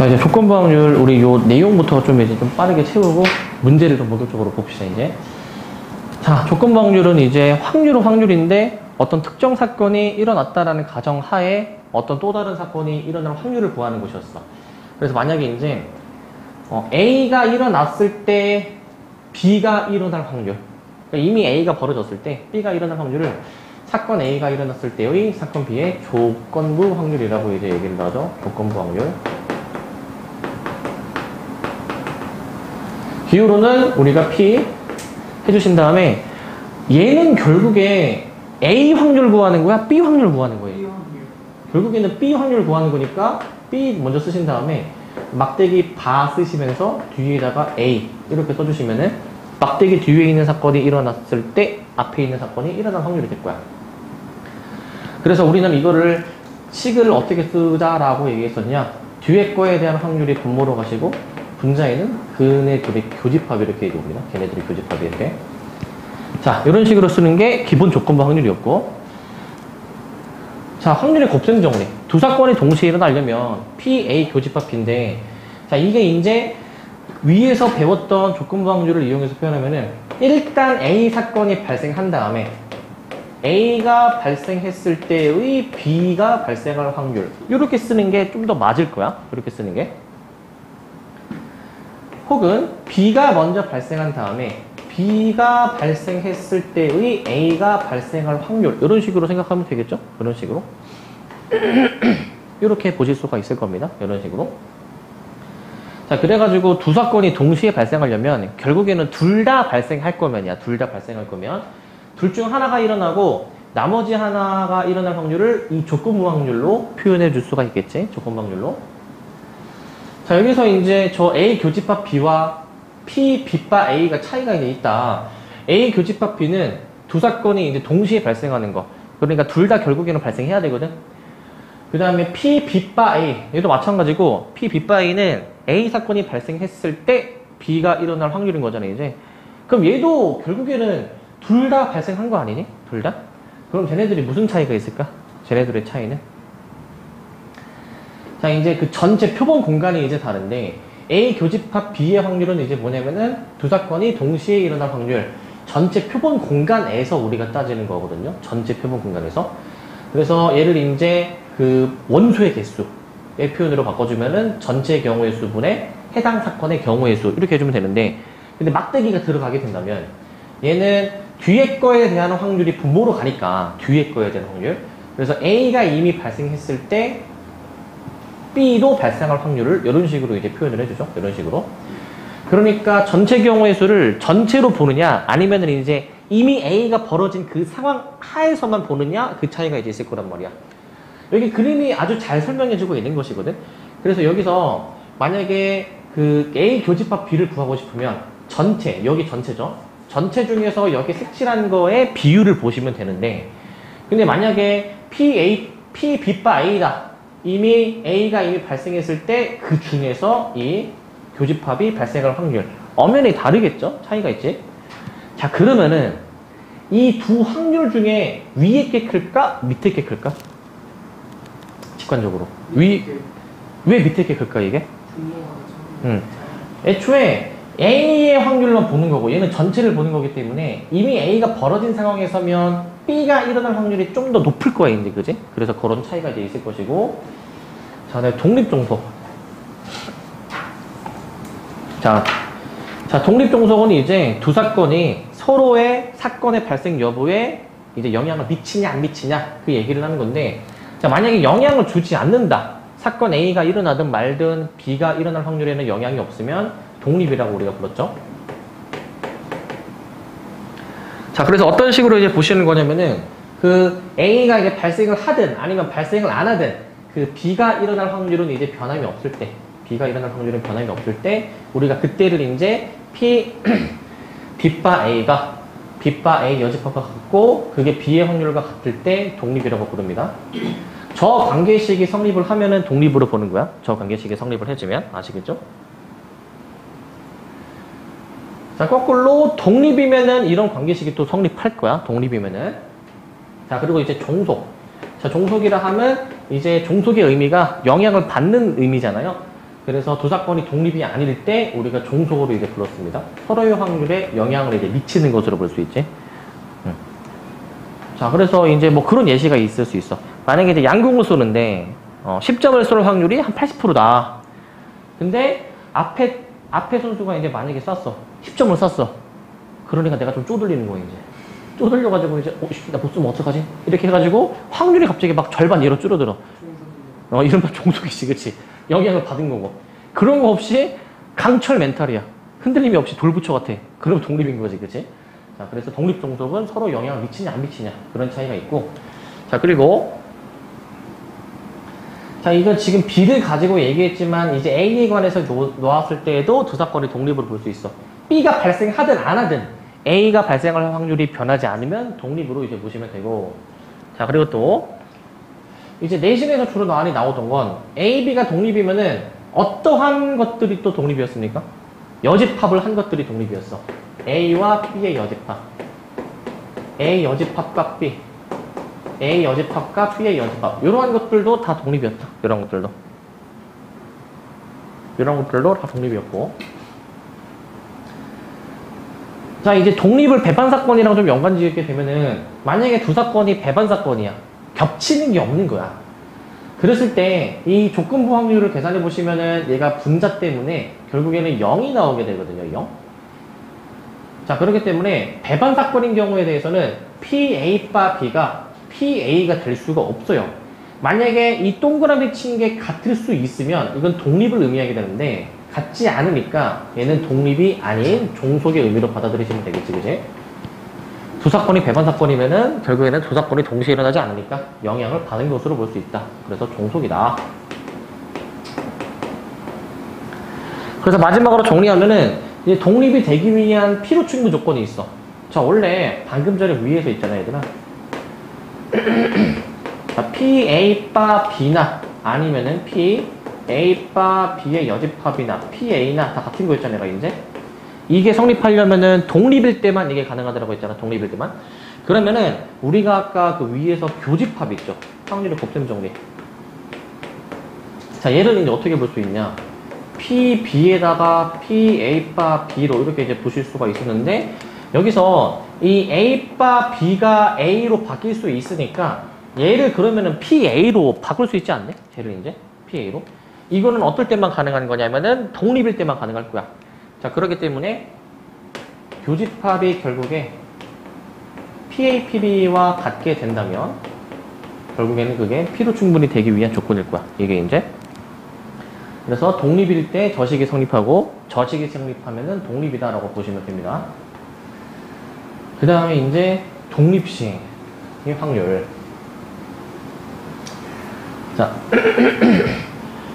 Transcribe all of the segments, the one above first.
자, 이제 조건부 확률, 우리 요 내용부터 좀 이제 좀 빠르게 채우고 문제를 좀 본격적으로 봅시다, 이제. 자, 조건부 확률은 이제 확률은 확률인데 어떤 특정 사건이 일어났다라는 가정 하에 어떤 또 다른 사건이 일어날 확률을 구하는 것이었어. 그래서 만약에 이제 A가 일어났을 때 B가 일어날 확률. 그러니까 이미 A가 벌어졌을 때 B가 일어날 확률을 사건 A가 일어났을 때의 사건 B의 조건부 확률이라고 이제 얘기를 하죠. 조건부 확률. 기호로는 우리가 P 해주신 다음에 얘는 결국에 A 확률 구하는 거야? B 확률 구하는 거예요? B 확률. 결국에는 B 확률 구하는 거니까 B 먼저 쓰신 다음에 막대기 바 쓰시면서 뒤에다가 A 이렇게 써주시면은 막대기 뒤에 있는 사건이 일어났을 때 앞에 있는 사건이 일어날 확률이 될 거야. 그래서 우리는 이거를 식을 어떻게 쓰자라고 얘기했었냐. 뒤에 거에 대한 확률이 분모로 가시고 분자에는 그네들의 교집합 이렇게 얘기합니다. 걔네들의 교집합이 이렇게. 자, 이런 식으로 쓰는 게 기본 조건부 확률이었고. 자, 확률의 곱셈 정리. 두 사건이 동시에 일어나려면 P, A 교집합 P인데, 자, 이게 이제 위에서 배웠던 조건부 확률을 이용해서 표현하면은 일단 A 사건이 발생한 다음에 A가 발생했을 때의 B가 발생할 확률. 이렇게 쓰는 게 좀 더 맞을 거야. 이렇게 쓰는 게. 혹은 B가 먼저 발생한 다음에 B가 발생했을 때의 A가 발생할 확률 이런 식으로 생각하면 되겠죠? 이런 식으로 이렇게 보실 수가 있을 겁니다. 이런 식으로. 자, 그래가지고 두 사건이 동시에 발생하려면 결국에는 둘 다 발생할 거면이야. 둘 다 발생할 거면 둘 중 하나가 일어나고 나머지 하나가 일어날 확률을 이 조건부 확률로 표현해 줄 수가 있겠지? 조건부 확률로. 자, 여기서 이제 저 A 교집합 B와 P, B바 A가 차이가 이제 있다. A 교집합 B는 두 사건이 이제 동시에 발생하는 거. 그러니까 둘 다 결국에는 발생해야 되거든. 그 다음에 P, B바 A. 얘도 마찬가지고 P, B바 A는 A 사건이 발생했을 때 B가 일어날 확률인 거잖아, 이제. 그럼 얘도 결국에는 둘 다 발생한 거 아니니? 둘 다? 그럼 쟤네들이 무슨 차이가 있을까? 쟤네들의 차이는? 자, 이제 그 전체 표본 공간이 이제 다른데, A 교집합 B의 확률은 이제 뭐냐면은 두 사건이 동시에 일어날 확률, 전체 표본 공간에서 우리가 따지는 거거든요. 전체 표본 공간에서. 그래서 얘를 이제 그 원소의 개수의 표현으로 바꿔주면은 전체 경우의 수분의 해당 사건의 경우의 수 이렇게 해주면 되는데, 근데 막대기가 들어가게 된다면 얘는 뒤에 거에 대한 확률이 분모로 가니까 뒤에 거에 대한 확률. 그래서 A가 이미 발생했을 때 B도 발생할 확률을 이런 식으로 이제 표현을 해주죠. 이런 식으로. 그러니까 전체 경우의 수를 전체로 보느냐, 아니면은 이제 이미 A가 벌어진 그 상황 하에서만 보느냐, 그 차이가 이제 있을 거란 말이야. 여기 그림이 아주 잘 설명해주고 있는 것이거든. 그래서 여기서 만약에 그 A 교집합 B를 구하고 싶으면 전체, 여기 전체죠. 전체 중에서 여기 색칠한 거에 비율을 보시면 되는데, 근데 만약에 P, B바 A다. 이미 A가 이미 발생했을 때 그 중에서 이 교집합이 발생할 확률 엄연히 다르겠죠? 차이가 있지? 자, 그러면은 이 두 확률 중에 위에 게 클까? 밑에 게 클까? 직관적으로 왜 밑에 게 클까 이게? 애초에 A의 확률만 보는 거고 얘는 전체를 보는 거기 때문에 이미 A가 벌어진 상황에서면 B가 일어날 확률이 좀 더 높을 거야, 이제, 그지? 그래서 그런 차이가 이제 있을 것이고. 자, 네, 독립종속. 자, 독립종속은 이제 두 사건이 서로의 사건의 발생 여부에 이제 영향을 미치냐, 안 미치냐, 그 얘기를 하는 건데, 자, 만약에 영향을 주지 않는다. 사건 A가 일어나든 말든 B가 일어날 확률에는 영향이 없으면 독립이라고 우리가 불렀죠. 자, 그래서 어떤 식으로 이제 보시는 거냐면은, 그 A가 이제 발생을 하든 아니면 발생을 안 하든 그 B가 일어날 확률은 이제 변함이 없을 때, B가 일어날 확률은 변함이 없을 때, 우리가 그때를 이제 B바 A가 B바 A 여집합과 같고, 그게 B의 확률과 같을 때 독립이라고 부릅니다. 저 관계식이 성립을 하면은 독립으로 보는 거야. 저 관계식이 성립을 해주면. 아시겠죠? 자, 거꾸로 독립이면은 이런 관계식이 또 성립할 거야. 독립이면은. 자, 그리고 이제 종속. 자, 종속이라 하면 이제 종속의 의미가 영향을 받는 의미잖아요. 그래서 두 사건이 독립이 아닐 때 우리가 종속으로 이제 불렀습니다. 서로의 확률에 영향을 이제 미치는 것으로 볼 수 있지. 자, 그래서 이제 뭐 그런 예시가 있을 수 있어. 만약에 이제 양궁을 쏘는데 10점을 쏠 확률이 한 80%다. 근데 앞에 선수가 이제 만약에 쐈어. 10점을 쐈어. 그러니까 내가 좀 쪼들리는 거야, 이제. 쪼들려가지고 이제 나 못 쏘면 어떡하지? 이렇게 해가지고 확률이 갑자기 막 절반 예로 줄어들어. 이른바 종속이지, 그치? 영향을 받은 거고. 그런 거 없이 강철 멘탈이야. 흔들림이 없이 돌부처 같아. 그럼 독립인 거지, 그치? 자, 그래서 독립 종속은 서로 영향을 미치냐 안 미치냐 그런 차이가 있고. 자, 그리고 자, 이건 지금 B를 가지고 얘기했지만 이제 A에 관해서 놓았을 때에도 두 사건의 독립으로 볼 수 있어. B가 발생하든 안 하든 A가 발생할 확률이 변하지 않으면 독립으로 이제 보시면 되고. 자, 그리고 또 이제 내신에서 주로 많이 나오던 건 A, B가 독립이면은 어떠한 것들이 또 독립이었습니까? 여집합을 한 것들이 독립이었어. A와 B의 여집합. A 여집합과 B. A 여집합과 B의 여집합. 이러한 것들도 다 독립이었다. 이런 것들도. 이런 것들도 다 독립이었고. 자, 이제 독립을 배반 사건이랑 좀 연관 지게 되면은 만약에 두 사건이 배반 사건이야. 겹치는 게 없는 거야. 그랬을 때 이 조건부 확률을 계산해 보시면은 얘가 분자 때문에 결국에는 0이 나오게 되거든요. 0. 자, 그렇기 때문에 배반 사건인 경우에 대해서는 PA 바 B가 PA가 될 수가 없어요. 만약에 이 동그라미 친 게 같을 수 있으면 이건 독립을 의미하게 되는데 같지 않으니까 얘는 독립이 아닌 종속의 의미로 받아들이시면 되겠지, 그지? 두 사건이 배반 사건이면은 결국에는 두 사건이 동시에 일어나지 않으니까 영향을 받은 것으로 볼 수 있다. 그래서 종속이다. 그래서 마지막으로 정리하면은 이제 독립이 되기 위한 필요 충분 조건이 있어. 자, 원래 방금 전에 위에서 있잖아, 얘들아. 자, PA 바 B나 아니면은 PA 바 B의 여집합이나 PA나 다 같은 거였잖아, 내가 이제. 이게 성립하려면은 독립일 때만 이게 가능하다고 했잖아, 독립일 때만. 그러면은 우리가 아까 그 위에서 교집합 있죠, 확률의 곱셈 정리. 자, 얘를 이제 어떻게 볼 수 있냐? PB에다가 PA 바 B로 이렇게 이제 보실 수가 있었는데 여기서 이 A 바 B가 A로 바뀔 수 있으니까 얘를 그러면은 PA로 바꿀 수 있지 않네? 쟤를 이제 PA로. 이거는 어떨 때만 가능한 거냐면은 독립일 때만 가능할 거야. 자, 그렇기 때문에 교집합이 결국에 PA, PB와 같게 된다면 결국에는 그게 필요 충분히 되기 위한 조건일 거야. 이게 이제. 그래서 독립일 때 저식이 성립하고 저식이 성립하면은 독립이다라고 보시면 됩니다. 그 다음에 이제 독립시행의 확률. 자,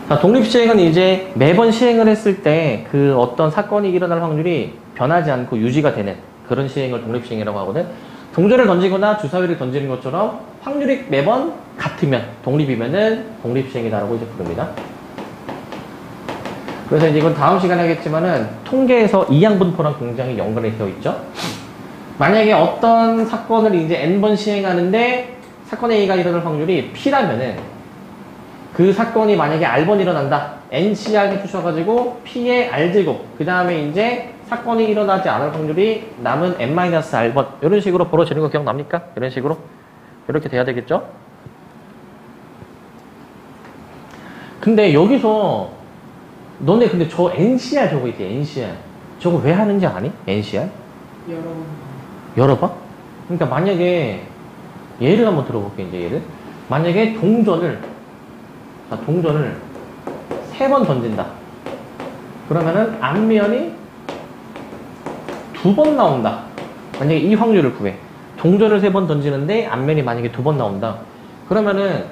자, 독립시행은 이제 매번 시행을 했을 때 그 어떤 사건이 일어날 확률이 변하지 않고 유지가 되는 그런 시행을 독립시행이라고 하거든. 동전을 던지거나 주사위를 던지는 것처럼 확률이 매번 같으면 독립이면은 독립시행이다라고 이제 부릅니다. 그래서 이제 이건 다음 시간에 하겠지만은 통계에서 이항분포랑 굉장히 연관이 되어 있죠. 만약에 어떤 사건을 이제 n번 시행하는데 사건 A가 일어날 확률이 P라면은 그 사건이 만약에 R번 일어난다. NCR을 주셔가지고 P의 R제곱. 그 다음에 이제 사건이 일어나지 않을 확률이 남은 N-R번. 이런 식으로 벌어지는 거 기억납니까? 이런 식으로. 이렇게 돼야 되겠죠? 근데 여기서 너네 근데 저 NCR 저거 있지, NCR. 저거 왜 하는지 아니? NCR? 여러 번? 그러니까 만약에 예를 한번 들어볼게, 이제 예를. 만약에 동전을 3번 던진다. 그러면은 앞면이 2번 나온다. 만약에 이 확률을 구해. 동전을 3번 던지는데 앞면이 만약에 2번 나온다. 그러면은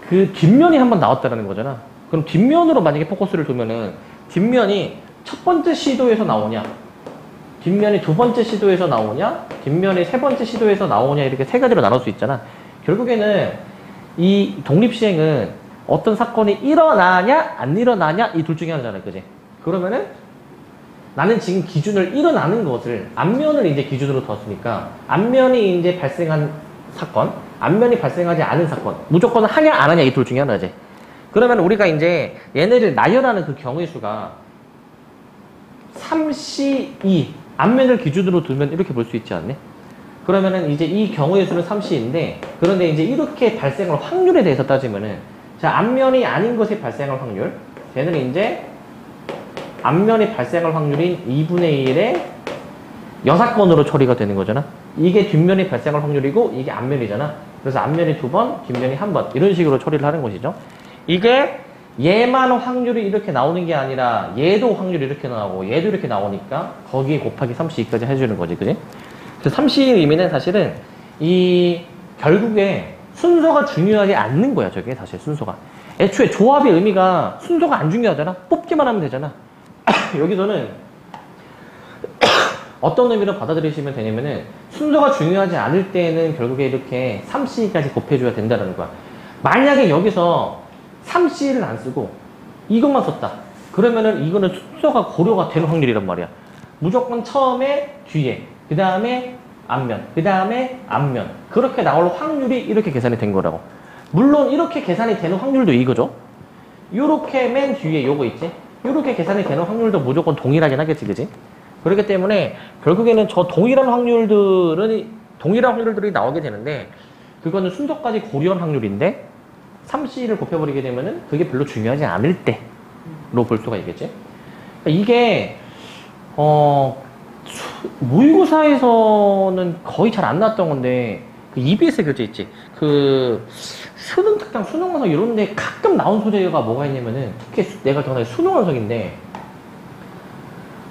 그 뒷면이 한번 나왔다는 거잖아. 그럼 뒷면으로 만약에 포커스를 두면은 뒷면이 첫 번째 시도에서 나오냐, 뒷면이 두 번째 시도에서 나오냐, 뒷면이 세 번째 시도에서 나오냐, 이렇게 세 가지로 나눌 수 있잖아. 결국에는 이 독립시행은 어떤 사건이 일어나냐 안 일어나냐 이 둘 중에 하나잖아요, 그지? 그러면은 나는 지금 기준을 일어나는 것을 앞면을 이제 기준으로 뒀으니까 앞면이 이제 발생한 사건, 앞면이 발생하지 않은 사건, 무조건 하냐 안 하냐 이 둘 중에 하나지. 그러면 우리가 이제 얘네를 나열하는 그 경우의 수가 3C2 앞면을 기준으로 두면 이렇게 볼 수 있지 않니? 그러면은 이제 이 경우의 수는 3C인데 그런데 이제 이렇게 발생할 확률에 대해서 따지면은 자, 앞면이 아닌 것에 발생할 확률 쟤는 이제 앞면이 발생할 확률인 2분의 1의 여사건으로 처리가 되는 거잖아. 이게 뒷면이 발생할 확률이고 이게 앞면이잖아. 그래서 앞면이 2번, 뒷면이 1번 이런 식으로 처리를 하는 것이죠. 이게 얘만 확률이 이렇게 나오는 게 아니라 얘도 확률이 이렇게 나오고 얘도 이렇게 나오니까 거기에 곱하기 3C2까지 해주는 거지, 그지? 그래서 3C의 의미는 사실은 이 결국에 순서가 중요하지 않는 거야, 저게 사실 순서가. 애초에 조합의 의미가 순서가 안 중요하잖아. 뽑기만 하면 되잖아. 여기서는 어떤 의미로 받아들이시면 되냐면은 순서가 중요하지 않을 때에는 결국에 이렇게 3C까지 곱해줘야 된다는 거야. 만약에 여기서 3C를 안 쓰고 이것만 썼다. 그러면은 이거는 순서가 고려가 되는 확률이란 말이야. 무조건 처음에 뒤에, 그 다음에 앞면, 그 다음에 앞면. 그렇게 나올 확률이 이렇게 계산이 된 거라고. 물론 이렇게 계산이 되는 확률도 이거죠. 요렇게 맨 뒤에 요거 있지? 요렇게 계산이 되는 확률도 무조건 동일하긴 하겠지, 그지? 그렇기 때문에 결국에는 저 동일한 확률들이 나오게 되는데 그거는 순서까지 고려한 확률인데 3C를 곱해버리게 되면은 그게 별로 중요하지 않을 때로 볼 수가 있겠지. 그러니까 이게 모의고사에서는 거의 잘 안 나왔던 건데 그 EBS 교재 있지. 그 수능 특강, 수능 원석 이런 데 가끔 나온 소재가 뭐가 있냐면은 특히 내가 경험한 수능 원석인데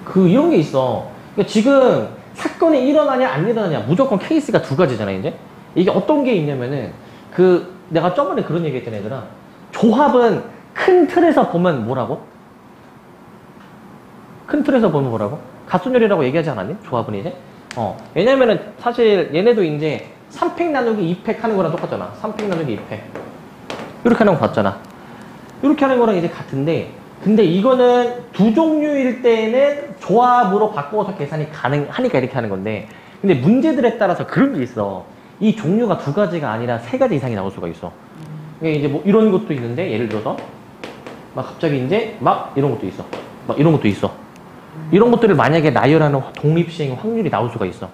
그 이런 게 있어. 그러니까 지금 사건이 일어나냐 안 일어나냐 무조건 케이스가 두 가지잖아. 이제 이게 어떤 게 있냐면은 그 내가 저번에 그런 얘기 했던 애들아, 조합은 큰 틀에서 보면 뭐라고? 큰 틀에서 보면 뭐라고? 가순열이라고 얘기하지 않았니? 조합은 이제? 왜냐면은 사실 얘네도 이제 3팩 나누기 2팩 하는 거랑 똑같잖아. 3팩 나누기 2팩. 이렇게 하는 거 봤잖아. 이렇게 하는 거랑 이제 같은데, 근데 이거는 두 종류일 때는 조합으로 바꿔서 계산이 가능하니까 이렇게 하는 건데, 근데 문제들에 따라서 그런 게 있어. 이 종류가 두 가지가 아니라 세 가지 이상이 나올 수가 있어. 그러니까 이제 뭐 이런 것도 있는데, 예를 들어서, 막 갑자기 이제 막 이런 것도 있어. 막 이런 것도 있어. 이런 것들을 만약에 나열하는 독립시행 확률이 나올 수가 있어.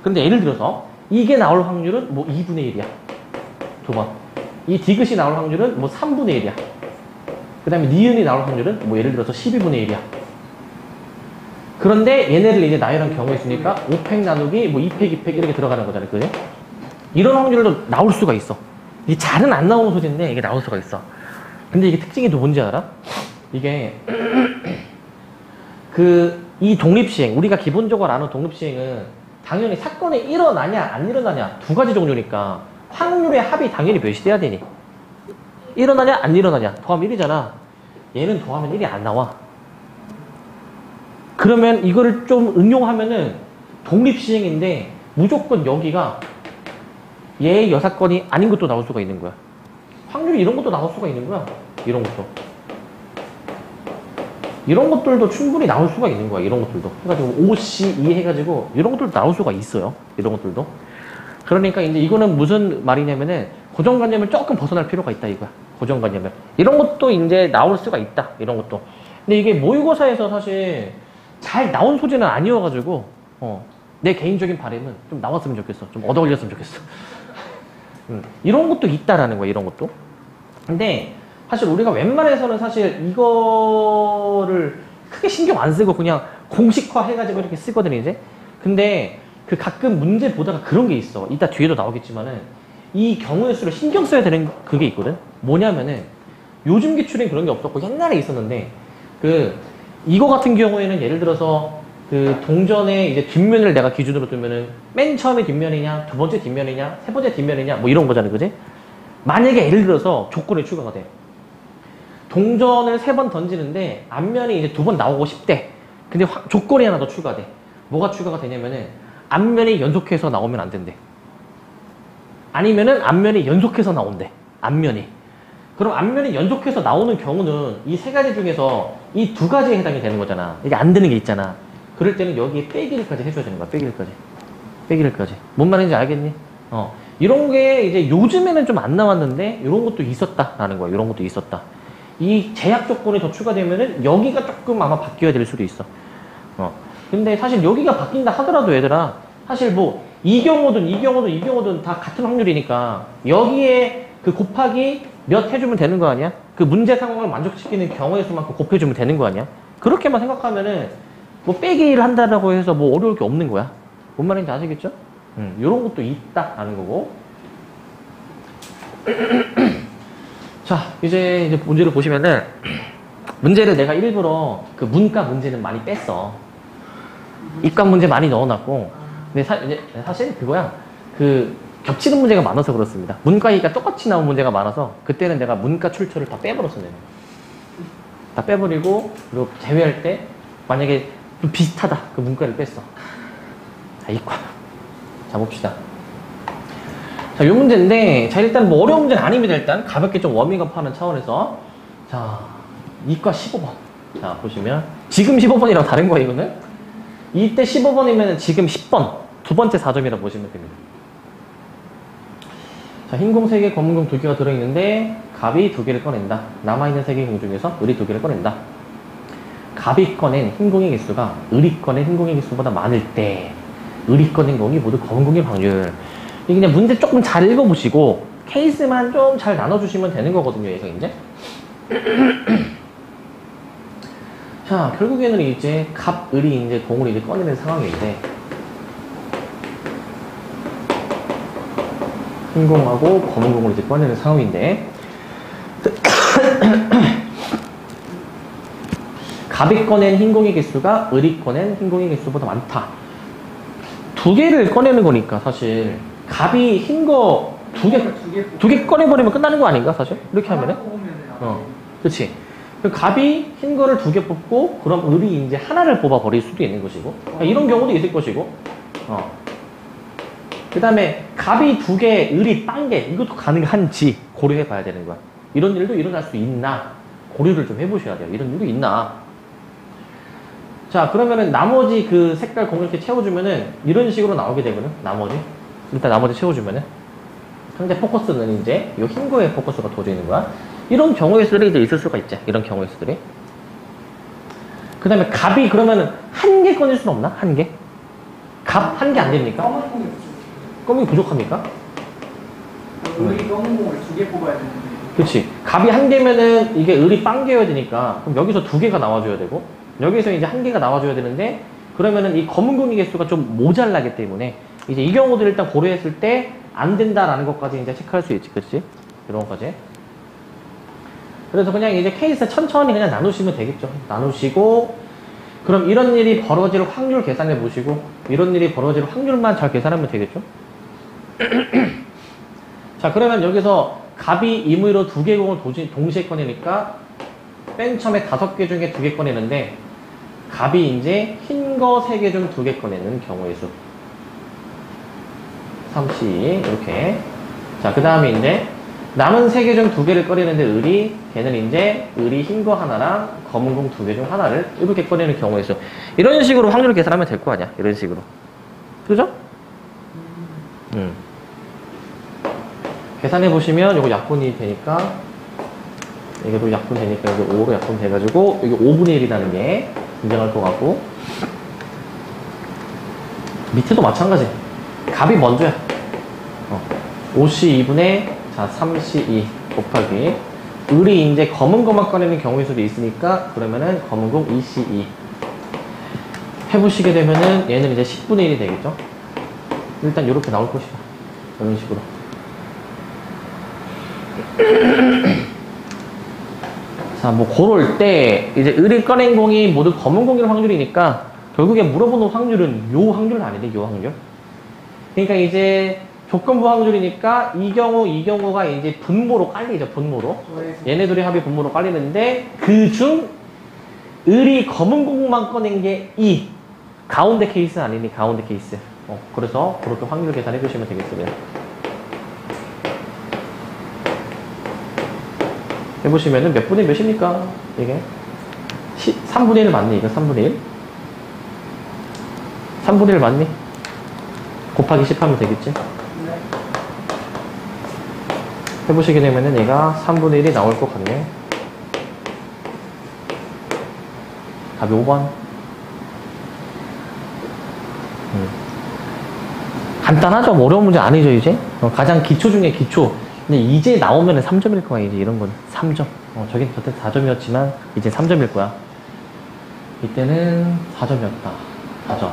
근데 예를 들어서, 이게 나올 확률은 뭐 2분의 1이야. 두 번. 이 디귿이 나올 확률은 뭐 3분의 1이야. 그 다음에 니은이 나올 확률은 뭐 예를 들어서 12분의 1이야. 그런데 얘네를 이제 나열한 경우에 있으니까 5팩 나누기 뭐 2팩, 2팩 이렇게 들어가는 거잖아요. 그죠? 이런 확률도 나올 수가 있어. 이게 잘은 안 나오는 소재인데 이게 나올 수가 있어. 근데 이게 특징이 또 뭔지 알아? 이게 이 독립시행, 우리가 기본적으로 아는 독립시행은 당연히 사건이 일어나냐 안 일어나냐 두 가지 종류니까 확률의 합이 당연히 몇이 돼야 되니? 일어나냐 안 일어나냐 더하면 1이잖아. 얘는 더하면 1이 안 나와. 그러면 이거를 좀 응용하면은 독립시행인데 무조건 여기가 얘의 여사건이 아닌 것도 나올 수가 있는 거야. 확률이 이런 것도 나올 수가 있는 거야. 이런 것도. 이런 것들도 충분히 나올 수가 있는 거야. 이런 것들도. 해가지고 OC2 해가지고 이런 것들도 나올 수가 있어요. 이런 것들도. 그러니까 이제 이거는 무슨 말이냐면은 고정관념을 조금 벗어날 필요가 있다 이거야. 고정관념을. 이런 것도 이제 나올 수가 있다. 이런 것도. 근데 이게 모의고사에서 사실 잘 나온 소재는 아니어가지고 내 개인적인 바람은 좀 나왔으면 좋겠어. 좀 얻어 걸렸으면 좋겠어. 이런 것도 있다라는 거야. 이런 것도. 근데 사실 우리가 웬만해서는 사실 이거를 크게 신경 안 쓰고 그냥 공식화 해가지고 이렇게 쓰거든 이제. 근데 그 가끔 문제 보다가 그런 게 있어. 이따 뒤에도 나오겠지만은 이 경우의 수를 신경 써야 되는 그게 있거든. 뭐냐면은 요즘 기출엔 그런 게 없었고 옛날에 있었는데 이거 같은 경우에는 예를 들어서 그 동전의 이제 뒷면을 내가 기준으로 두면은 맨 처음에 뒷면이냐, 두 번째 뒷면이냐, 세 번째 뒷면이냐 뭐 이런 거잖아, 그지? 만약에 예를 들어서 조건이 추가가 돼. 동전을 3번 던지는데 앞면이 이제 2번 나오고 싶대. 근데 조건이 하나 더 추가돼. 뭐가 추가가 되냐면은 앞면이 연속해서 나오면 안 된대. 아니면은 앞면이 연속해서 나온대. 앞면이. 그럼 앞면이 연속해서 나오는 경우는 이 세 가지 중에서 이 두 가지에 해당이 되는 거잖아. 이게 안 되는 게 있잖아. 그럴 때는 여기에 빼기를까지 해줘야 되는 거야. 빼기를까지. 뭔 말인지 알겠니? 이런 게 이제 요즘에는 좀 안 나왔는데 이런 것도 있었다라는 거야. 이런 것도 있었다. 이 제약 조건이 더 추가되면은 여기가 조금 아마 바뀌어야 될 수도 있어. 근데 사실 여기가 바뀐다 하더라도 얘들아, 사실 뭐 이 경우든 다 같은 확률이니까 여기에 그 곱하기 몇 해주면 되는 거 아니야? 그 문제 상황을 만족시키는 경우의 수만큼 곱해주면 되는 거 아니야? 그렇게만 생각하면은 뭐 빼기를 한다라고 해서 뭐 어려울 게 없는 거야. 뭔 말인지 아시겠죠? 이런 것도 있다라는 거고. 자, 이제 문제를 보시면은, 문제를 내가 일부러 그 문과 문제는 많이 뺐어. 이과 문제 많이 넣어놨고. 근데 사실 그거야. 그 겹치는 문제가 많아서 그렇습니다. 문과 이과 똑같이 나온 문제가 많아서 그때는 내가 문과 출처를 다 빼버렸어. 내가. 다 빼버리고, 그리고 제외할 때 만약에 좀 비슷하다. 그 문과를 뺐어. 자, 이과. 자, 봅시다. 자, 요 문제인데, 자, 일단 뭐 어려운 문제는 아닙니다. 일단 가볍게 좀 워밍업 하는 차원에서. 자, 이과 15번. 자, 보시면. 지금 15번이랑 다른 거야, 이거는. 이때 15번이면 지금 10번. 두 번째 4점이라 보시면 됩니다. 자, 흰공 3개, 검은공 2개가 들어있는데, 갑이 2개를 꺼낸다. 남아있는 3개 공 중에서 을이 2개를 꺼낸다. 갑이 꺼낸 흰공의 개수가 을이 꺼낸 흰공의 개수보다 많을 때, 을이 꺼낸 공이 모두 검은공의 확률. 이게 그냥 문제 조금 잘 읽어보시고 케이스만 좀 잘 나눠주시면 되는 거거든요. 얘가 이제. 자, 결국에는 이제 갑, 을이 이제 공을 이제 꺼내는 상황인데, 흰 공하고 검은 공을 이제 꺼내는 상황인데, 갑이 꺼낸 흰 공의 개수가 을이 꺼낸 흰 공의 개수보다 많다. 2개를 꺼내는 거니까 사실 갑이 흰 거 두 개 꺼내버리면 끝나는 거 아닌가 사실? 이렇게 하면은? 그치. 갑이 흰 거를 2개 뽑고 그럼 을이 이제 하나를 뽑아버릴 수도 있는 것이고, 이런 경우도 있을 것이고, 그 다음에 갑이 2개, 을이 1개, 이것도 가능한지 고려해 봐야 되는 거야. 이런 일도 일어날 수 있나 고려를 좀 해보셔야 돼요. 이런 일도 있나. 자, 그러면은 나머지 그 색깔 공 이렇게 채워주면은 이런 식으로 나오게 되거든. 일단 나머지 채워주면은 상대 포커스는 이제 이 흰 거에 포커스가 둬져 있는 거야. 이런 경우의 수들이 이제 있을 수가 있지. 이런 경우의 수들이. 그 다음에 갑이 그러면은 1개 꺼낼 수는 없나? 1개? 갑 1개 안 됩니까? 검은 공이 부족합니까? 을이 검은 공을 2개 뽑아야 되는데. 그치. 갑이 1개면은 이게 을이 1개여야 되니까 그럼 여기서 2개가 나와줘야 되고, 여기서 이제 1개가 나와줘야 되는데, 그러면은 이 검은 공의 개수가 좀 모자라기 때문에 이제 이 경우들을 일단 고려했을 때 안 된다라는 것까지 이제 체크할 수 있지. 그치? 이런 것까지. 그래서 그냥 이제 케이스 천천히 그냥 나누시면 되겠죠. 나누시고, 그럼 이런 일이 벌어질 확률 계산해 보시고, 이런 일이 벌어질 확률만 잘 계산하면 되겠죠. 자, 그러면 여기서 갑이 임의로 2개 공을 동시에 꺼내니까 맨 처음에 5개 중에 2개 꺼내는데, 갑이 이제 흰 거 3개 중 2개 꺼내는 경우의 수. 3C, 이렇게. 자, 그 다음에 이제 남은 3개 중 2개를 꺼내는데 을이, 걔는 이제 을이 흰 거 하나랑 검은 공 2개 중 하나를 이렇게 꺼내는 경우의 수. 이런 식으로 확률을 계산하면 될 거 아니야. 이런 식으로. 그죠? 계산해 보시면 이거 약분이 되니까, 이게도 약분 되니까 이게 5로 약분 돼가지고 이게 5분의 1이라는 게 인정할 것 같고, 밑에도 마찬가지. 갑이 먼저야. 5C 2분의 3C2 곱하기 을이 이제 검은 것만 꺼내는 경우의 수도 있으니까, 그러면은 검은 공 2C2 해보시게 되면은 얘는 이제 10분의 1이 되겠죠. 일단 이렇게 나올 것이다. 이런 식으로. 자, 뭐 그럴 때 이제 을이 꺼낸 공이 모두 검은 공일 확률이니까 결국에 물어보는 확률은 요 확률은 아닌데, 요 확률. 그러니까 이제 조건부 확률이니까 이 경우가 이제 분모로 깔리죠. 분모로. 얘네들이 합이 분모로 깔리는데, 그중 을이 검은 공만 꺼낸 게 이 가운데 케이스 아니니, 가운데 케이스. 그래서 그렇게 확률 계산해 주시면 되겠습니다. 해보시면은 몇 분의 몇입니까? 이게 3분의 1 맞니? 이거 3분의 1? 3분의 1 맞니? 곱하기 10 하면 되겠지? 네. 해보시게 되면은 얘가 3분의 1이 나올 것 같네. 답이 5번. 간단하죠? 뭐 어려운 문제 아니죠, 이제? 가장 기초 중에 기초. 근데 이제 나오면은 3점일 거야, 이제 이런 거는. 3점. 저긴 그때 4점이었지만, 이제 3점일 거야. 이때는 4점이었다. 4점.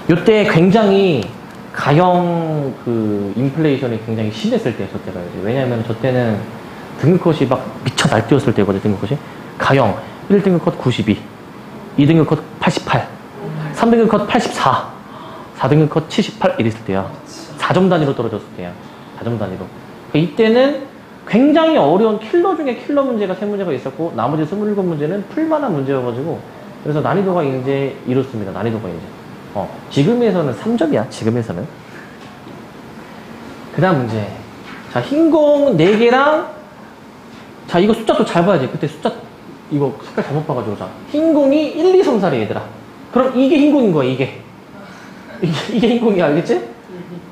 요때 굉장히 가형 그 인플레이션이 굉장히 심했을 때였어, 때가 이제. 왜냐면 저 때는 등급컷이 막 미쳐 날뛰었을 때거든, 등급컷이. 가형 1등급 컷 92, 2등급 컷 88, 3등급 컷 84, 4등급 컷 78 이랬을 때야. 4점 단위로 떨어졌을 때야. 4점 단위로. 그러니까 이때는 굉장히 어려운 킬러 중에 킬러 문제가 3문제가 있었고 나머지 27문제는 풀만한 문제여가지고 그래서 난이도가 이제 이렇습니다. 난이도가 이제. 지금에서는 3점이야. 지금에서는. 그 다음 문제. 자, 흰공 4개랑 자, 이거 숫자 또 잘 봐야지. 그때 숫자 이거 색깔 잘못 봐가지고. 자, 흰공이 1, 2, 3, 4래 얘들아. 그럼 이게 흰공인 거야. 이게 흰공이야. 알겠지?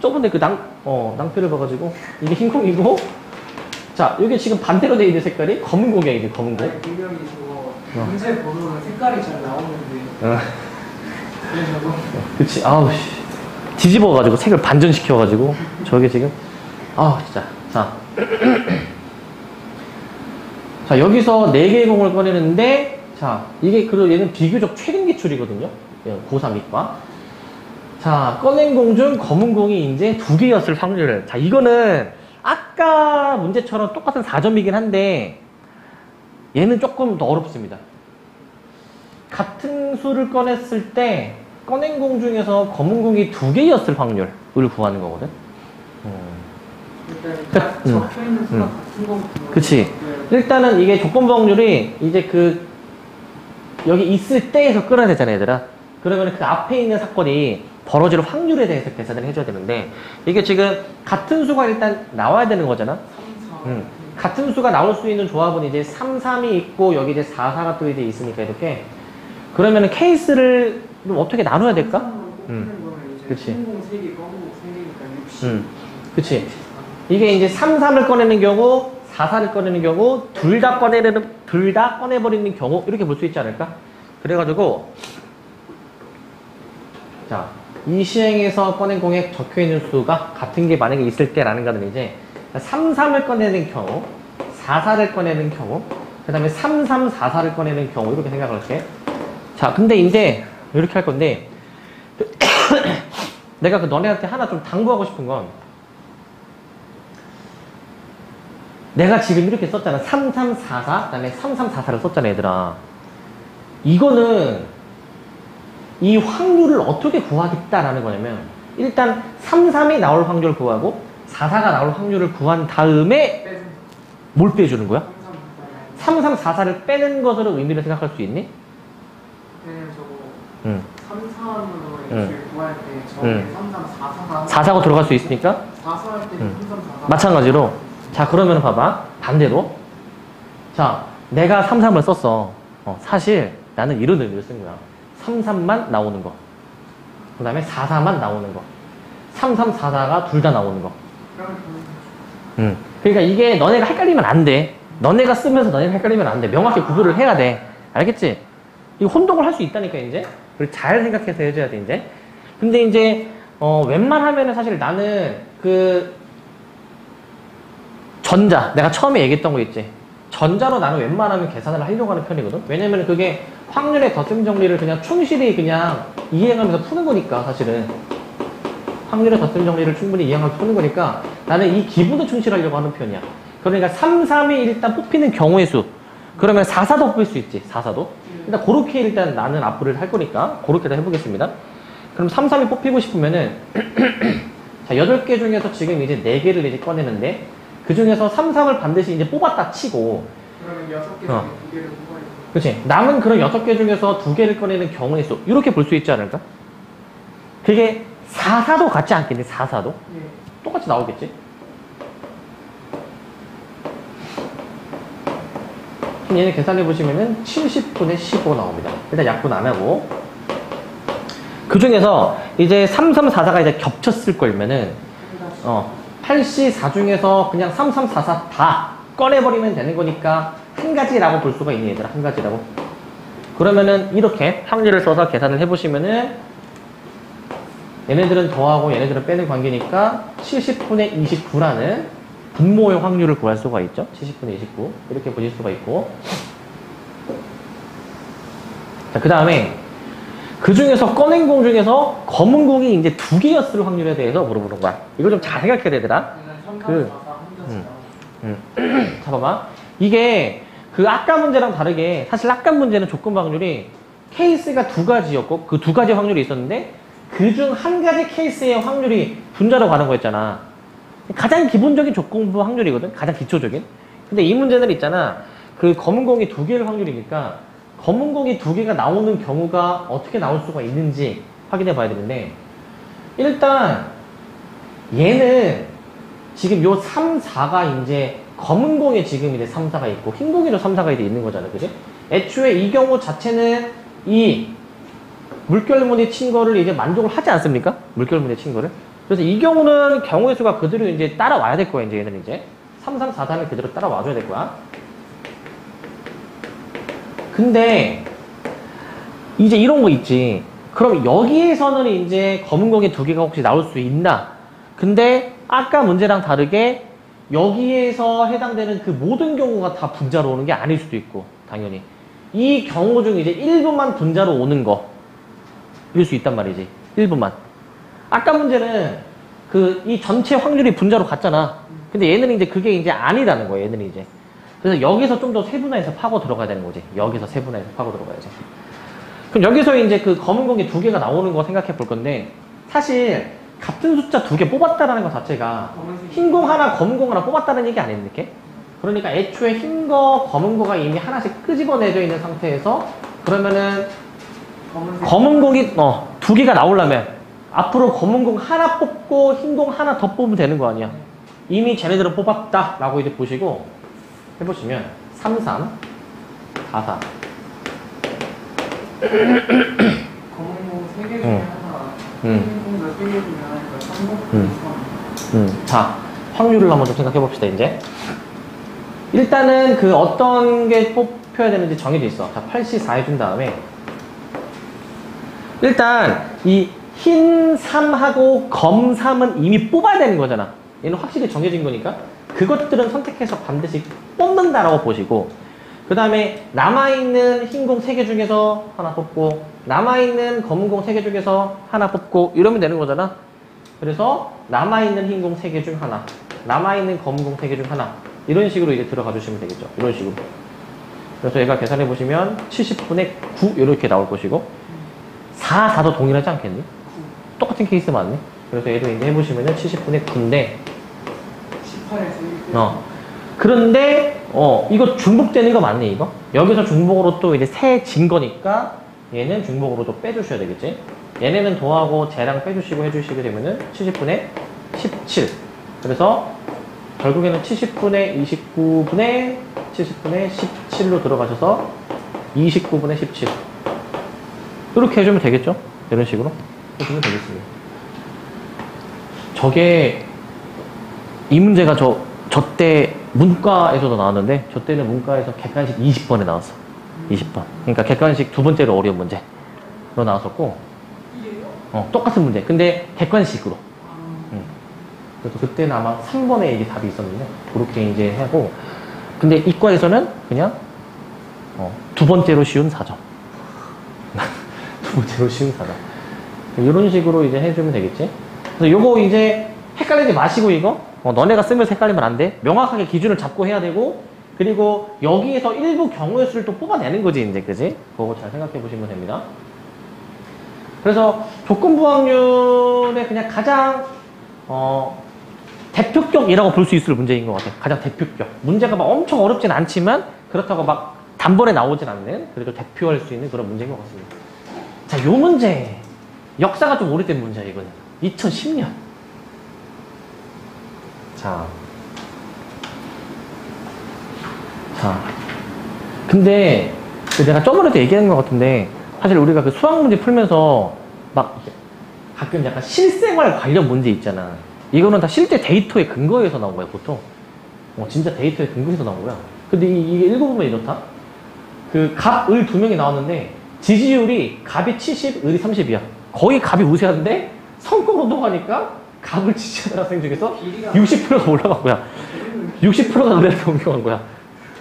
저번에 그 낭표를 봐가지고 이게 흰공이고 자, 여기 지금 반대로 돼 있는 색깔이 검은 공이야. 이게 검은 공. 아니, 분명히 저거 문제 번호는 색깔이 잘 나오는데 그치. 아우 씨. 뒤집어가지고 색을 반전시켜가지고 저게 지금 진짜. 자, 여기서 4개의 공을 꺼내는데 자, 이게 그리고 얘는 비교적 최근 기출이거든요. 고3 이과. 자, 꺼낸 공 중 검은 공이 이제 2개였을 확률을. 자, 이거는 아까 문제처럼 똑같은 4점이긴 한데 얘는 조금 더 어렵습니다. 같은 수를 꺼냈을 때 꺼낸 공 중에서 검은 공이 2개였을 확률을 구하는 거거든. 일단 적혀있는 수가 같은 거 그치. 일단은 이게 조건부 확률이 이제 여기 있을 때에서 끌어야 되잖아, 얘들아. 그러면 그 앞에 있는 사건이 벌어질 확률에 대해서 계산을 해줘야 되는데 이게 지금 같은 수가 일단 나와야 되는 거잖아. 3, 4 같은 수가 나올 수 있는 조합은 이제 3, 3이 있고 여기 이제 4, 4가 또 이제 있으니까 이렇게 그러면은 케이스를 좀 어떻게 나눠야 될까? 그치. 흰공 3개, 검은 공 3개니까 60 그치. 이게 이제 3, 3을 꺼내는 경우 4, 4를 꺼내는 경우 둘 다 꺼내버리는 경우 이렇게 볼 수 있지 않을까? 그래가지고 자, 이 시행에서 꺼낸 공에 적혀있는 수가 같은 게 만약에 있을 때라는 거는 이제 3, 3을 꺼내는 경우 4, 4를 꺼내는 경우 그 다음에 3, 3, 4, 4를 꺼내는 경우 이렇게 생각을 할게. 자, 근데 이제 이렇게 할 건데 내가 너네한테 하나 좀 당부하고 싶은 건 내가 지금 이렇게 썼잖아. 3, 3, 4, 4 그 다음에 3, 3, 4, 4를 썼잖아, 얘들아. 이거는 이 확률을 어떻게 구하겠다라는 거냐면 일단 3, 3이 나올 확률을 구하고 4, 4가 나올 확률을 구한 다음에 뭘 빼주는 거야? 3, 3, 4, 4를 빼는 것으로 의미를 생각할 수 있니? 네, 저거 응. 3, 4으로 이렇게 구할 때 저게 3, 3, 4, 4가 4, 4가 들어갈 수 있으니까 4, 4 할 때는 3, 3, 4, 4 마찬가지로 자, 그러면 봐봐. 반대로 자, 내가 3, 3을 썼어. 사실 나는 이런 의미를 쓴 거야. 3, 3만 나오는 거. 그 다음에 4, 4만 나오는 거. 3, 3, 4, 4가 둘 다 나오는 거. 그러니까 이게 너네가 헷갈리면 안 돼. 너네가 쓰면서 너네가 헷갈리면 안 돼. 명확히 구분을 해야 돼. 알겠지? 이거 혼동을 할 수 있다니까, 이제. 그걸 잘 생각해서 해줘야 돼, 이제. 근데 이제, 웬만하면은 사실 나는 전자. 내가 처음에 얘기했던 거 있지. 전자로 나는 웬만하면 계산을 하려고 하는 편이거든. 왜냐면 그게 확률의 덧셈 정리를 그냥 충실히 그냥 이행하면서 푸는 거니까, 사실은. 확률의 덧셈 정리를 충분히 이행하면서 푸는 거니까 나는 이 기분도 충실하려고 하는 편이야. 그러니까 3, 3이 일단 뽑히는 경우의 수. 그러면 4, 4도 뽑힐 수 있지. 4, 4도. 일단 그렇게 일단 나는 앞으로 할 거니까 그렇게 다 해보겠습니다. 그럼 3, 3이 뽑히고 싶으면은 자, 8개 중에서 지금 이제 4개를 이제 꺼내는데 그 중에서 3, 3을 반드시 이제 뽑았다 치고 그러면 6개 중에 2개를 뽑아야 돼. 그치. 남은 그런 6개 중에서 2개를 꺼내는 경우의 수. 이렇게 볼 수 있지 않을까? 그게 4, 4도 같지 않겠니? 4, 4도? 예. 똑같이 나오겠지? 그럼 얘는 계산해보시면은 70분의 15 나옵니다. 일단 약분 안 하고. 그 중에서 이제 3, 3, 4, 4가 이제 겹쳤을 거면은, 8C 4 중에서 그냥 3, 3, 4, 4 다 꺼내버리면 되는 거니까 한 가지라고 볼 수가 있니 얘들아? 한 가지라고. 그러면은 이렇게 확률을 써서 계산을 해보시면은 얘네들은 더하고 얘네들은 빼는 관계니까 70분의 29라는 분모의 확률을 구할 수가 있죠. 70분의 29 이렇게 보실 수가 있고, 자, 그 다음에 그 중에서 꺼낸 공 중에서 검은 공이 이제 2개였을 확률에 대해서 물어보는 거야. 이거 좀 잘 생각해야 되더라. 그, 자, 봐봐. 이게 그 아까 문제랑 다르게 사실 아까 문제는 조건 확률이 케이스가 2가지였고 그 2가지 확률이 있었는데 그 중 한 가지 케이스의 확률이 분자로 가는 거였잖아. 가장 기본적인 조건부 확률이거든. 가장 기초적인. 근데 이 문제는 있잖아. 그 검은 공이 2개일 확률이니까 검은 공이 2개가 나오는 경우가 어떻게 나올 수가 있는지 확인해 봐야 되는데, 일단 얘는 지금 요 3, 4가 이제 검은 공에 지금 이제 3, 4가 있고 흰 공에도 3, 4가 이제 있는 거잖아. 그지? 애초에 이 경우 자체는 이 물결문이 친 거를 이제 만족을 하지 않습니까? 물결문이 친 거를. 그래서 이 경우는 경우의 수가 그대로 이제 따라와야 될 거야. 이제 얘는 이제 3, 3, 4, 4는 그대로 따라와줘야 될 거야. 근데 이제 이런 거 있지. 그럼 여기에서는 이제 검은 공이 2개가 혹시 나올 수 있나? 근데 아까 문제랑 다르게 여기에서 해당되는 그 모든 경우가 다 분자로 오는 게 아닐 수도 있고, 당연히 이 경우 중 이제 일부만 분자로 오는 거 이럴 수 있단 말이지. 일부만. 아까 문제는 그 이 전체 확률이 분자로 갔잖아. 근데 얘는 이제 그게 이제 아니라는 거야. 얘는 이제. 그래서 여기서 좀 더 세분화해서 파고 들어가야 되는 거지. 여기서 세분화해서 파고 들어가야지. 그럼 여기서 이제 그 검은 공이 2개가 나오는 거 생각해 볼 건데, 사실 같은 숫자 2개 뽑았다라는 것 자체가 흰 공 하나, 검은 공 하나 뽑았다는 얘기 아닙니까? 그러니까 애초에 흰 거, 검은 거가 이미 하나씩 끄집어내져 있는 상태에서, 그러면은 검은 공이 2개가 나오려면 앞으로 검은 공 하나 뽑고 흰 공 하나 더 뽑으면 되는 거 아니야. 이미 쟤네들은 뽑았다 라고 이제 보시고 해보시면 3, 3, 4, 4. 검은 공 3개 중에 하나, 흰 공도 3개 중에 하나니까 3공 자, 확률을 한번 좀 생각해 봅시다. 이제 일단은 그 어떤 게 뽑혀야 되는지 정해져 있어. 자, 8C 4 해준 다음에 일단 이 흰 3하고 검 3은 이미 뽑아야 되는 거잖아. 얘는 확실히 정해진 거니까 그것들은 선택해서 반드시 뽑는다라고 보시고, 그 다음에 남아있는 흰 공 3개 중에서 하나 뽑고 남아있는 검은 공 3개 중에서 하나 뽑고 이러면 되는 거잖아. 그래서 남아있는 흰 공 3개 중 하나, 남아있는 검은 공 3개 중 하나, 이런 식으로 이제 들어가 주시면 되겠죠. 이런 식으로. 그래서 얘가 계산해 보시면 70분의 9 이렇게 나올 것이고, 4, 4도 동일하지 않겠니? 똑같은 케이스 맞네. 그래서 얘도 이제 해보시면은 70분의 9인데 18에서 1. 그런데 이거 중복되는 거 맞네. 이거 여기서 중복으로 또 이제 세진 거니까 얘는 중복으로 또 빼주셔야 되겠지. 얘네는 더하고 쟤랑 빼주시고 해주시게 되면은 70분의 17. 그래서 결국에는 70분의 29분의 70분의 17로 들어가셔서 29분의 17 이렇게 해주면 되겠죠. 이런 식으로 해주면 되겠습니다. 저게 이 문제가 저 때 문과에서도 나왔는데, 저 때는 문과에서 객관식 20번에 나왔어. 20번. 그러니까 객관식 2번째로 어려운 문제로 나왔었고, 똑같은 문제. 근데 객관식으로. 그래서 그때는 아마 3번에 이게 답이 있었는데, 그렇게 이제 하고, 근데 이과에서는 그냥 2번째로 쉬운 4점. 2번째로 쉬운 4점. 이런 식으로 이제 해주면 되겠지. 그래서 요거 이제 헷갈리지 마시고, 이거 너네가 쓰면서 헷갈리면 안 돼. 명확하게 기준을 잡고 해야 되고, 그리고 여기에서 일부 경우의 수를 또 뽑아내는 거지, 이제. 그지? 그거 잘 생각해 보시면 됩니다. 그래서 조건부 확률의 그냥 가장 대표격이라고 볼 수 있을 문제인 것 같아요. 가장 대표격. 문제가 막 엄청 어렵진 않지만 그렇다고 막 단번에 나오진 않는, 그래도 대표할 수 있는 그런 문제인 것 같습니다. 자, 요 문제 역사가 좀 오래된 문제야. 이거는 2010년. 자, 근데 내가 저번에도 얘기한 것 같은데, 사실 우리가 그 수학 문제 풀면서 막 가끔 약간 실생활 관련 문제 있잖아. 이거는 다 실제 데이터의 근거에서 나온 거야, 보통. 진짜 데이터의 근거에서 나온 거야. 근데 이게 읽어보면 이렇다. 그 갑, 을 두 명이 나왔는데 지지율이 갑이 70, 을이 30이야. 거의 갑이 우세한데 선거운동하니까 갑을 지지하는 학생 중에서 60%가 올라간 거야. 60%가 을한테 옮겨간 거야.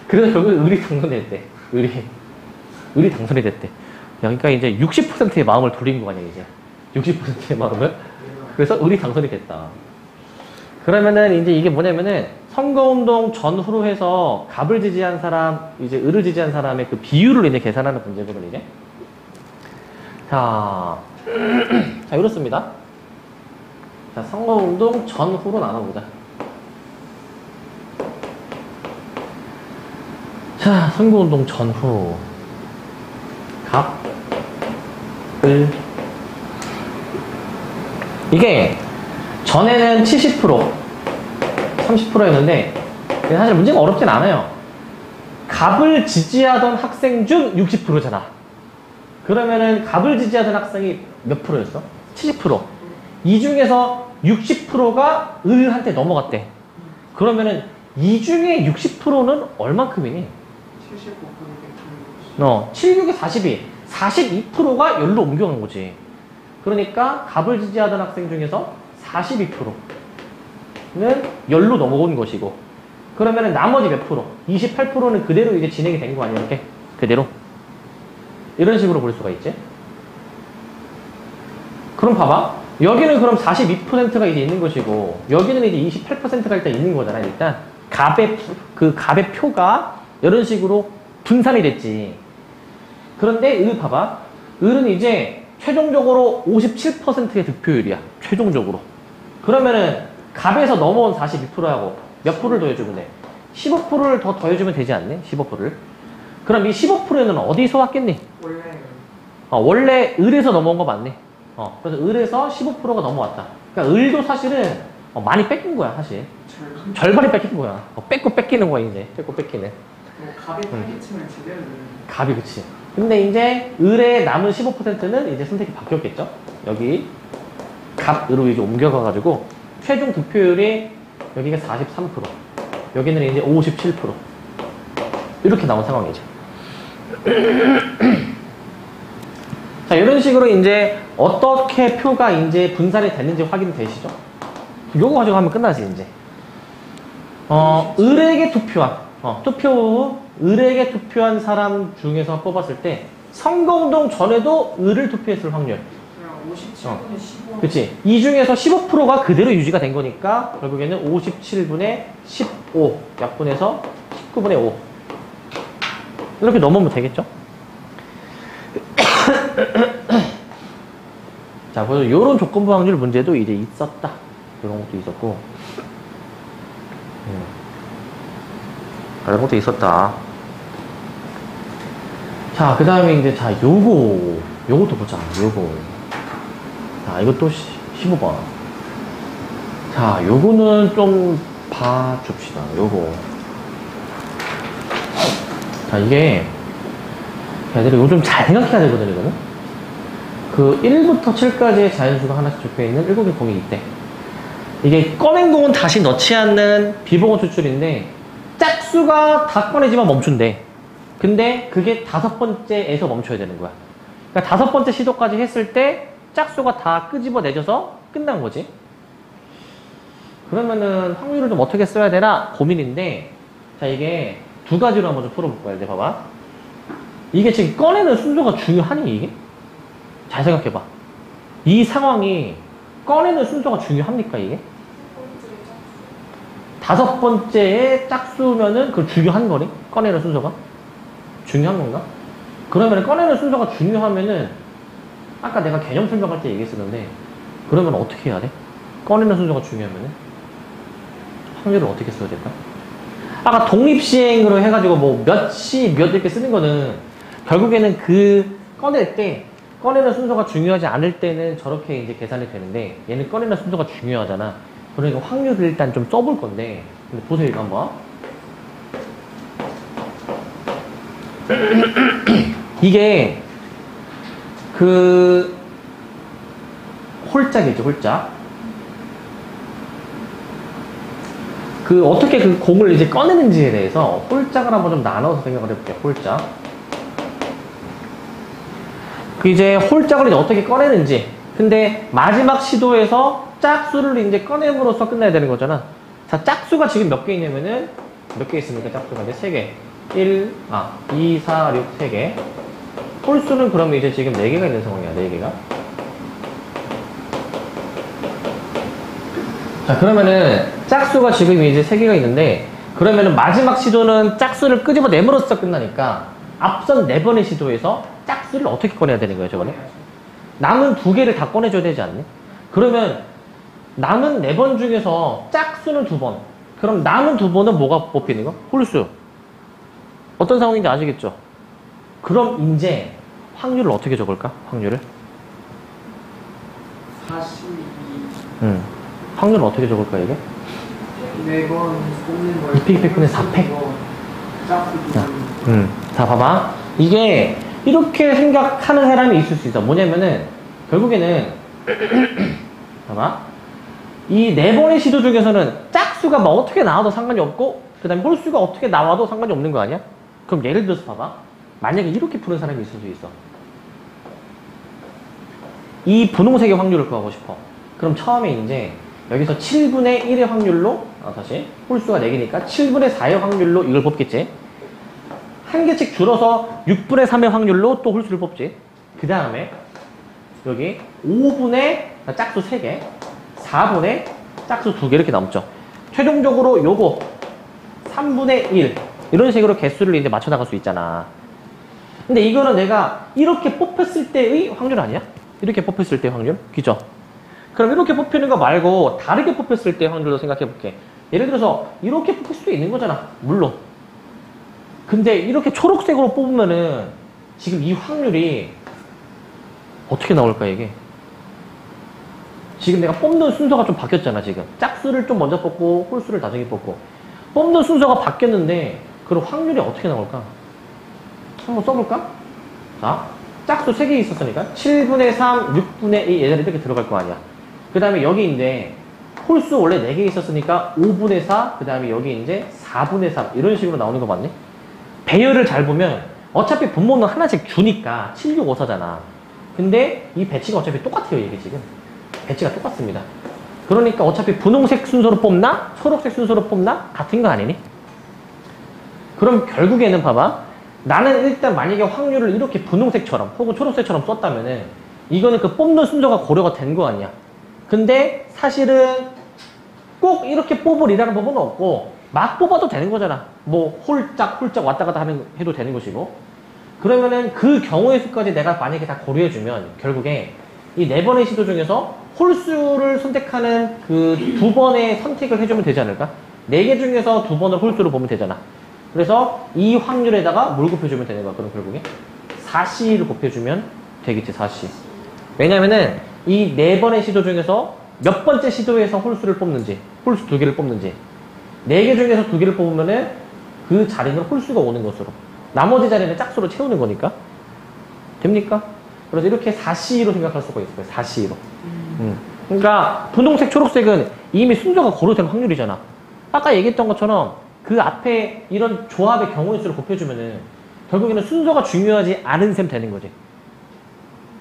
그래서 결국 을이 당선이 됐대. 을이 당선이 됐대. 그러니까 이제 60%의 마음을 돌린 거 아니야, 이제. 60%의 마음을. 그래서 을이 당선이 됐다. 그러면은 이제 이게 뭐냐면은 선거운동 전후로 해서 갑을 지지한 사람, 이제 을을 지지한 사람의 그 비율을 이제 계산하는 문제거든요, 이제. 자, 자, 이렇습니다. 자, 선거운동 전후로 나눠보자. 자, 선거운동 전후. 갑, 을. 이게 전에는 70%, 30%였는데 사실 문제가 어렵진 않아요. 갑을 지지하던 학생 중 60%잖아. 그러면은 갑을 지지하던 학생이 몇 프로였어? 70%. 이 중에서 60%가 을한테 넘어갔대. 그러면은 이 중에 60%는 얼만큼이니? 75%. 76에 42. 42%가 열로 옮겨간 거지. 그러니까 갑을 지지하던 학생 중에서 42%는 열로 넘어온 것이고, 그러면은 나머지 몇 프로? 28%는 그대로 이제 진행이 된 거 아니야, 이렇게? 그대로. 이런 식으로 볼 수가 있지. 그럼 봐봐. 여기는 그럼 42%가 이제 있는 것이고, 여기는 이제 28%가 일단 있는 거잖아, 일단. 갑의 표가 이런 식으로 분산이 됐지. 그런데 을 봐봐. 을은 이제 최종적으로 57%의 득표율이야. 최종적으로. 그러면은 갑에서 넘어온 42%하고 몇 프로를 더해주면 돼? 15%를 더 더해주면 되지 않니? 15%를. 그럼 이 15%는 어디서 왔겠니? 원래 을에서 넘어온 거 맞네. 그래서 을에서 15%가 넘어왔다. 그러니까 을도 사실은 많이 뺏긴 거야, 사실. 절반이 뺏긴 거야. 뺏고 뺏기는 거야, 이제. 뺏고 뺏기는. 갑이 사기치면 제대로 갑이 그치. 근데 이제 을의 남은 15%는 이제 선택이 바뀌었겠죠? 여기 갑, 을로 이제 옮겨가가지고 최종 득표율이 여기가 43%, 여기는 이제 57%. 이렇게 나온 상황이죠. 자, 이런 식으로 이제 어떻게 표가 이제 분산이 됐는지 확인이 되시죠? 요거 가지고 하면 끝나지, 이제. 을에게 투표한, 투표 후 을에게 투표한 사람 중에서 뽑았을 때 선거운동 전에도 을을 투표했을 확률. 그냥 57분의 15. 그치. 이 중에서 15%가 그대로 유지가 된 거니까 결국에는 57분의 15 약분해서 19분의 5 이렇게 넘으면 되겠죠. 자, 그래서 요런 조건부 확률 문제도 이제 있었다. 이런 것도 있었고 이런 것도 있었다. 자, 그 다음에 이제, 자, 요것도 보자. 요거. 자, 이것도 15번. 자, 요거는 좀 봐줍시다. 요거. 자, 이게, 애들이 요즘 잘 생각해야 되거든, 이거는. 그 1부터 7까지의 자연수가 하나씩 적혀있는 7개 공이 있대. 이게 꺼낸 공은 다시 넣지 않는 비보건 추출인데, 짝수가 다 꺼내지만 멈춘대. 근데 그게 5번째에서 멈춰야 되는 거야. 그러니까 5번째 시도까지 했을 때 짝수가 다 끄집어내져서 끝난 거지. 그러면은 확률을 좀 어떻게 써야 되나 고민인데, 자, 이게 두 가지로 한번 좀 풀어볼 거야. 이제 봐봐. 이게 지금 꺼내는 순서가 중요하니, 이게? 잘 생각해봐. 이 상황이 꺼내는 순서가 중요합니까, 이게? 5번째의 짝수면은 그 중요한 거니? 꺼내는 순서가? 중요한 건가? 그러면 꺼내는 순서가 중요하면은 아까 내가 개념 설명할 때 얘기했었는데, 그러면 어떻게 해야 돼? 꺼내는 순서가 중요하면은 확률을 어떻게 써야 될까? 아까 독립시행으로 해가지고 뭐 몇 시 몇 이렇게 쓰는 거는 결국에는 그 꺼낼 때 꺼내는 순서가 중요하지 않을 때는 저렇게 이제 계산이 되는데, 얘는 꺼내는 순서가 중요하잖아. 그러니까 확률을 일단 좀 써볼 건데, 근데 보세요, 이거 한번. 이게 그 홀짝이죠, 홀짝. 그 어떻게 그 공을 이제 꺼내는지에 대해서 홀짝을 한번 좀 나눠서 생각을 해볼게요. 홀짝. 그 이제 홀짝을 이제 어떻게 꺼내는지. 근데 마지막 시도에서 짝수를 이제 꺼냄으로써 끝나야 되는 거잖아. 자, 짝수가 지금 몇 개 있냐면은 몇 개 있습니까? 짝수가 이제 3개. 2, 4, 6, 3개. 홀수는 그러면 이제 지금 4개가 있는 상황이야. 4개가. 자, 그러면은 짝수가 지금 이제 3개가 있는데, 그러면은 마지막 시도는 짝수를 끄집어 내므로써 끝나니까 앞선 4번의 시도에서 짝수를 어떻게 꺼내야 되는 거예요, 저번에? 남은 2개를 다 꺼내줘야 되지 않니? 그러면 남은 4번 중에서 짝수는 2번. 그럼 남은 2번은 뭐가 뽑히는 거? 홀수. 어떤 상황인지 아시겠죠? 그럼 이제 확률을 어떻게 적을까? 확률을? 42. 확률을 어떻게 적을까, 이게? 4번 뽑는 거에 2팩, 100분의 4팩. 짝수 자, 봐봐. 이게 이렇게 생각하는 사람이 있을 수 있어. 뭐냐면은 결국에는 봐봐. 이 4번의 시도 중에서는 짝수가 뭐 어떻게 나와도 상관이 없고 그 다음에 홀수가 어떻게 나와도 상관이 없는 거 아니야? 그럼 예를 들어서 봐봐. 만약에 이렇게 푸는 사람이 있을 수 있어. 이 분홍색의 확률을 구하고 싶어. 그럼 처음에 이제 여기서 7분의 1의 확률로 다시 홀수가 4개니까 7분의 4의 확률로 이걸 뽑겠지. 한 개씩 줄어서 6분의 3의 확률로 또 홀수를 뽑지. 그 다음에 여기 5분의 짝수 3개, 4분의 짝수 2개 이렇게 남죠. 최종적으로 요거 3분의 1 이런 식으로 개수를 이제 맞춰 나갈 수 있잖아. 근데 이거는 내가 이렇게 뽑혔을 때의 확률 아니야? 이렇게 뽑혔을 때의 확률? 그죠? 그럼 이렇게 뽑히는 거 말고 다르게 뽑혔을 때의 확률도 생각해 볼게. 예를 들어서 이렇게 뽑힐 수도 있는 거잖아. 물론. 근데 이렇게 초록색으로 뽑으면은 지금 이 확률이 어떻게 나올까 이게? 지금 내가 뽑는 순서가 좀 바뀌었잖아 지금. 짝수를 좀 먼저 뽑고 홀수를 나중에 뽑고. 뽑는 순서가 바뀌었는데 그럼 확률이 어떻게 나올까? 한번 써볼까? 자, 짝수 3개 있었으니까 7분의 3, 6분의 2 예전에 이렇게 들어갈 거 아니야. 그 다음에 여기 이제 홀수 원래 4개 있었으니까 5분의 4, 그 다음에 여기 이제 4분의 3 이런 식으로 나오는 거 맞니? 배열을 잘 보면 어차피 분모는 하나씩 주니까 7, 6, 5, 4잖아. 근데 이 배치가 어차피 똑같아요 이게 지금. 배치가 똑같습니다. 그러니까 어차피 분홍색 순서로 뽑나? 초록색 순서로 뽑나? 같은 거 아니니? 그럼 결국에는 봐봐. 나는 일단 만약에 확률을 이렇게 분홍색처럼 혹은 초록색처럼 썼다면은 이거는 그 뽑는 순서가 고려가 된 거 아니야. 근데 사실은 꼭 이렇게 뽑으리라는 부분은 없고 막 뽑아도 되는 거잖아. 뭐 홀짝 왔다 갔다 해도 되는 것이고. 그러면은 그 경우의 수까지 내가 만약에 다 고려해주면 결국에 이 4번의 시도 중에서 홀수를 선택하는 그 2번의 선택을 해주면 되지 않을까? 4개 중에서 2번을 홀수로 보면 되잖아. 그래서 이 확률에다가 뭘 곱해주면 되는 거야. 그럼 결국에 4C를 곱해주면 되겠지. 4C. 왜냐면은 이 4번의 시도 중에서 몇 번째 시도에서 홀수를 뽑는지, 홀수 2개를 뽑는지 4개 중에서 2개를 뽑으면은 그 자리는 홀수가 오는 것으로, 나머지 자리는 짝수로 채우는 거니까. 됩니까? 그래서 이렇게 4C로 생각할 수가 있어요. 4C로. 그러니까 분홍색, 초록색은 이미 순서가 고려된 확률이잖아. 아까 얘기했던 것처럼 그 앞에 이런 조합의 경우의 수를 곱해주면은 결국에는 순서가 중요하지 않은 셈 되는 거지.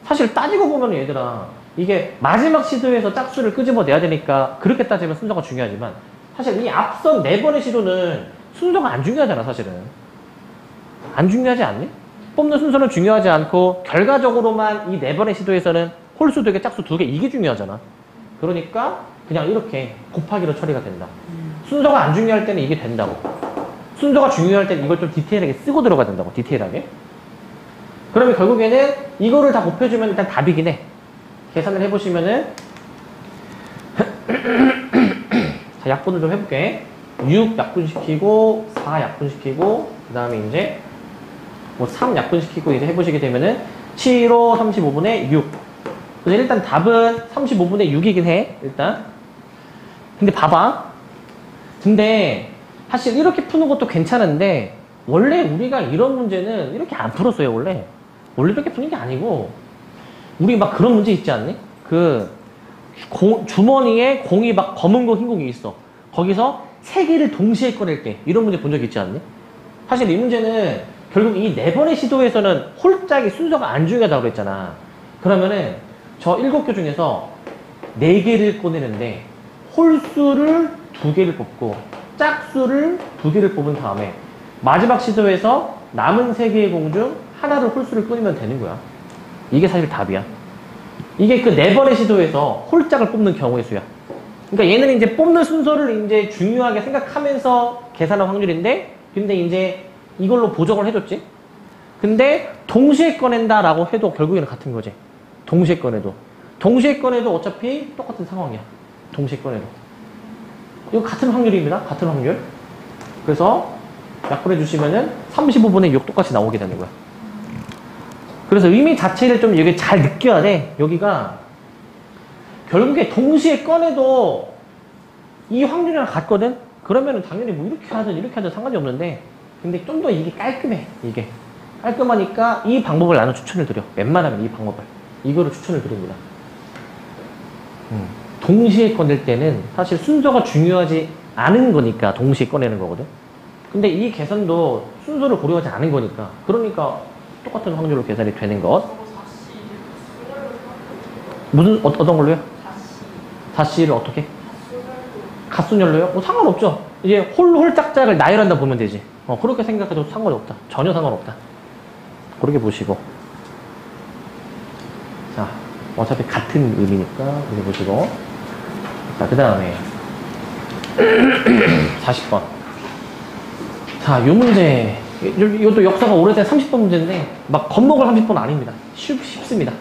사실 따지고 보면 얘들아, 이게 마지막 시도에서 짝수를 끄집어내야 되니까 그렇게 따지면 순서가 중요하지만 사실 이 앞선 4번의 시도는 순서가 안 중요하잖아. 사실은 안 중요하지 않니? 뽑는 순서는 중요하지 않고 결과적으로만 이 4번의 시도에서는 홀수 2개, 짝수 2개 이게 중요하잖아. 그러니까 그냥 이렇게 곱하기로 처리가 된다. 순서가 안 중요할 때는 이게 된다고. 순서가 중요할 때는 이걸 좀 디테일하게 쓰고 들어가야 된다고. 디테일하게. 그러면 결국에는 이거를 다 곱해주면 일단 답이긴 해. 계산을 해보시면은 자, 약분을 좀 해볼게. 6 약분시키고 4 약분시키고 그 다음에 이제 뭐 3 약분시키고 이제 해보시게 되면은 7호 35분의 6. 그래서 일단 답은 35분의 6이긴 해. 일단. 근데 봐봐. 근데 사실 이렇게 푸는 것도 괜찮은데 원래 우리가 이런 문제는 이렇게 안 풀었어요. 원래 이렇게 푸는 게 아니고 우리 막 그런 문제 있지 않니? 그 주머니에 공이 막 검은 거 흰 공이 있어. 거기서 세 개를 동시에 꺼낼 때 이런 문제 본 적 있지 않니? 사실 이 문제는 결국 이 네 번의 시도에서는 홀짝이 순서가 안 중요하다고 그랬잖아. 그러면은 저 7개 중에서 4개를 꺼내는데 홀수를 2개를 뽑고 짝수를 2개를 뽑은 다음에 마지막 시도에서 남은 3개의 공 중 하나를 홀수를 끊으면 되는 거야. 이게 사실 답이야. 이게 그 4번의 시도에서 홀짝을 뽑는 경우의 수야. 그러니까 얘는 이제 뽑는 순서를 이제 중요하게 생각하면서 계산한 확률인데, 근데 이제 이걸로 보정을 해줬지? 근데 동시에 꺼낸다라고 해도 결국에는 같은 거지. 동시에 꺼내도. 동시에 꺼내도 어차피 똑같은 상황이야. 동시에 꺼내도. 이거 같은 확률입니다. 같은 확률. 그래서 약분해 주시면은 35분의 6 똑같이 나오게 되는 거야. 그래서 의미 자체를 좀 여기 잘 느껴야 돼. 여기가 결국에 동시에 꺼내도 이 확률이랑 같거든? 그러면은 당연히 뭐 이렇게 하든 상관이 없는데, 근데 좀 더 이게 깔끔해. 이게 깔끔하니까 이 방법을 나는 추천을 드려. 웬만하면 이 방법을, 이거를 추천을 드립니다. 동시에 꺼낼 때는 사실 순서가 중요하지 않은 거니까 동시에 꺼내는 거거든. 근데 이 계산도 순서를 고려하지 않은 거니까, 그러니까 똑같은 확률로 계산이 되는 것. 무슨 어떤 걸로요? 다시를 어떻게? 갓순열로요? 뭐 상관없죠. 이제 홀짝짝을 나열한다 보면 되지. 그렇게 생각해도 상관없다. 전혀 상관없다. 그렇게 보시고. 자, 어차피 같은 의미니까 이렇게 보시고. 자, 그 다음에 40번. 자, 요 문제. 이것도 역사가 오래된 30번 문제인데 막 겁먹을 30번 아닙니다. 쉽습니다.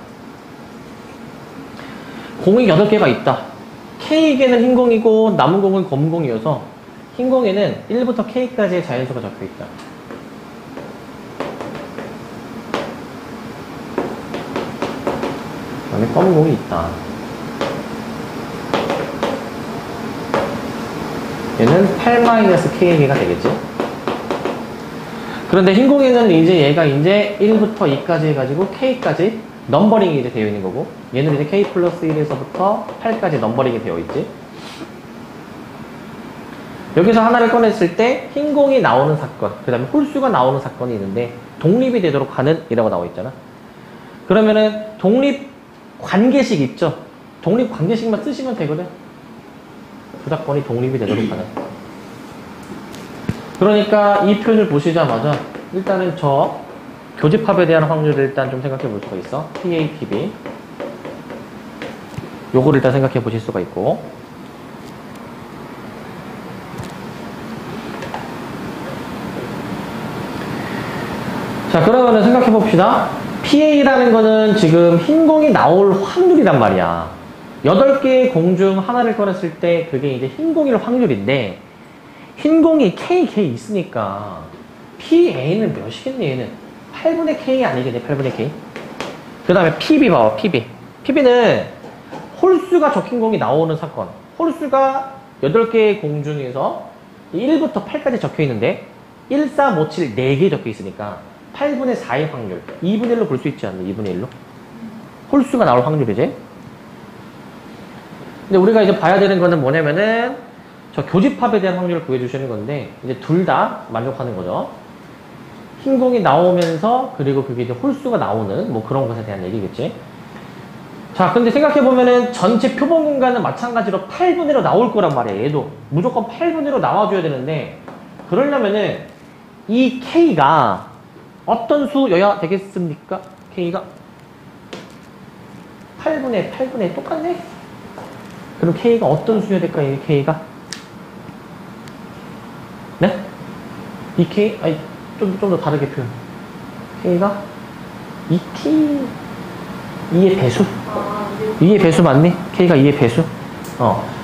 공이 8개가 있다. K개는 흰 공이고 남은 공은 검은 공이어서 흰 공에는 1부터 K까지의 자연수가 적혀 있다. 그다음에 검은 공이 있다. 얘는 8-K개가 되겠지. 그런데 흰 공에는 이제 얘가 이제 1부터 2까지 해가지고 K까지 넘버링이 이제 되어 있는 거고, 얘는 이제 K 플러스 1에서부터 8까지 넘버링이 되어 있지. 여기서 하나를 꺼냈을 때 흰 공이 나오는 사건, 그 다음에 홀수가 나오는 사건이 있는데 독립이 되도록 하는 이라고 나와 있잖아. 그러면은 독립 관계식 있죠? 독립 관계식만 쓰시면 되거든. 두 사건이 독립이 되도록 하는. 그러니까 이 표를 보시자마자 일단은 저 교집합에 대한 확률을 일단 좀 생각해 볼 수가 있어. PA, PB. 요거를 일단 생각해 보실 수가 있고. 자, 그러면은 생각해 봅시다. PA라는 거는 지금 흰 공이 나올 확률이란 말이야. 8개의 공 중 하나를 꺼냈을 때 그게 이제 흰 공일 확률인데, 흰 공이 K 있으니까 PA는 몇이겠니 얘는? 8분의 K 아니겠니? 8분의 K. 그 다음에 PB 봐봐. PB는 홀수가 적힌 공이 나오는 사건. 홀수가 8개의 공 중에서 1부터 8까지 적혀 있는데 1, 4, 5, 7, 4개 적혀 있으니까 8분의 4의 확률. 2분의 1로 볼 수 있지 않니? 2분의 1로. 홀수가 나올 확률이지. 근데 우리가 이제 봐야 되는 거는 뭐냐면은 저 교집합에 대한 확률을 구해주시는 건데, 이제 둘 다 만족하는 거죠. 흰 공이 나오면서 그리고 그게 이제 홀수가 나오는 뭐 그런 것에 대한 얘기겠지. 자, 근데 생각해보면은 전체 표본 공간은 마찬가지로 8분의 1로 나올 거란 말이야. 얘도 무조건 8분의 1로 나와줘야 되는데, 그러려면은 이 K가 어떤 수여야 되겠습니까? K가 8분의 똑같네? 그럼 K가 어떤 수여야 될까요? 이 K가? 네? 이 K? 아니, 좀 더 다르게 표현. K가 2T 2의 배수? 2의 배수 맞니? K가 2의 배수?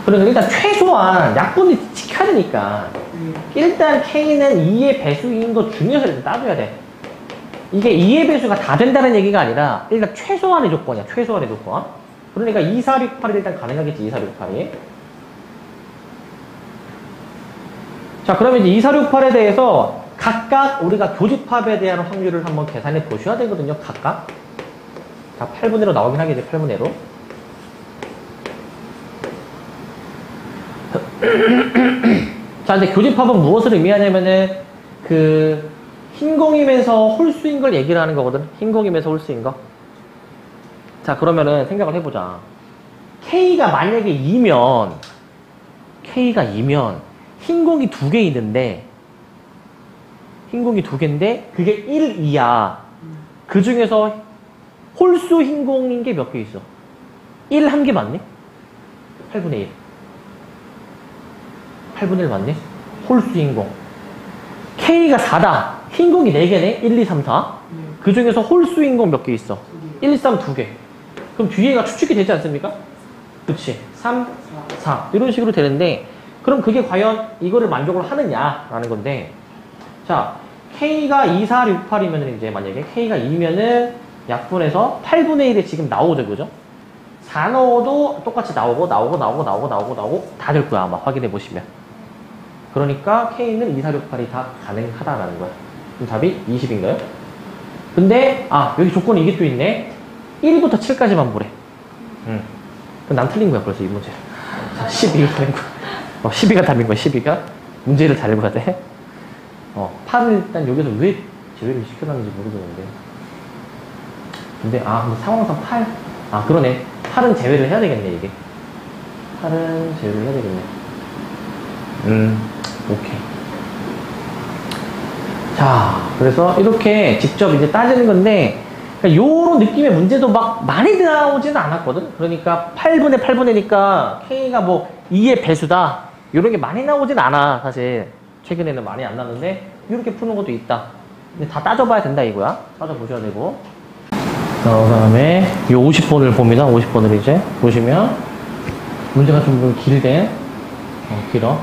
그러니까 일단 최소한 약분을 지켜야 되니까 일단 K는 2의 배수인 거 중요해서 일단 따줘야 돼. 이게 2의 배수가 다 된다는 얘기가 아니라 일단 최소한의 조건이야. 최소한의 조건. 그러니까 2, 4, 6, 8이 일단 가능하겠지. 2, 4, 6, 8이. 자, 그러면 이제 2, 4, 6, 8에 대해서 각각 우리가 교집합에 대한 확률을 한번 계산해 보셔야 되거든요. 각각. 다 8분의 1로 나오긴 하겠지. 8분의 1로. 자, 근데 교집합은 무엇을 의미하냐면은, 그, 흰공이면서 홀수인 걸 얘기를 하는 거거든. 흰공이면서 홀수인 거. 자, 그러면은 생각을 해보자. K가 만약에 2면, 흰공이 2개 있는데, 흰공이 2개인데, 그게 1, 2야. 그 중에서 홀수 흰공인 게 몇 개 있어? 1 한 개 맞네? 8분의 1. 8분의 1 맞네? 홀수 흰공. K가 4다. 흰공이 4개네? 1, 2, 3, 4. 그 중에서 홀수 흰공 몇 개 있어? 1, 2, 3, 2개. 그럼 뒤에가 추측이 되지 않습니까? 그치? 3, 4. 이런 식으로 되는데, 그럼 그게 과연 이거를 만족을 하느냐라는 건데, 자, K가 2, 4, 6, 8이면 이제 만약에 K가 2면은 약분해서 8분의 1에 지금 나오죠, 그죠? 4 넣어도 똑같이 나오고 다 될 거야, 아마 확인해 보시면. 그러니까 K는 2, 4, 6, 8이 다 가능하다라는 거야. 그럼 답이 20인가요? 근데, 여기 조건이 이게 또 있네. 1부터 7까지만 보래. 그럼 난 틀린 거야, 벌써 이 문제. 자, 12가 답인 거야. 12가 답인 거야, 12가. 문제를 잘 읽어야 돼. 8은 일단 여기서 왜 제외를 시켜놨는지 모르겠는데. 근데, 상황상 8. 그러네. 8은 제외를 해야 되겠네, 이게. 8은 제외를 해야 되겠네. 오케이. 자, 그래서 이렇게 직접 이제 따지는 건데, 그러니까 요런 느낌의 문제도 막 많이 나오지는 않았거든? 그러니까 8분의 8분의니까 K가 뭐 2의 배수다. 요런 게 많이 나오진 않아, 사실. 최근에는 많이 안 나는데, 이렇게 푸는 것도 있다. 근데 다 따져봐야 된다, 이거야. 따져보셔야 되고. 자, 그 다음에 요 50번을 봅니다. 50번을 이제 보시면, 문제가 좀 길대. 길어.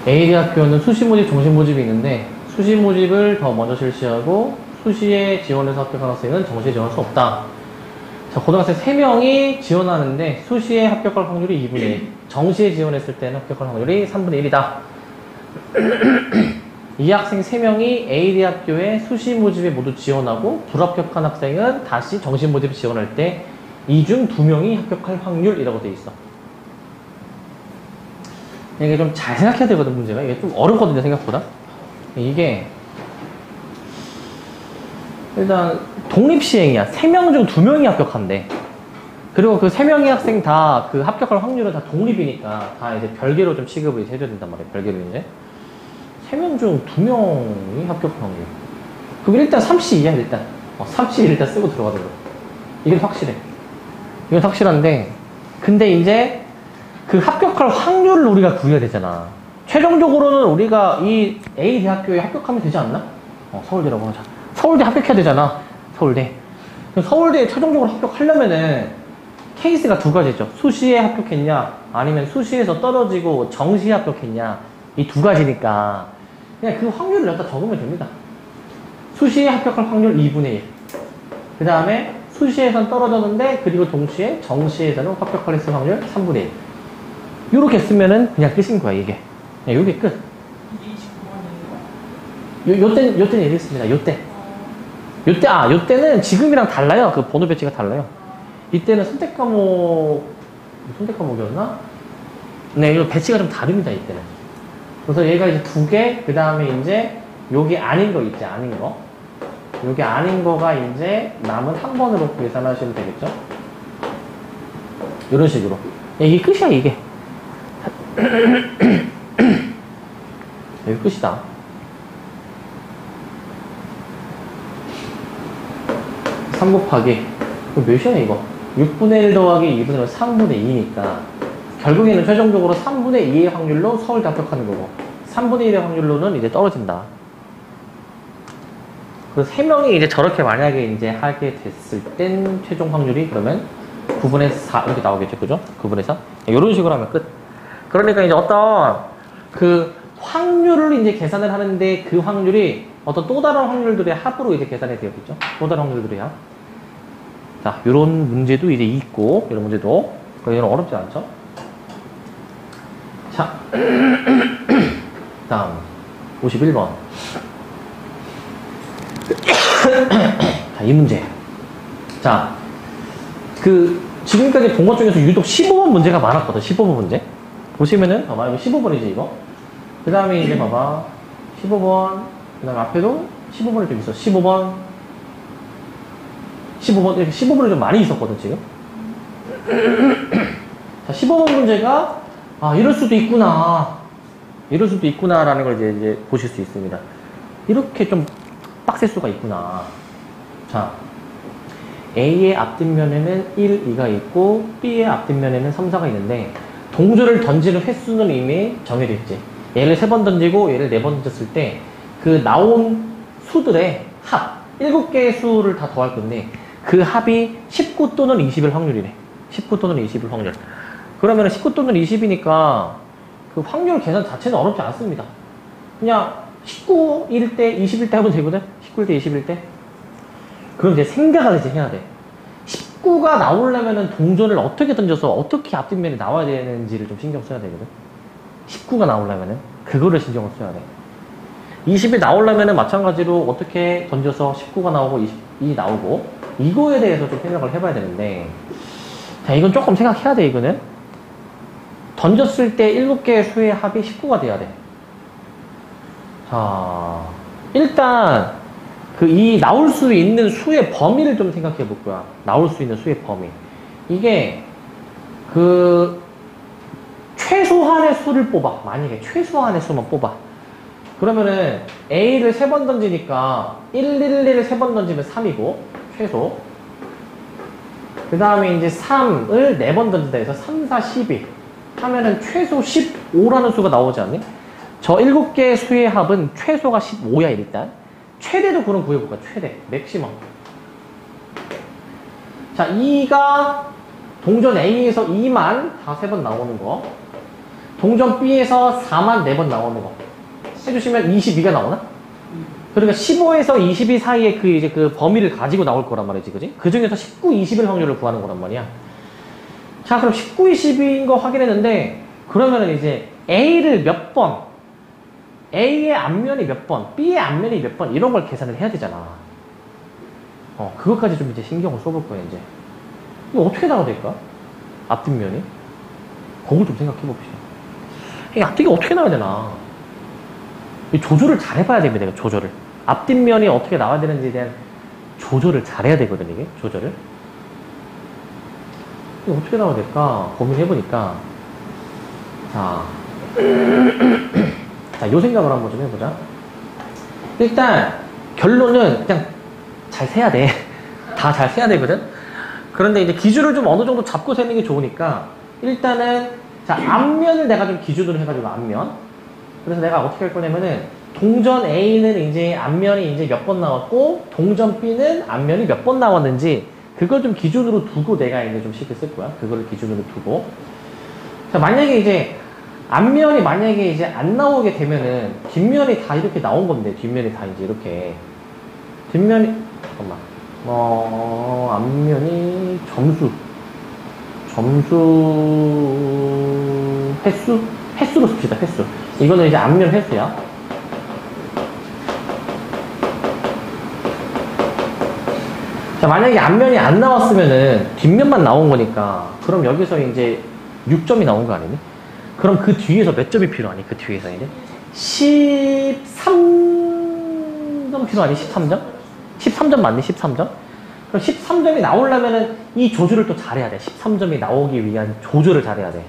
A대학교는 수시 모집, 정시 모집이 있는데, 수시 모집을 더 먼저 실시하고, 수시에 지원해서 합격한 학생은 정시에 지원할 수 없다. 자, 고등학생 3명이 지원하는데, 수시에 합격할 확률이 2분의 1. 정시에 지원했을 때는 합격할 확률이 3분의 1이다. 이 학생 3명이 A대학교에 수시 모집에 모두 지원하고, 불합격한 학생은 다시 정시 모집 지원할 때, 이 중 2명이 합격할 확률이라고 돼 있어. 이게 좀 잘 생각해야 되거든, 문제가. 이게 좀 어렵거든요, 생각보다. 이게, 일단, 독립시행이야. 3명 중 2명이 합격한대. 그리고 그 3명의 학생 다 그 합격할 확률은 다 독립이니까 다 이제 별개로 좀 취급을 해줘야 된단 말이에요. 별개로 이제. 3명 중 2명이 합격할 확률. 그게 일단 3C2야, 일단. 3C 일단 쓰고 들어가는 거. 이건 확실해. 이건 확실한데, 근데 이제 그 합격할 확률을 우리가 구해야 되잖아. 최종적으로는 우리가 이 A 대학교에 합격하면 되지 않나? 서울대라고 하자. 서울대 합격해야 되잖아. 서울대. 서울대에 최종적으로 합격하려면은 케이스가 2가지죠. 수시에 합격했냐, 아니면 수시에서 떨어지고 정시에 합격했냐. 이 2가지니까 그냥 그 확률을 여기다 적으면 됩니다. 수시에 합격할 확률 2분의 1. 그 다음에 수시에선 떨어졌는데 그리고 동시에 정시에서는 합격할 수 확률 3분의 1. 이렇게 쓰면은 그냥 끝인 거야, 이게. 그냥 이게 끝. 이게 29번이에요? 요때는 이랬습니다. 요때는 지금이랑 달라요. 그 번호 배치가 달라요. 이때는 선택 과목이었나? 네, 이거 배치가 좀 다릅니다, 이때는. 그래서 얘가 이제 2개, 그 다음에 이제 요게 아닌 거 있지, 아닌 거. 요게 아닌 거가 이제 남은 한 번으로 계산하시면 되겠죠? 이런 식으로. 이게 끝이야, 이게. 여기 끝이다. 3 곱하기, 이거 몇이야, 이거? 6분의 1 더하기 2분의 1, 3분의 2니까. 결국에는 최종적으로 3분의 2의 확률로 서울대 합격하는 거고, 3분의 1의 확률로는 이제 떨어진다. 그래서 3명이 이제 저렇게 만약에 이제 하게 됐을 땐 최종 확률이 그러면 9분의 4 이렇게 나오겠죠, 그죠? 9분의 4? 이런 식으로 하면 끝. 그러니까 이제 어떤 그 확률을 이제 계산을 하는데 그 확률이 어떤 또 다른 확률들의 합으로 이제 계산이 되었겠죠? 또 다른 확률들의 합. 자, 요런 문제도 이제 있고, 이런 문제도. 이건 어렵지 않죠? 자, 다음 51번. 자, 이 문제. 자, 지금까지 본 것 중에서 유독 15번 문제가 많았거든, 15번 문제. 보시면은, 이거 15번이지, 이거. 그 다음에 이제 봐봐. 15번. 그 다음에 앞에도 15번이 좀 있어. 15번. 15번. 이렇게 15번이 좀 많이 있었거든, 지금. 자, 15번 문제가, 아, 이럴 수도 있구나. 이럴 수도 있구나라는 걸 이제 보실 수 있습니다. 이렇게 좀 빡셀 수가 있구나. 자, A의 앞뒷면에는 1, 2가 있고, B의 앞뒷면에는 3, 4가 있는데, 동조를 던지는 횟수는 이미 정해져 있지. 얘를 3번 던지고 얘를 4번 던졌을 때 그 나온 수들의 합 7개의 수를 다 더할 건데 그 합이 19 또는 20일 확률이래. 19 또는 20일 확률. 그러면 19 또는 20이니까 그 확률 계산 자체는 어렵지 않습니다. 그냥 19일 때 20일 때 하면 되거든. 19일 때 20일 때. 그럼 이제 생각을 이제 해야 돼. 19가 나오려면은 동전을 어떻게 던져서 어떻게 앞뒷면에 나와야 되는지를 좀 신경 써야 되거든. 19가 나오려면은 그거를 신경을 써야 돼. 20이 나오려면은 마찬가지로 어떻게 던져서 19가 나오고 20이 나오고 이거에 대해서 좀 생각을 해봐야 되는데, 자, 이건 조금 생각해야 돼. 이거는 던졌을 때 7개의 수의 합이 19가 돼야 돼. 자, 일단 이 나올 수 있는 수의 범위를 좀 생각해 볼 거야. 나올 수 있는 수의 범위. 이게 최소한의 수를 뽑아. 만약에 최소한의 수만 뽑아. 그러면은 A를 3번 던지니까 1, 1, 1을 3번 던지면 3이고 최소. 그 다음에 이제 3을 4번 던진다 해서 3, 4, 12 하면은 최소 15라는 수가 나오지 않니? 저 7개의 수의 합은 최소가 15야 일단. 최대도 그럼 구해볼까? 최대. 맥시멈. 자, 2가 동전 A에서 2만 다 3번 나오는 거. 동전 B에서 4만 4번 나오는 거. 해주시면 22가 나오나? 그러니까 15에서 22 사이에 그 범위를 가지고 나올 거란 말이지, 그지? 그 중에서 19, 20일 확률을 구하는 거란 말이야. 자, 그럼 19, 20인 거 확인했는데, 그러면은 이제 A를 몇 번, A의 앞면이 몇 번, B의 앞면이 몇 번, 이런 걸 계산을 해야 되잖아. 그것까지 좀 이제 신경을 써볼 거야, 이제. 이거 어떻게 나와야 될까? 앞뒷면이? 그걸 좀 생각해 봅시다. 이게 앞뒤가 어떻게 나와야 되나? 이 조절을 잘 해봐야 됩니다, 이거 조절을. 앞뒷면이 어떻게 나와야 되는지에 대한 조절을 잘 해야 되거든, 이게. 조절을. 이게 어떻게 나와야 될까? 고민해보니까. 자. 자, 요 생각을 한번 좀 해보자. 일단, 결론은 그냥 잘 세야 돼. 다 잘 세야 되거든? 그런데 이제 기준을 좀 어느 정도 잡고 세는 게 좋으니까, 일단은, 자, 앞면을 내가 좀 기준으로 해가지고, 앞면. 그래서 내가 어떻게 할 거냐면은, 동전 A는 이제 앞면이 이제 몇 번 나왔고, 동전 B는 앞면이 몇 번 나왔는지, 그걸 좀 기준으로 두고 내가 이제 좀 식을 쓸 거야. 그거를 기준으로 두고. 자, 만약에 이제, 앞면이 만약에 이제 안 나오게 되면은 뒷면이 다 이렇게 나온 건데, 뒷면이 다 이제 이렇게 뒷면이 잠깐만 앞면이 횟수로 씁시다. 횟수. 이거는 이제 앞면 횟수야. 자, 만약에 앞면이 안 나왔으면은 뒷면만 나온 거니까, 그럼 여기서 이제 6점이 나온 거 아니니? 그럼 그 뒤에서 몇 점이 필요하니? 그 뒤에서 이제 13점 필요하니? 13점? 13점 맞니? 13점? 그럼 13점이 나오려면은 이 조절을 또 잘해야 돼. 13점이 나오기 위한 조절을 잘해야 돼.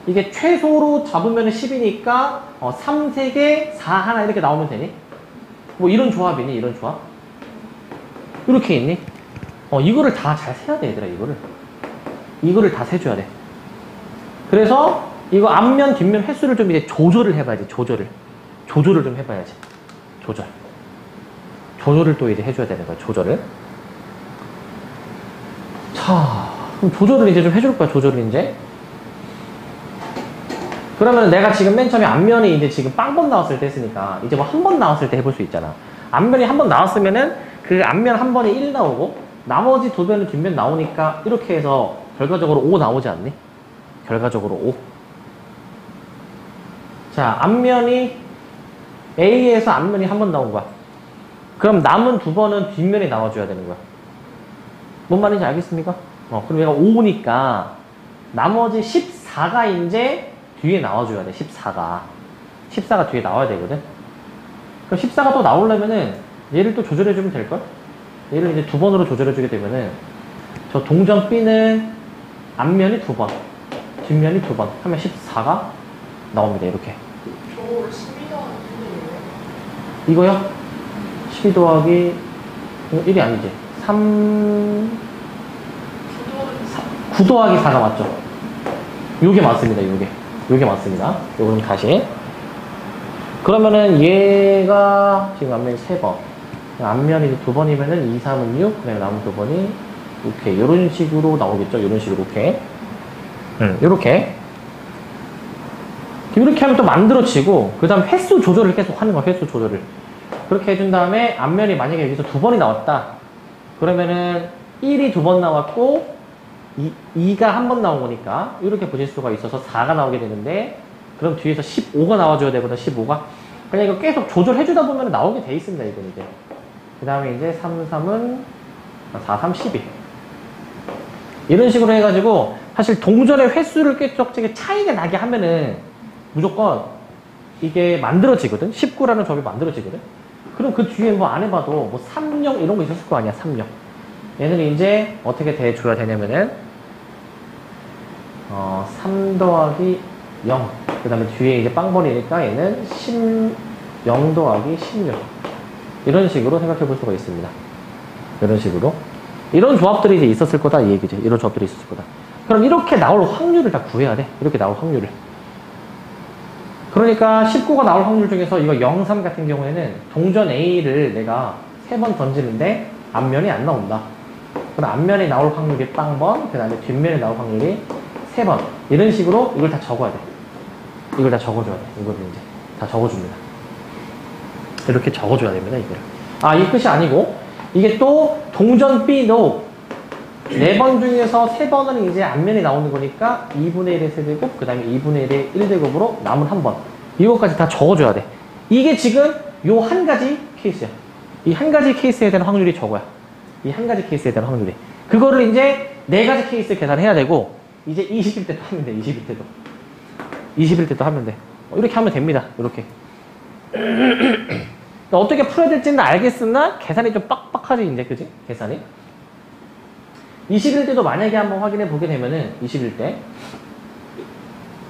이게 최소로 잡으면 10이니까 3, 3개, 4 하나 이렇게 나오면 되니? 뭐 이런 조합이니? 이런 조합? 이렇게 있니? 이거를 다 잘 세야 돼, 얘들아. 이거를 다 세줘야 돼. 그래서 이거 앞면, 뒷면 횟수를 좀 이제 조절을 해봐야지. 조절을 좀 해봐야지. 조절을 또 이제 해줘야 되는 거야. 조절을. 자, 그럼 조절을 이제 좀 해줄 거야. 조절을 이제. 그러면 내가 지금 맨 처음에 앞면이 이제 지금 빵번 나왔을 때 했으니까 이제 뭐 한 번 나왔을 때 해볼 수 있잖아. 앞면이 한 번 나왔으면은 그 앞면 한 번에 1 나오고 나머지 두 변은 뒷면 나오니까 이렇게 해서 결과적으로 5 나오지 않니? 결과적으로 5. 자, 앞면이 A에서 앞면이 한 번 나온 거야. 그럼 남은 두 번은 뒷면이 나와줘야 되는 거야. 뭔 말인지 알겠습니까? 그럼 얘가 5니까 나머지 14가 이제 뒤에 나와줘야 돼. 14가. 14가 뒤에 나와야 되거든. 그럼 14가 또 나오려면은 얘를 또 조절해주면 될걸? 얘를 이제 두 번으로 조절해주게 되면은 저 동전 B는 앞면이 두 번, 뒷면이 두 번 하면 14가 나옵니다. 이렇게. 저거 12 더하기 1이에요? 이거요? 12 더하기 1이 아니지. 3, 9 더하기 4가 맞죠? 요게 맞습니다. 요게 맞습니다. 요거는 다시. 그러면은 얘가 지금 앞면이 3번. 앞면이 이제 2번이면은 2, 3은 6, 그 다음에 남은 2번이 오케이. 요런 식으로 나오겠죠? 요런 식으로, 오케이. 요렇게. 이렇게 하면 또 만들어지고, 그 다음 횟수 조절을 계속 하는 거야, 횟수 조절을. 그렇게 해준 다음에 앞면이 만약에 여기서 2번이 나왔다. 그러면은 1이 2번 나왔고, 2가 한 번 나온 거니까, 이렇게 보실 수가 있어서 4가 나오게 되는데, 그럼 뒤에서 15가 나와줘야 되거든, 15가. 그냥 이거 계속 조절해주다 보면 나오게 돼 있습니다, 이건 이제. 그 다음에 이제 3, 3은 4, 3, 12. 이런 식으로 해가지고, 사실 동전의 횟수를 계속 차이가 나게 하면은, 무조건 이게 만들어지거든? 19라는 조합이 만들어지거든? 그럼 그 뒤에 뭐 안 해봐도 뭐 3령 이런 거 있었을 거 아니야, 3령. 얘는 이제 어떻게 대줘야 되냐면은, 3 더하기 0. 그 다음에 뒤에 이제 빵번이니까 얘는 0 더하기 16. 이런 식으로 생각해 볼 수가 있습니다. 이런 식으로. 이런 조합들이 이제 있었을 거다, 이 얘기지. 이런 조합들이 있었을 거다. 그럼 이렇게 나올 확률을 다 구해야 돼. 이렇게 나올 확률을. 그러니까 19가 나올 확률 중에서 이거 0, 3 같은 경우에는 동전 A를 내가 3번 던지는데 앞면이 안 나온다. 그럼 앞면에 나올 확률이 빵번, 그 다음에 뒷면에 나올 확률이 3번. 이런 식으로 이걸 다 적어야 돼. 이걸 다 적어줘야 돼. 이거를 이제 다 적어줍니다. 이렇게 적어줘야 됩니다, 이거를. 아, 이 끝이 아니고, 이게 또 동전 B도 4번 중에서 3번은 이제 앞면이 나오는 거니까 2분의 1의 세제곱, 그 다음에 2분의 1의 1제곱으로 남은 한 번. 이거까지 다 적어줘야 돼. 이게 지금 요 한 가지 케이스야. 이 한 가지 케이스에 대한 확률이 저거야. 이 한 가지 케이스에 대한 확률이. 그거를 이제 4가지 케이스 계산해야 되고, 이제 20일 때도 하면 돼, 20일 때도. 20일 때도 하면 돼. 이렇게 하면 됩니다. 이렇게. 어떻게 풀어야 될지는 알겠으나, 계산이 좀 빡빡하지, 이제, 그지? 계산이. 20일 때도 만약에 한번 확인해 보게 되면은, 20일 때.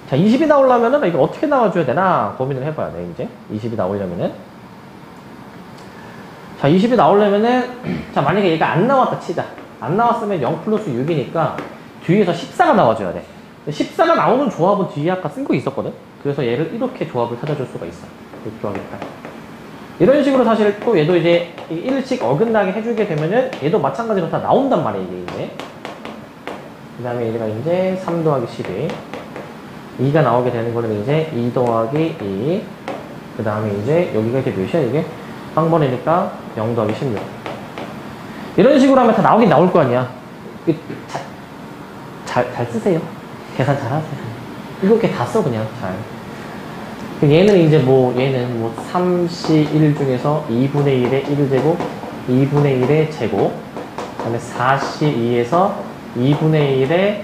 자, 20이 나오려면은, 이거 어떻게 나와줘야 되나 고민을 해봐야 돼, 이제. 20이 나오려면은. 자, 20이 나오려면은, 자, 만약에 얘가 안 나왔다 치자. 안 나왔으면 0 플러스 6이니까, 뒤에서 14가 나와줘야 돼. 14가 나오는 조합은 뒤에 아까 쓴 거 있었거든? 그래서 얘를 이렇게 조합을 찾아줄 수가 있어. 이 조합이 딱. 이런 식으로 사실 또 얘도 이제 1씩 어긋나게 해주게 되면은 얘도 마찬가지로 다 나온단 말이야, 이게 이제. 그 다음에 얘가 이제 3 더하기 12. 2가 나오게 되는 거는 이제 2 더하기 2. 그 다음에 이제 여기가 이제 몇이야, 이게? 빵번이니까 0 더하기 16. 이런 식으로 하면 다 나오긴 나올 거 아니야. 잘 쓰세요. 계산 잘 하세요. 이렇게 다 써, 그냥 잘. 얘는 이제 얘는 3C 1 중에서 2분의 1의 1제곱, 2분의 1의 제곱, 그 다음에 4C 2에서 2분의 1의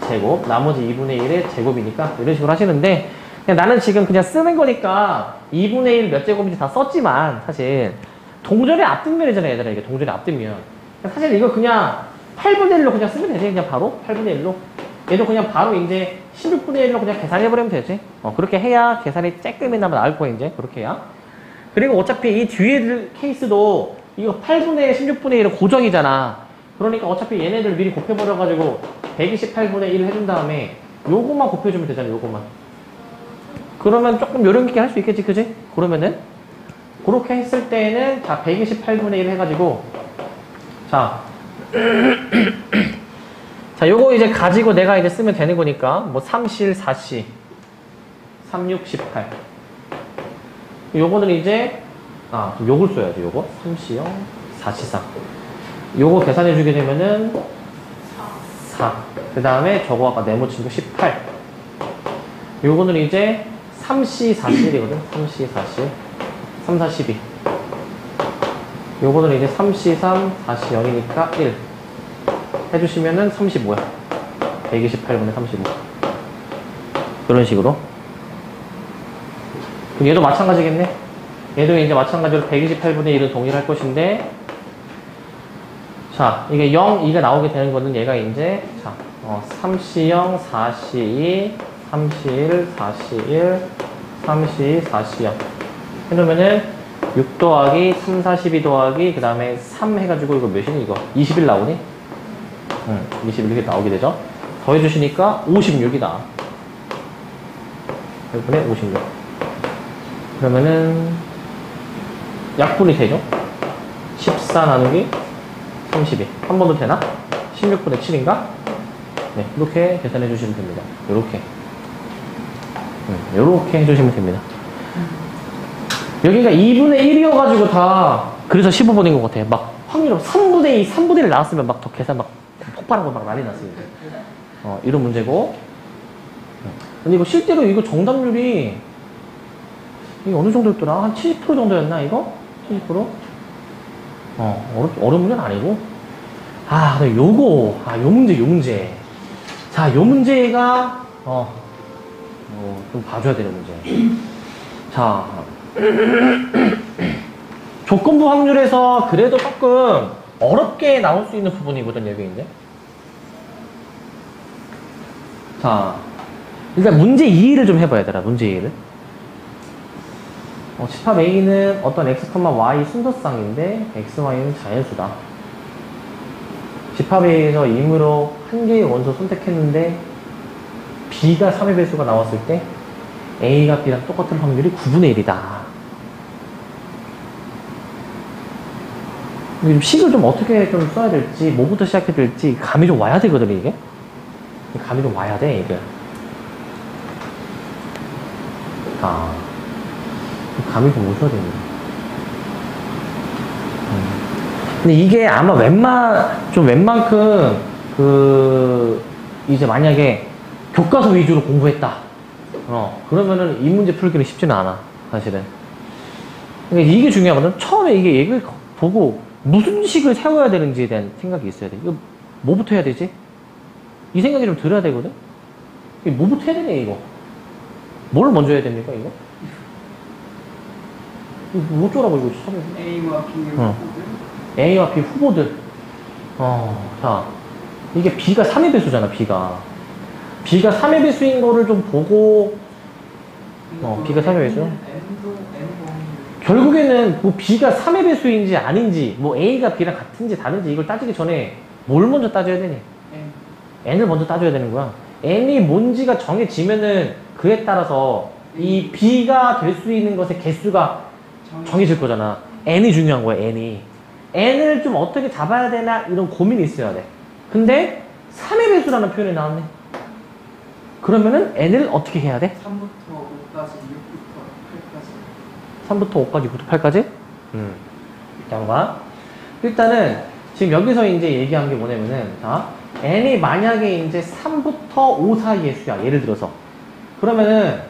제곱, 나머지 2분의 1의 제곱이니까 이런 식으로 하시는데, 그냥 나는 지금 그냥 쓰는 거니까 2분의 1 몇 제곱인지 다 썼지만, 사실, 동전의 앞뒷면이잖아요, 얘들아. 이게 동전의 앞뒷면. 사실 이거 그냥 8분의 1로 그냥 쓰면 되지, 그냥 바로. 8분의 1로. 얘도 그냥 바로 이제 16분의 1로 그냥 계산해버리면 되지. 그렇게 해야 계산이 쬐끔이 나면 나을 거야, 이제. 그렇게 해야. 그리고 어차피 이 뒤에 케이스도 이거 8분의 1, 16분의 1은 고정이잖아. 그러니까 어차피 얘네들 미리 곱해버려가지고 128분의 1을 해준 다음에 요것만 곱해주면 되잖아, 요것만. 그러면 조금 요령있게 할 수 있겠지, 그지? 그러면은 그렇게 했을 때에는 자, 128분의 1 해가지고 자 자, 요거 이제 가지고 내가 이제 쓰면 되는 거니까, 3실 4시, 36, 18. 요거는 이제, 요걸 써야지, 요거. 3시요, 4시 4. 요거 계산해주게 되면은, 4. 그 다음에 저거 아까 네모친 거 18. 요거는 이제, 3시 4실이거든. 3시 4실. 3, 4, 12. 요거는 이제 3시 3, 4시 0이니까 1. 해주시면은 35야. 128분의 35. 이런 식으로. 그럼 얘도 마찬가지겠네. 얘도 이제 마찬가지로 128분의 1은 동일할 것인데, 자, 이게 0, 2가 나오게 되는 거는 얘가 이제, 자, 3C0, 4C2, 3C1, 4C1, 3C2, 4C0. 해놓으면은 6 더하기 3, 4, 12 더하기 그 다음에 3 해가지고 이거 몇이니 이거? 21 나오니? 21 이렇게 나오게 되죠. 더해주시니까 56이다. 100분의 56. 그러면은 약분이 되죠. 14 나누기 32. 한 번 더 되나? 16분의 7인가? 네, 이렇게 계산해 주시면 됩니다. 요렇게. 요렇게 해주시면 됩니다. 여기가 2분의 1이어가지고 다, 그래서 15번인 것 같아요. 막, 확률 3분의 2, 3분의 1 나왔으면 막 더 계산 막 폭발하고 막 난리 났습니다. 이런 문제고. 근데 이거 실제로 이거 정답률이, 이게 어느 정도였더라? 한 70% 정도였나, 이거? 70%? 어려운 문제는 아니고. 근데 요거, 요 문제. 자, 요 문제가, 좀 봐줘야 되는 문제. 자, 조건부 확률에서 그래도 조금 어렵게 나올 수 있는 부분이거든, 여기 이제. 자, 일단 문제 2를 좀 해봐야 되나, 문제 2를. 집합 A는 어떤 x, y 순서쌍인데 x, y는 자연수다. 집합 A에서 임으로 한 개의 원소 선택했는데 B가 3의 배수가 나왔을 때 A가 B랑 똑같은 확률이 9분의 1이다. 식을 좀 어떻게 좀 써야 될지, 뭐부터 시작해야 될지 감이 좀 와야 되거든, 이게. 감이 좀 와야 돼, 이게. 감이 좀 오셔야 됩니다. 근데 이게 아마 웬만큼, 이제 만약에 교과서 위주로 공부했다. 그러면은 이 문제 풀기는 쉽지는 않아, 사실은. 그러니까 이게 중요하거든. 처음에 이게 얘기를 보고 무슨 식을 세워야 되는지에 대한 생각이 있어야 돼. 이거 뭐부터 해야 되지? 이 생각이 좀 들어야 되거든? 뭐부터 해야 되냐, 이거? 뭘 먼저 해야 됩니까, 이거? 이거 어쩌라고, 이거 처음에. A와 B의 후보들. A와 B 후보들. 자. 이게 B가 3의 배수잖아, B가. B가 3의 배수인 거를 좀 보고, B가 3의 배수? 결국에는 뭐 B가 3의 배수인지 아닌지, 뭐 A가 B랑 같은지 다른지 이걸 따지기 전에 뭘 먼저 따져야 되니? N을 먼저 따져야 되는 거야. N이 뭔지가 정해지면은 그에 따라서 이 B가 될 수 있는 것의 개수가 정해질 거잖아. N이 중요한 거야, N이. N을 좀 어떻게 잡아야 되나 이런 고민이 있어야 돼. 근데 3의 배수라는 표현이 나왔네. 그러면은 N을 어떻게 해야 돼? 3부터 5까지, 6부터 8까지. 3부터 5까지, 9부터 8까지? 잠깐만. 일단은 지금 여기서 이제 얘기한 게 뭐냐면은, 자, N이 만약에 이제 3부터 5 사이의 수야. 예를 들어서. 그러면은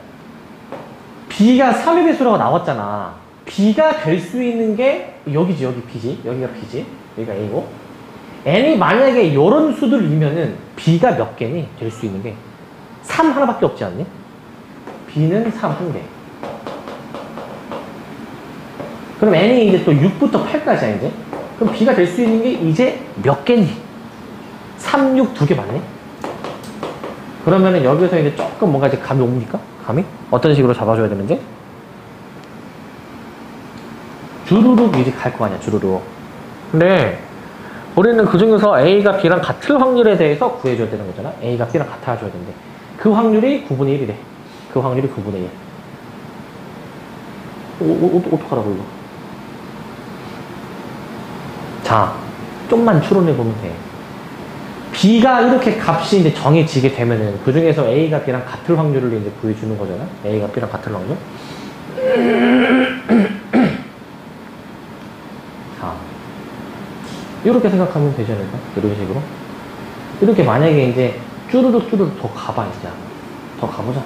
B가 3의 배수라고 나왔잖아. B가 될 수 있는 게 여기지, 여기 B지. 여기가 B지. 여기가 A고. N이 만약에 이런 수들이면은 B가 몇 개니? 될 수 있는 게 3 하나밖에 없지 않니? B는 3 한 개. 그럼 N이 이제 또 6부터 8까지야, 이제. 그럼 B가 될 수 있는 게 이제 몇 개니? 3, 6 2개 맞네? 그러면은 여기서 이제 조금 뭔가 이제 감이 옵니까? 감이? 어떤 식으로 잡아줘야 되는지? 주르륵 이제 갈 거 아니야, 주르륵. 근데 우리는 그 중에서 A가 B랑 같을 확률에 대해서 구해줘야 되는 거잖아. A가 B랑 같아줘야 되는데 그 확률이 9분의 1이래. 그 확률이 9분의 1. 어떡하라고 이거. 자, 좀만 추론해보면 돼. B가 이렇게 값이 이제 정해지게 되면은 그 중에서 A가 B랑 같을 확률을 이제 구해주는 거잖아. A가 B랑 같을 확률. 자, 이렇게 생각하면 되지 않을까? 이런 식으로. 이렇게 만약에 이제 쭈르륵 더 가봐, 이제. 더 가보자.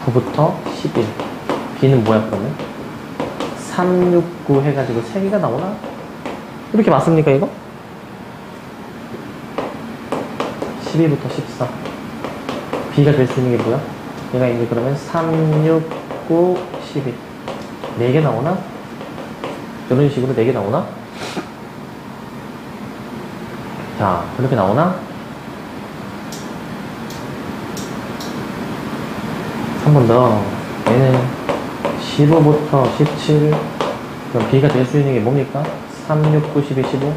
9부터 11. B는 뭐야, 그러면? 3, 6, 9 해가지고 3개가 나오나? 이렇게 맞습니까, 이거? 12부터 14. B가 될 수 있는 게 뭐야? 얘가 이제 그러면 3, 6, 9, 12. 4개 나오나? 이런 식으로 4개 나오나? 자, 그렇게 나오나? 한 번 더. 얘는 15부터 17. 그럼 B가 될 수 있는 게 뭡니까? 3, 6, 9, 12, 15.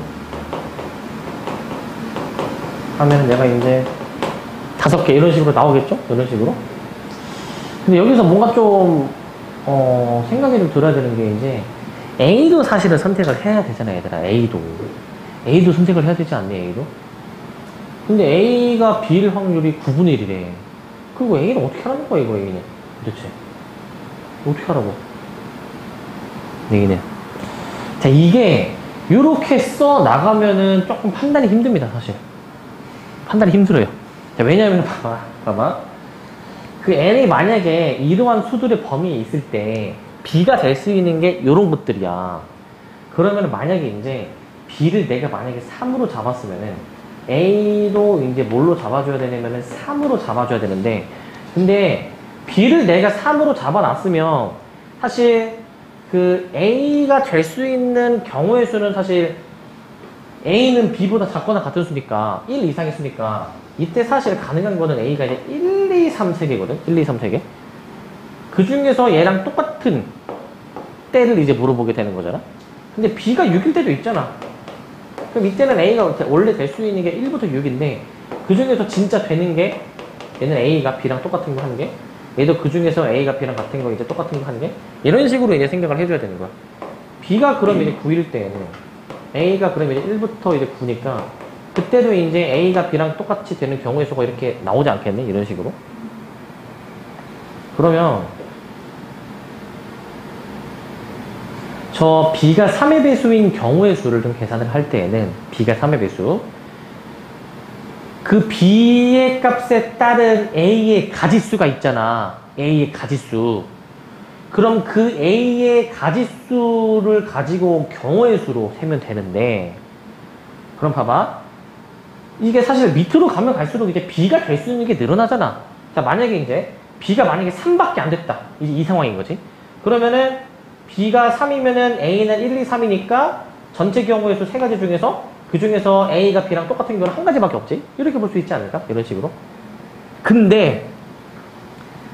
하면 내가 이제 5개 이런 식으로 나오겠죠? 이런 식으로. 근데 여기서 뭔가 좀, 생각이 좀 들어야 되는 게 이제, A도 사실은 선택을 해야 되잖아, 얘들아. A도 선택을 해야 되지 않니, A도? 근데 A가 B일 확률이 9분의 1이래. 그리고 A는 어떻게 하라는 거야, 이거, A는? 도대체. 어떻게 하라고? A는. 자, 이게, 요렇게 써 나가면은 조금 판단이 힘듭니다, 사실. 판단이 힘들어요. 자, 왜냐면, 봐봐. 그 N이 만약에 이러한 수들의 범위에 있을 때, B가 될 수 있는 게 요런 것들이야. 그러면 만약에 이제, B를 내가 만약에 3으로 잡았으면은, A도 이제 뭘로 잡아줘야 되냐면은 3으로 잡아줘야 되는데, 근데 B를 내가 3으로 잡아놨으면 사실 그 A가 될 수 있는 경우의 수는 사실 A는 B보다 작거나 같은 수니까 1 이상의 수니까 이때 사실 가능한 거는 A가 이제 1, 2, 3, 3개거든. 1, 2, 3, 3개. 그 중에서 얘랑 똑같은 때를 이제 물어보게 되는 거잖아. 근데 B가 6일 때도 있잖아. 그럼 이때는 A가 원래 될 수 있는 게 1부터 6인데 그 중에서 진짜 되는 게 얘는 A가 B랑 똑같은 거 하는 게 얘도 그 중에서 A가 B랑 같은 거 이제 똑같은 거 하는 게 이런 식으로 이제 생각을 해줘야 되는 거야. B가 그럼 이제 9일 때는 A가 그럼 이제 1부터 이제 9니까 그때도 이제 A가 B랑 똑같이 되는 경우의 수가 이렇게 나오지 않겠니? 이런 식으로. 그러면 저 B가 3의 배수인 경우의 수를 좀 계산을 할 때에는 B가 3의 배수 그 B의 값에 따른 A의 가지수가 있잖아. A의 가지수. 그럼 그 A의 가지수를 가지고 온 경우의 수로 세면 되는데 그럼 봐봐. 이게 사실 밑으로 가면 갈수록 이제 B가 될 수 있는 게 늘어나잖아. 자, 만약에 이제 B가 만약에 3밖에 안 됐다. 이제 이 상황인 거지. 그러면은 B가 3이면은 A는 1, 2, 3이니까 전체 경우의 수 3가지 중에서 그 중에서 A가 B랑 똑같은 경우는 한 가지밖에 없지? 이렇게 볼 수 있지 않을까? 이런 식으로. 근데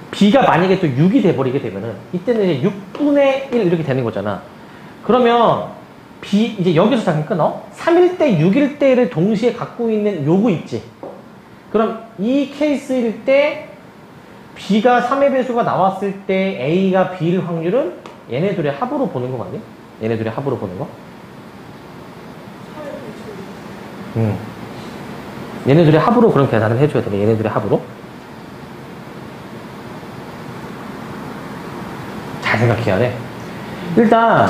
B가 만약에 또 6이 돼버리게 되면은 이때는 이제 6분의 1 이렇게 되는 거잖아. 그러면 B 이제 여기서 잠깐 끊어. 3일 때, 6일 때를 동시에 갖고 있는 요거 있지? 그럼 이 케이스일 때 B가 3의 배수가 나왔을 때 A가 B일 확률은 얘네들의 합으로 보는 거 맞니? 얘네들의 합으로 보는 거? 얘네들의 합으로 그럼 계산을 해줘야 돼. 얘네들의 합으로. 잘 생각해야 돼. 일단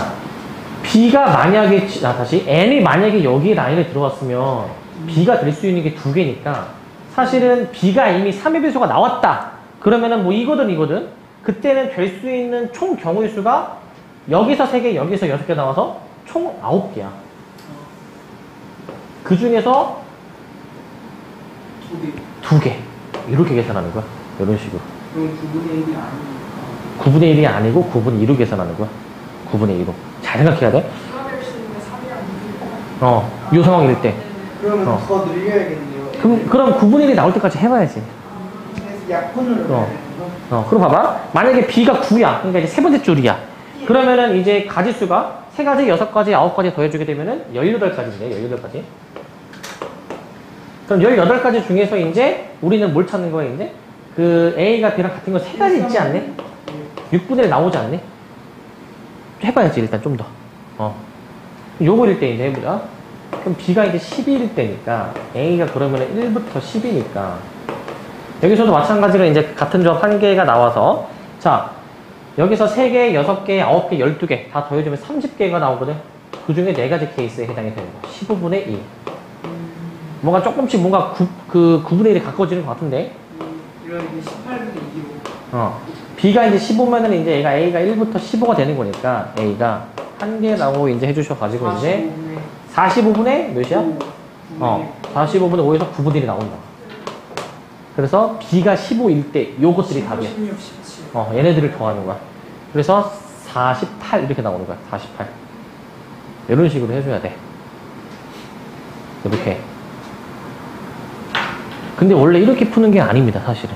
B가 만약에 다시 N이 만약에 여기 라인에 들어왔으면 B가 될 수 있는 게 2개니까 사실은 B가 이미 3의 배수가 나왔다. 그러면은 뭐 이거든 그때는 될 수 있는 총 경우의 수가 여기서 3개, 여기서 6개 나와서 총 9개야. 그 중에서 2개. 이렇게 계산하는 거야. 이런 식으로. 그럼 9분의 1이 아니니까. 9분의 1이 아니고 9분의 2로 계산하는 거야. 9분의 2로. 잘 생각해야 돼. B가 될 수 있는 게 3이랑 6이니까. 요 상황일 때. 그러면 더 늘려야겠네요. 그럼 9분의 1이 나올 때까지 해봐야지. 그래서 약분을 해야 되는 거? 그럼 봐봐. 만약에 B가 9야. 그러니까 이제 세 번째 줄이야. 그러면은 이제 가지수가 3가지, 6가지, 9가지 더해주게 되면은 18가지인데, 18가지. 그럼 18가지 중에서 이제 우리는 뭘 찾는 거야, 이제? 그 A가 B랑 같은 거 3가지 있지 않네? 6분의 1 나오지 않네? 해봐야지, 일단 좀 더. 요거일 때 이제 해보자. 그럼 B가 이제 12일 때니까 A가 그러면은 1부터 10이니까 여기서도 마찬가지로 이제 같은 조합 1개가 나와서 자, 여기서 3개, 6개, 9개, 12개 다 더해주면 30개가 나오거든? 그 중에 4가지 케이스에 해당이 되는 거야. 15분의 2. 뭔가 조금씩 뭔가 9분의 1이 가까워지는 것 같은데? 이런 게 18분의 2로. B가 이제 15면은 이제 얘가 A가 1부터 15가 되는 거니까 A가 1개라고 이제 해주셔가지고 이제 45분의 몇이야? 45분의 5에서 9분의 1이 나온다. 그래서 B가 15일 때 요것들이 답이야. 16, 17. 얘네들을 더하는 거야. 그래서 48 이렇게 나오는 거야. 48. 이런 식으로 해줘야 돼. 이렇게. 근데 원래 이렇게 푸는 게 아닙니다, 사실은.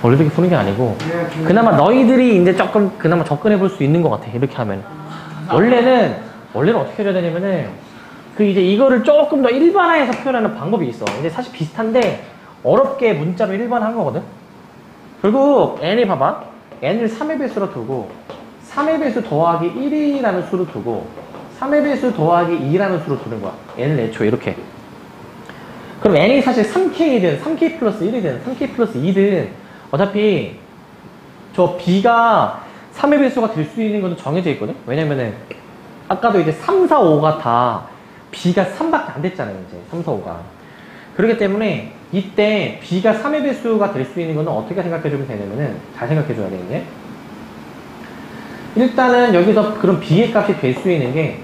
원래 이렇게 푸는 게 아니고, 그나마 너희들이 이제 조금 그나마 접근해 볼 수 있는 것 같아. 이렇게 하면. 원래는 어떻게 해줘야 되냐면은, 그 이제 이거를 조금 더 일반화해서 표현하는 방법이 있어. 이제 사실 비슷한데, 어렵게 문자로 일반화한 거거든? 결국, n이 봐봐. n을 3의 배수로 두고, 3의 배수 더하기 1이라는 수로 두고, 3의 배수 더하기 2라는 수로 두는 거야. n을 애초에 이렇게. 그럼 n이 사실 3k이든 3k 플러스 1이든 3k 플러스 2든 어차피 저 b가 3의 배수가 될 수 있는 건 정해져 있거든? 왜냐면은 아까도 이제 3, 4, 5가 다 b가 3밖에 안 됐잖아요. 이제 3, 4, 5가. 그렇기 때문에 이때 b가 3의 배수가 될 수 있는 거는 어떻게 생각해주면 되냐면은 잘 생각해줘야 되는데 일단은 여기서 그런 b의 값이 될 수 있는 게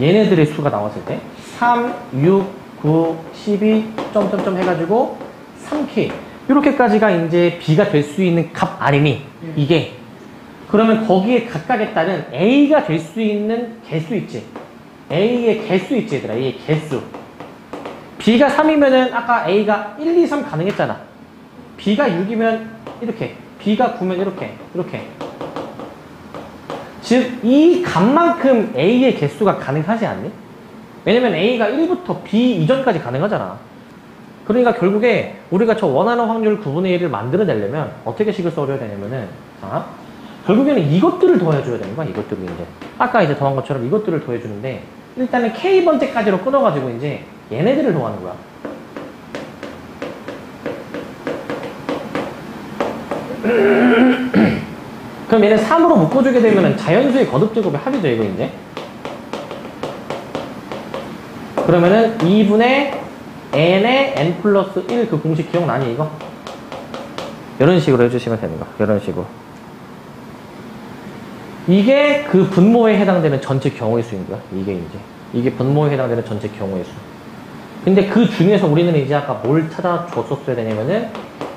얘네들의 수가 나왔을 때 3, 6, 9, 12, 점점점 해가지고 3K 이렇게까지가 이제 B가 될 수 있는 값 아니니 이게 그러면 거기에 각각에 따른 A가 될 수 있는 개수 있지 A의 개수 있지 얘들아 A의 개수 B가 3이면은 아까 A가 1, 2, 3 가능했잖아 B가 6이면 이렇게 B가 9면 이렇게 즉 이 값만큼 A의 개수가 가능하지 않니? 왜냐면 A가 1부터 B 이전까지 가능하잖아. 그러니까 결국에 우리가 저 원하는 확률 9분의 1을 만들어내려면 어떻게 식을 써줘야 되냐면은 자, 결국에는 이것들을 더해줘야 되는 거야. 이것들을 이제 아까 이제 더한 것처럼 이것들을 더해주는데 일단은 K번째까지로 끊어가지고 이제 얘네들을 더하는 거야. 그럼 얘는 3으로 묶어주게 되면은 자연수의 거듭제곱의 합이죠. 이거 이제 그러면은 2분의 n의 n 플러스 1 그 공식 기억나니 이거? 이런 식으로 해주시면 되는 거. 이런 식으로. 이게 그 분모에 해당되는 전체 경우의 수인 거야. 이게 분모에 해당되는 전체 경우의 수. 근데 그 중에서 우리는 이제 아까 뭘 찾아줬었어야 되냐면은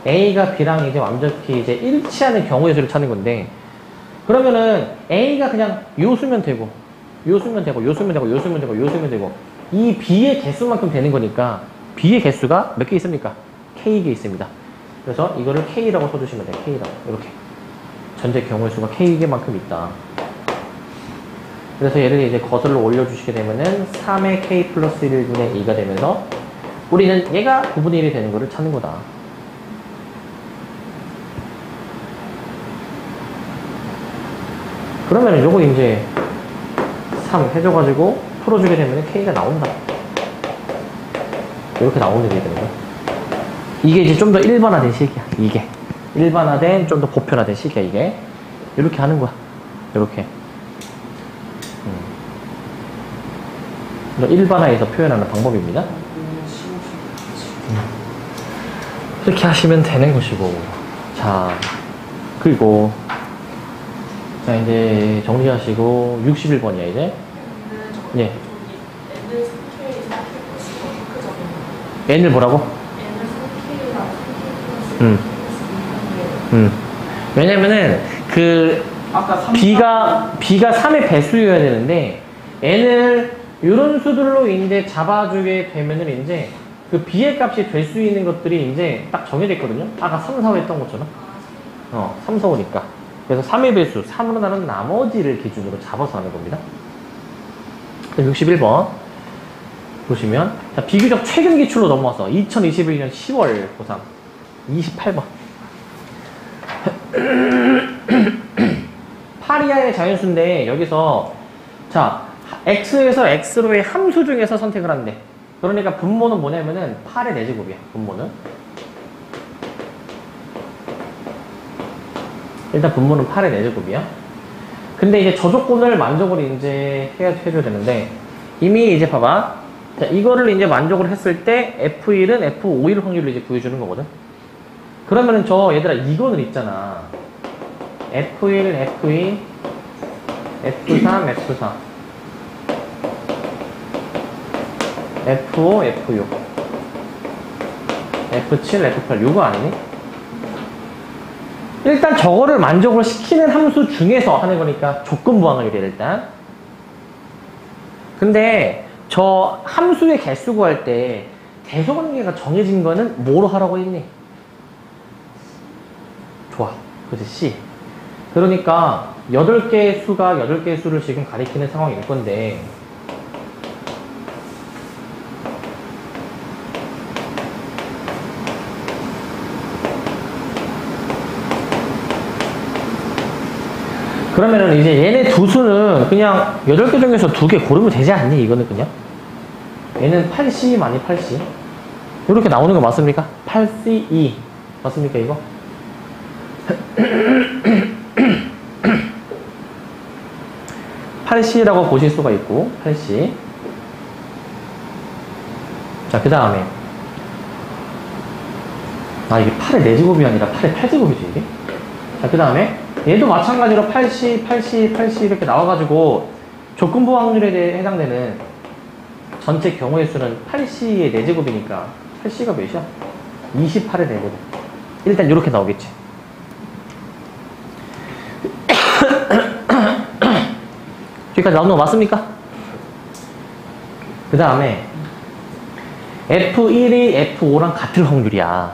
A가 B랑 이제 완전히 이제 일치하는 경우의 수를 찾는 건데 그러면은 A가 그냥 요 수면 되고 요 수면 되고 요 수면 되고 요 수면 되고 요 수면 되고 이 B의 개수만큼 되는 거니까 B의 개수가 몇 개 있습니까? K개 있습니다. 그래서 이거를 K라고 써주시면 돼요. K라고. 이렇게. 전체 경우의 수가 K개만큼 있다. 그래서 얘를 이제 거슬러 올려주시게 되면은 3의 K 플러스 1분의 2가 되면서 우리는 얘가 9분의 1이 되는 거를 찾는 거다. 그러면 요거 이제 3 해줘가지고 풀어주게 되면 K가 나온다. 이렇게 나오는 게 되는 거야. 이게 이제 좀 더 일반화된 식이야. 이게. 일반화된, 좀 더 보편화된 식이야, 이게. 이렇게 하는 거야. 이렇게. 일반화해서 표현하는 방법입니다. 이렇게 하시면 되는 것이고. 자, 그리고, 자, 이제 정리하시고, 61번이야, 이제. 예. n을 뭐라고? 왜냐면은 그 B가 3의 배수여야 되는데 n을 이런 수들로 이제 잡아주게 되면은 이제 그 B의 값이 될 수 있는 것들이 이제 딱 정해져 있거든요. 아까 3, 4, 5 했던 것처럼 3, 4, 5니까 그래서 3의 배수 3으로 나눈 나머지를 기준으로 잡아서 하는 겁니다. 61번 보시면 자, 비교적 최근 기출로 넘어와서 2021년 10월 고3 28번 파리아의 자연수인데 여기서 자 x에서 x로의 함수 중에서 선택을 한대. 그러니까 분모는 뭐냐면은 8의 4제곱이야. 분모는 일단 분모는 8의 4제곱이야. 근데 이제 저 조건을 만족을 이제 해줘야 되는데 이미 이제 봐봐. 자, 이거를 이제 만족을 했을 때 F1은 F5일 확률을 이제 구해주는 거거든. 그러면은 저 얘들아 이거는 있잖아. F1, F2, F3, F4, F5, F6, F7, F8 이거 아니니? 일단 저거를 만족을 시키는 함수 중에서 하는 거니까 조건부 확률이야, 일단. 근데 저 함수의 개수 구할 때 대소관계가 정해진 거는 뭐로 하라고 했니? 좋아. 그치, C. 그러니까 8개의 수가 8개의 수를 지금 가리키는 상황일 건데 그러면은 이제 얘네 두 수는 그냥 8개 중에서 2개 고르면 되지 않니? 이거는 그냥 얘는 8C 많이 8C 이렇게 나오는 거 맞습니까? 8C2 맞습니까 이거? 8C라고 보실 수가 있고 8C 자 그 다음에 이게 8의 4제곱이 아니라 8의 8제곱이지 이게 자 그 다음에 얘도 마찬가지로 8C, 8C, 8C 이렇게 나와가지고 조건부 확률에 대해 해당되는 전체 경우의 수는 8C의 4제곱이니까 8C가 몇이야? 28의 4제곱 일단 이렇게 나오겠지 여기까지 나오는 거 맞습니까? 그 다음에 F1이 F5랑 같을 확률이야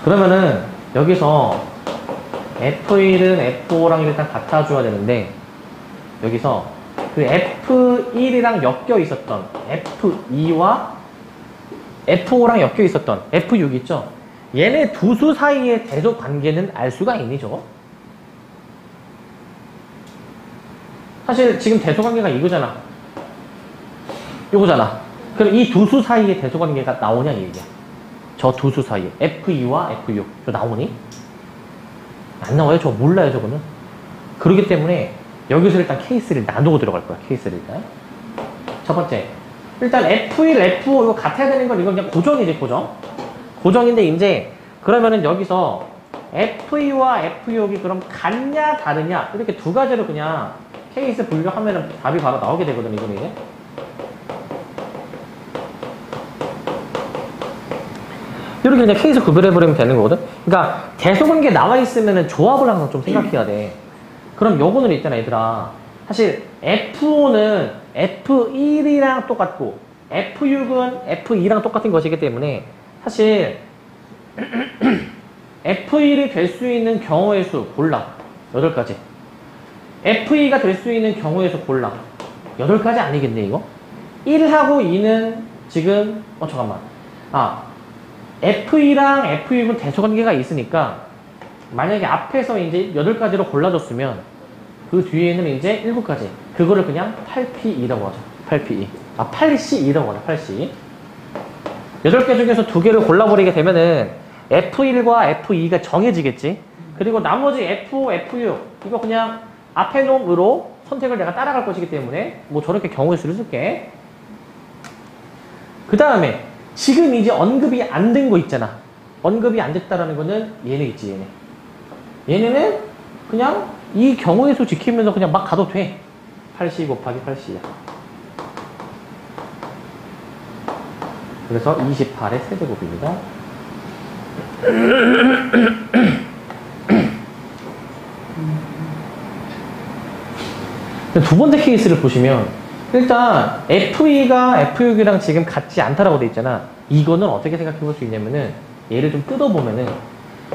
그러면은 여기서 F1은 F5랑 일단 같아줘야 되는데 여기서 그 F1이랑 엮여 있었던 F2와 F5랑 엮여 있었던 F6 있죠? 얘네 두 수 사이의 대소 관계는 알 수가 있니 저거? 사실 지금 대소 관계가 이거잖아. 요거잖아. 그럼 이 두 수 사이의 대소 관계가 나오냐 이 얘기야. 저 두 수 사이에 F2와 F6 저 나오니? 안 나와요. 저거 몰라요 저거는. 그렇기 때문에 여기서 일단 케이스를 나누고 들어갈 거야. 케이스를 일단. 첫 번째. 일단 F1, F5 이거 같아야 되는 건 이건 그냥 고정이지 고정. 고정인데 이제 그러면은 여기서 F2와 F6이 그럼 같냐 다르냐 이렇게 두 가지로 그냥 케이스 분류하면은 답이 바로 나오게 되거든 이거는 이제. 이렇게 그냥 케이스 구별해버리면 되는 거거든. 그러니까 대소관계 나와 있으면은 조합을 항상 좀 생각해야 돼. 그럼 요거는 있잖아 얘들아. 사실 F5는 F1이랑 똑같고 F6은 F2랑 똑같은 것이기 때문에 사실 F1이 될 수 있는 경우의 수 골라 8가지 F2가 될 수 있는 경우의 수 골라 8가지 아니겠네 이거? 1하고 2는 지금 잠깐만 F2랑 F6은 대소관계가 있으니까 만약에 앞에서 이제 8가지로 골라줬으면 그 뒤에는 이제 7가지 그거를 그냥 8P2라고 하죠 8P2 8C2라고 하죠 8C 8개 중에서 2개를 골라버리게 되면은 F1과 F2가 정해지겠지. 그리고 나머지 F5, F6 이거 그냥 앞에 놈으로 선택을 내가 따라갈 것이기 때문에 뭐 저렇게 경우의 수를 쓸게. 그 다음에 지금 이제 언급이 안 된 거 있잖아. 언급이 안 됐다라는 거는 얘네 있지 얘네. 얘네는 그냥 이 경우의 수 지키면서 그냥 막 가도 돼. 8C 곱하기 8C야. 그래서 28의 세제곱입니다. 두 번째 케이스를 보시면 일단 F2가 F6이랑 지금 같지 않다라고 돼 있잖아. 이거는 어떻게 생각해 볼 수 있냐면은 얘를 좀 뜯어보면은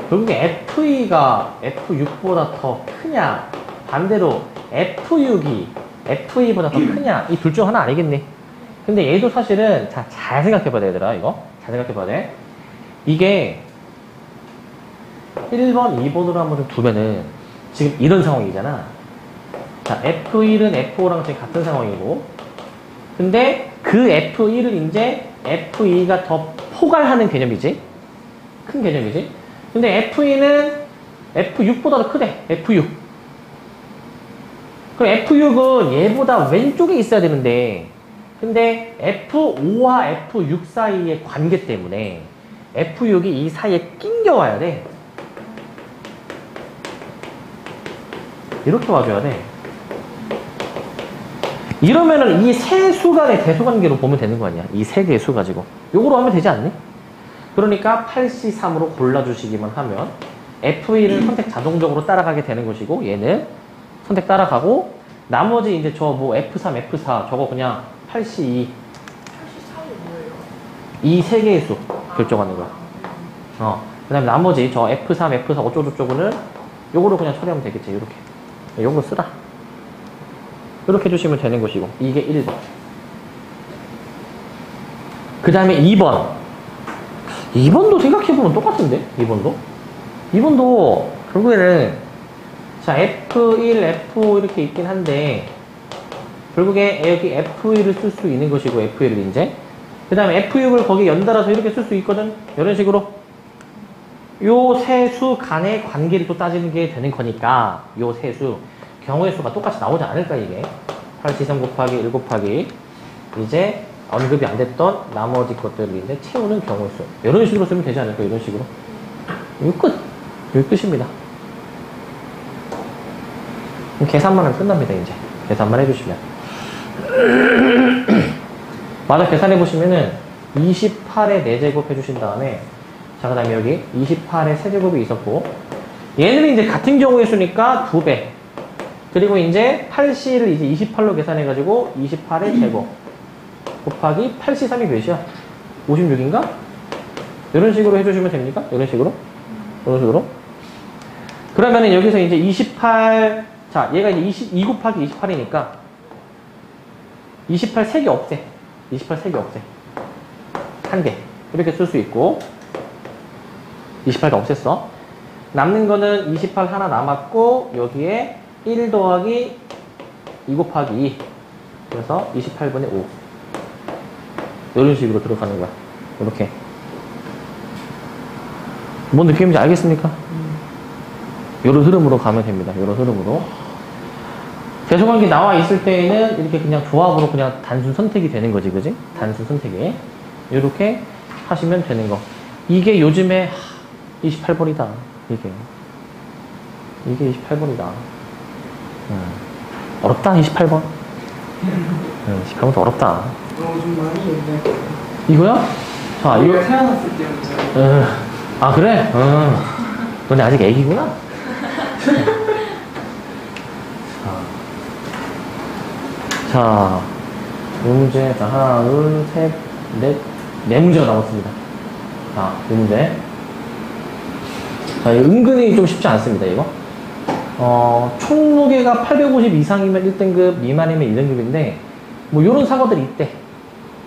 결국에 F2가 F6보다 더 크냐 반대로 F6이 F2보다 더 크냐 이 둘 중 하나 아니겠네. 근데 얘도 사실은 잘 생각해봐야 돼 얘들아 이거 잘 생각해봐야 돼. 이게 1번 2번으로 한번 좀 두면은 지금 이런 상황이잖아. 자 F1은 F5랑 지금 같은 상황이고 근데 그 F1은 이제 F2가 더 포괄하는 개념이지 큰 개념이지. 근데 F2는 F6보다 더 크대 F6. 그럼 F6은 얘보다 왼쪽에 있어야 되는데 근데 F5와 F6 사이의 관계 때문에 F6이 이 사이에 낑겨와야 돼. 이렇게 와줘야 돼. 이러면은 이 세 수 간의 대소관계로 보면 되는 거 아니야. 이 세 개의 수 가지고. 요거로 하면 되지 않니? 그러니까 8C3으로 골라주시기만 하면 F1을 선택 자동적으로 따라가게 되는 것이고 얘는 선택 따라가고 나머지 이제 저 뭐 F3, F4 저거 그냥 8C2 84이 뭐예요? 이 세 개의 수 결정하는 거야. 그 다음에 나머지 저 F3, F4 어쩌고저쩌고는 요거로 그냥 처리하면 되겠지. 이렇게 요거 쓰라. 이렇게 해주시면 되는 것이고 이게 1번. 그 다음에 2번. 2번도 생각해보면 똑같은데? 2번도 결국에는 자 F1, F5 이렇게 있긴 한데 결국에 여기 F1을 쓸 수 있는 것이고 F1을 이제 그 다음에 F6을 거기 연달아서 이렇게 쓸 수 있거든. 이런 식으로 요 세 수 간의 관계를 또 따지는 게 되는 거니까 요 세 수 경우의 수가 똑같이 나오지 않을까 이게 8C3 곱하기 1 곱하기 이제 언급이 안 됐던 나머지 것들을 이제 채우는 경우의 수 이런 식으로 쓰면 되지 않을까 이런 식으로 이거 끝! 이거 끝입니다. 계산만 하면 끝납니다 이제 계산만 해주시면 맞아 계산해보시면은 28에 4제곱 해주신 다음에 자 그 다음에 여기 28에 세제곱이 있었고 얘는 이제 같은 경우의 수니까 2배 그리고 이제 8C를 이제 28로 계산해가지고 28의 제곱 곱하기 8C3이 몇이야? 56인가? 이런 식으로 해주시면 됩니까? 이런 식으로? 그러면은 여기서 이제 28 자 얘가 이제 2 곱하기 28이니까 28 3개 없애 28 3개 없애 1개 이렇게 쓸 수 있고 28가 없앴어 남는 거는 28 하나 남았고 여기에 1 더하기 2 곱하기 2 그래서 28분의 5 이런 식으로 들어가는 거야 이렇게 뭔 느낌인지 알겠습니까? 이런 흐름으로 가면 됩니다 이런 흐름으로 대소관계 나와 있을 때에는 이렇게 그냥 조합으로 그냥 단순 선택이 되는 거지 그지? 단순 선택이 이렇게 하시면 되는 거 이게 요즘에 28번이다 이게 28번이다 어렵다 28번 28번도 어렵다 요즘 많이 있는데 이거야? 자 이거 우리가 태어났을 때부터 아 그래? 너네 아직 애기구나? 자, 이 문제, 자, 하나, 둘, 셋, 넷, 네 문제가 남았습니다. 자, 이 문제. 자, 이거 은근히 좀 쉽지 않습니다, 이거. 총 무게가 850 이상이면 1등급, 미만이면 2등급인데, 뭐, 요런 사과들이 있대.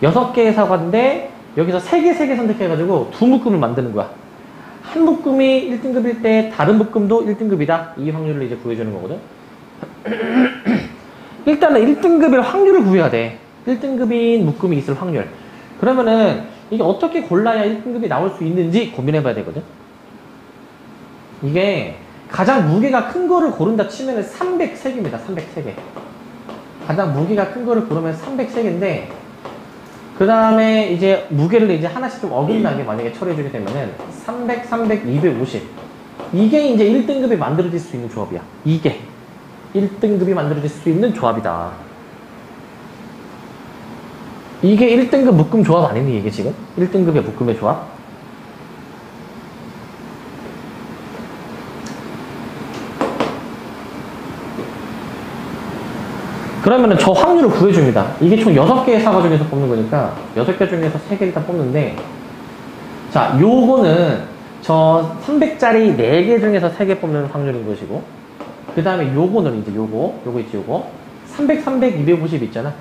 6개의 사과인데, 여기서 3개 선택해가지고, 2묶음을 만드는 거야. 한 묶음이 1등급일 때, 다른 묶음도 1등급이다. 이 확률을 이제 구해주는 거거든. 일단은 1등급일 확률을 구해야 돼. 1등급인 묶음이 있을 확률. 그러면은 이게 어떻게 골라야 1등급이 나올 수 있는지 고민해봐야 되거든. 이게 가장 무게가 큰 거를 고른다 치면은 303개입니다. 303개. 가장 무게가 큰 거를 고르면 303개인데 그 다음에 이제 무게를 이제 하나씩 좀 어긋나게 만약에 처리해주게 되면은 300, 300, 250 이게 이제 1등급이 만들어질 수 있는 조합이야. 이게 1등급이 만들어질 수 있는 조합이다. 이게 1등급 묶음 조합 아니니 이게 지금? 1등급의 묶음의 조합? 그러면은 저 확률을 구해줍니다. 이게 총 6개의 사과 중에서 뽑는 거니까 6개 중에서 3개 일단 뽑는데 자 요거는 저 300짜리 4개 중에서 3개 뽑는 확률인 것이고 그 다음에 요거는 이제 요거 있지 요거 300, 300, 250 있잖아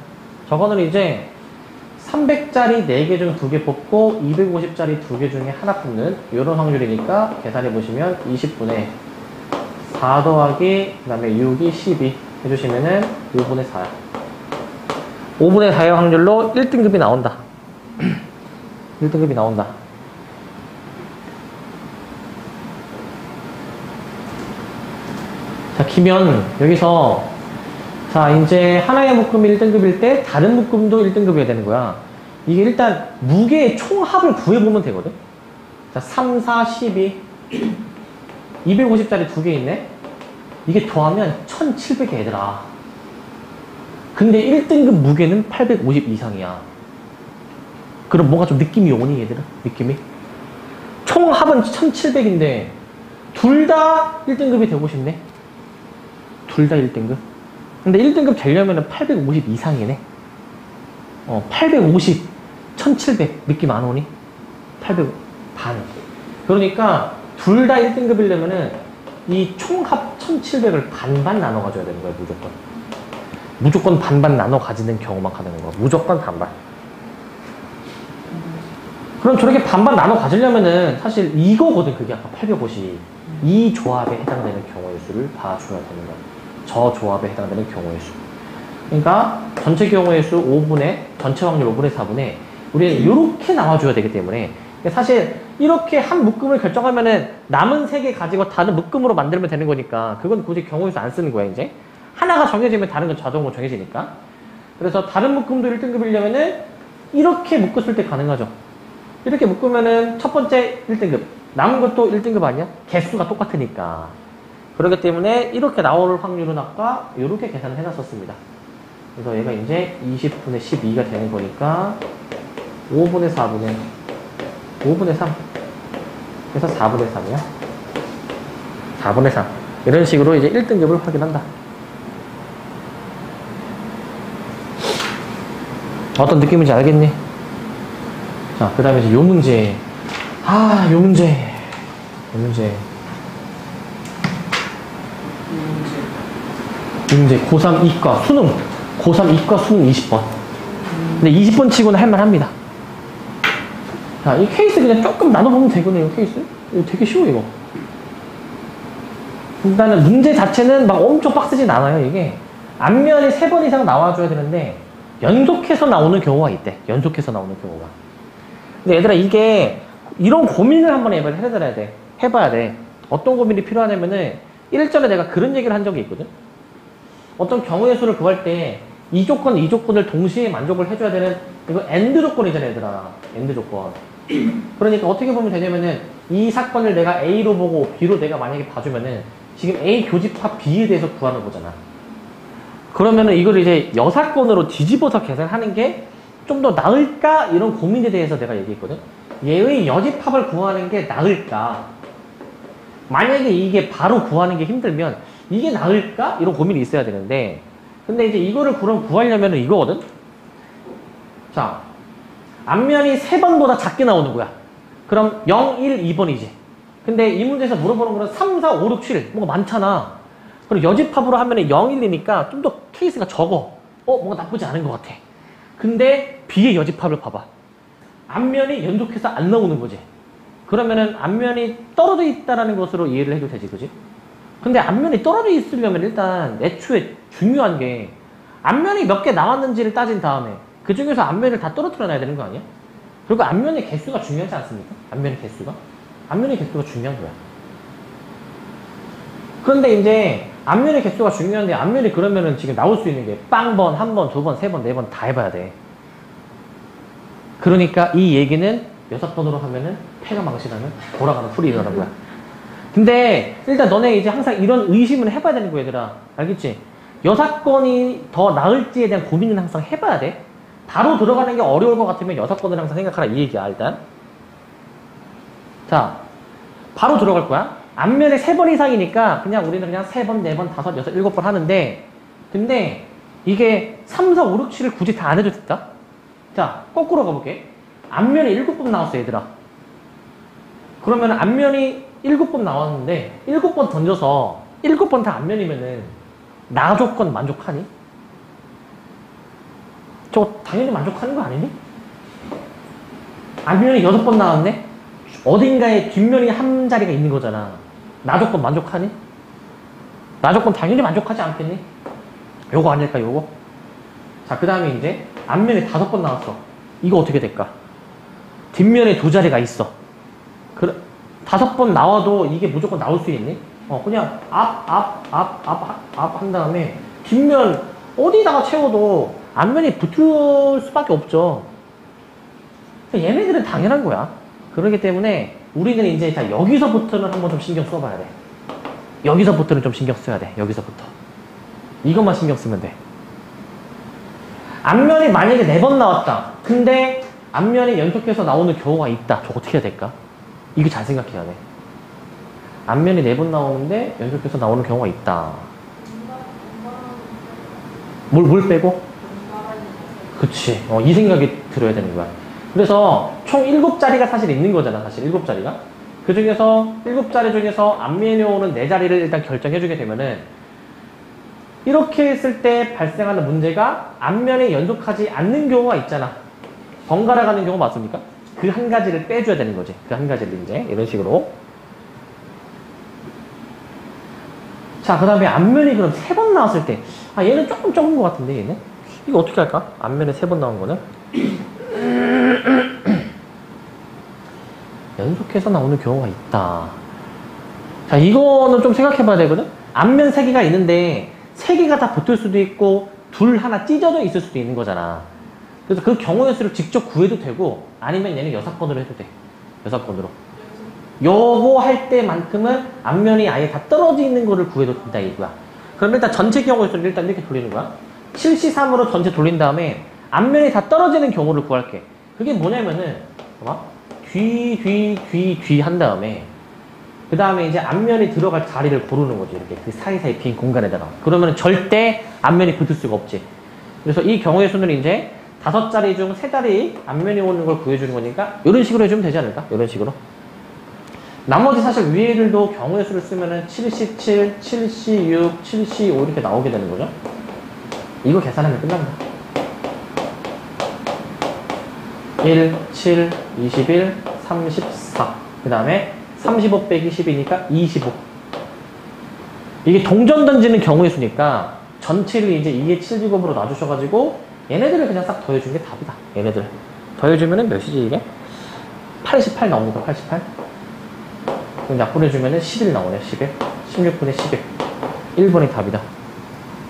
저거는 이제 300짜리 4개 중 2개 뽑고 250짜리 2개 중에 하나 뽑는 요런 확률이니까 계산해보시면 20분의 4 더하기 그 다음에 6이 12 해주시면은 5분의 4야 5분의 4의 확률로 1등급이 나온다 1등급이 나온다 자, 기면, 여기서, 자, 이제 하나의 묶음이 1등급일 때, 다른 묶음도 1등급이어야 되는 거야. 이게 일단, 무게의 총합을 구해보면 되거든? 자, 3, 4, 12. 250짜리 2개 있네? 이게 더하면 1700개 얘들아. 근데 1등급 무게는 850 이상이야. 그럼 뭔가 좀 느낌이 오니, 얘들아? 느낌이? 총 합은 1700인데 둘 다 1등급이 되고 싶네. 둘 다 1등급. 근데 1등급 되려면 850 이상이네. 850, 1700 느낌 안 오니? 800 반. 그러니까 둘 다 1등급이려면은 이 총합 1700을 반반 나눠 가져야 되는 거야, 무조건. 무조건 반반 나눠 가지는 경우만 가능한 거야. 무조건 반반. 그럼 저렇게 반반 나눠 가지려면은 사실 이거거든, 그게 아까 850. 이 조합에 해당되는 경우의 수를 봐줘야 되는 거야. 저 조합에 해당되는 경우의 수. 그러니까 전체 경우의 수 5분의, 전체 확률 5분의 4분의 우리는 이렇게 나와줘야 되기 때문에 사실 이렇게 한 묶음을 결정하면은 남은 3개 가지고 다른 묶음으로 만들면 되는 거니까 그건 굳이 경우의 수 안 쓰는 거야, 이제. 하나가 정해지면 다른 건 자동으로 정해지니까. 그래서 다른 묶음도 1등급이려면은 이렇게 묶었을 때 가능하죠. 이렇게 묶으면은 첫 번째 1등급, 남은 것도 1등급 아니야? 개수가 똑같으니까. 그렇기 때문에 이렇게 나올 확률은 아까 이렇게 계산을 해놨었습니다. 그래서 얘가 이제 20분의 12가 되는 거니까 5분의 4분의 5분의 3. 그래서 4분의 3이야. 4분의 3. 이런 식으로 이제 1등급을 확인한다. 어떤 느낌인지 알겠니? 자, 그 다음에 이제 요 문제. 요 문제. 이 문제 고3 이과 수능. 고3 이과 수능 20번. 근데 20번 치고는 할만합니다. 자, 이 케이스 그냥 조금 나눠보면 되거든요, 케이스. 이거 되게 쉬워, 이거. 일단은 문제 자체는 막 엄청 빡세진 않아요, 이게. 앞면이 3번 이상 나와줘야 되는데, 연속해서 나오는 경우가 있대. 연속해서 나오는 경우가. 근데 얘들아, 이게, 이런 고민을 한번 해봐야 돼. 어떤 고민이 필요하냐면은, 일전에 내가 그런 얘기를 한 적이 있거든? 어떤 경우의 수를 구할 때, 이 조건, 이 조건을 동시에 만족을 해줘야 되는, 이거 엔드 조건이잖아, 얘들아. 엔드 조건. 그러니까 어떻게 보면 되냐면은, 이 사건을 내가 A로 보고 B로 내가 만약에 봐주면은, 지금 A 교집합 B에 대해서 구하는 거잖아. 그러면은 이걸 이제 여사건으로 뒤집어서 계산하는 게 좀 더 나을까? 이런 고민에 대해서 내가 얘기했거든. 얘의 여집합을 구하는 게 나을까? 만약에 이게 바로 구하는 게 힘들면 이게 나을까? 이런 고민이 있어야 되는데, 근데 이제 이거를 그럼 구하려면은 이거거든? 자, 앞면이 3번보다 작게 나오는 거야. 그럼 0, 1, 2번이지. 근데 이 문제에서 물어보는 거는 3, 4, 5, 6, 7. 뭔가 많잖아. 그리고 여집합으로 하면은 0, 1이니까 좀 더 케이스가 적어. 뭔가 나쁘지 않은 것 같아. 근데 B의 여집합을 봐봐. 앞면이 연속해서 안 나오는 거지. 그러면은 앞면이 떨어져 있다라는 것으로 이해를 해도 되지, 그지? 근데 앞면이 떨어져 있으려면 일단 애초에 중요한 게 앞면이 몇 개 나왔는지를 따진 다음에 그 중에서 앞면을 다 떨어뜨려 놔야 되는 거 아니야? 그리고 앞면의 개수가 중요하지 않습니까? 앞면의 개수가 중요한 거야. 그런데 이제 앞면의 개수가 중요한데 앞면이 그러면은 지금 나올 수 있는 게 빵번, 한 번, 두 번, 세 번, 네 번 다 해봐야 돼. 그러니까 이 얘기는 6번으로 하면은 패가 망신하면 돌아가는 풀이 일어나는 거야. 근데 일단 너네 이제 항상 이런 의심을 해봐야 되는 거야, 얘들아. 알겠지? 6건이 더 나을지에 대한 고민은 항상 해봐야 돼. 바로 들어가는 게 어려울 것 같으면 6건을 항상 생각하라, 이 얘기야, 일단. 자, 바로 들어갈 거야. 앞면에 3번 이상이니까 그냥 우리는 그냥 3번, 4번, 5, 6, 7번 하는데, 근데 이게 3, 4, 5, 6, 7을 굳이 다 안 해도 됐다? 자, 거꾸로 가볼게. 앞면에 7번 나왔어, 얘들아. 그러면 앞면이 7번 나왔는데 7번 던져서 7번 다 앞면이면은 나 조건 만족하니? 저거 당연히 만족하는 거 아니니? 앞면이 6번 나왔네? 어딘가에 뒷면이 한 자리가 있는 거잖아. 나 조건 만족하니? 나 조건 당연히 만족하지 않겠니? 요거 아닐까, 요거? 자, 그 다음에 이제 앞면에 5번 나왔어. 이거 어떻게 될까? 뒷면에 2자리가 있어. 5번 나와도 이게 무조건 나올 수 있니? 그냥 앞 한 다음에 뒷면 어디다가 채워도 앞면이 붙을 수밖에 없죠. 얘네들은 당연한 거야. 그렇기 때문에 우리는 이제 자, 여기서부터는 한번 좀 신경 써봐야 돼. 여기서부터는 좀 신경 써야 돼. 여기서부터. 이것만 신경 쓰면 돼. 앞면이 만약에 4번 나왔다. 근데 앞면이 연속해서 나오는 경우가 있다. 저거 어떻게 해야 될까? 이거 잘 생각해야 돼. 앞면이 4번 나오는데 연속해서 나오는 경우가 있다. 뭘 빼고? 그치. 이 생각이 들어야 되는 거야. 그래서 총 7자리가 사실 있는 거잖아. 사실 7자리가. 그 중에서 7자리 중에서 앞면에 오는 4자리를 일단 결정해주게 되면은 이렇게 했을 때 발생하는 문제가 앞면에 연속하지 않는 경우가 있잖아. 번갈아 가는 경우 맞습니까? 그 한 가지를 빼줘야 되는 거지. 그 한 가지를 이제 이런 식으로. 자, 그 다음에 앞면이 그럼 3번 나왔을 때 얘는 조금 적은 것 같은데 얘는? 이거 어떻게 할까? 앞면에 3번 나온 거는? 연속해서 나오는 경우가 있다. 자, 이거는 좀 생각해 봐야 되거든? 앞면 3개가 있는데 3개가 다 붙을 수도 있고 둘 하나 찢어져 있을 수도 있는 거잖아. 그래서 그 경우의 수를 직접 구해도 되고 아니면 얘는 6번으로 해도 돼. 6번으로. 요거 할 때만큼은 앞면이 아예 다 떨어져 있는 거를 구해도 된다 이거야. 그럼 일단 전체 경우의 수를 일단 이렇게 돌리는 거야. 7C3으로 전체 돌린 다음에 앞면이 다 떨어지는 경우를 구할게. 그게 뭐냐면은 봐봐. 뒤 한 다음에 그 다음에 이제 앞면이 들어갈 자리를 고르는 거지. 이렇게 그 사이사이 빈 공간에다가. 그러면 절대 앞면이 붙을 수가 없지. 그래서 이 경우의 수는 이제 5자리 중 3자리 앞면이 오는 걸 구해주는 거니까 이런 식으로 해주면 되지 않을까? 이런 식으로. 나머지 사실 위에들도 경우의 수를 쓰면은 7C7, 7C6, 7C5 이렇게 나오게 되는 거죠. 이거 계산하면 끝납니다. 1, 7, 21, 34. 그 다음에 35 빼기 10이니까 25. 이게 동전 던지는 경우의 수니까 전체를 이제 2의 7제곱으로 놔주셔가지고 얘네들을 그냥 싹 더해주는 게 답이다. 얘네들. 더해주면은 몇이지 이게? 88 나옵니다. 88. 그럼 약분해주면은 11 나오네. 11. 16분의 11. 1번이 답이다.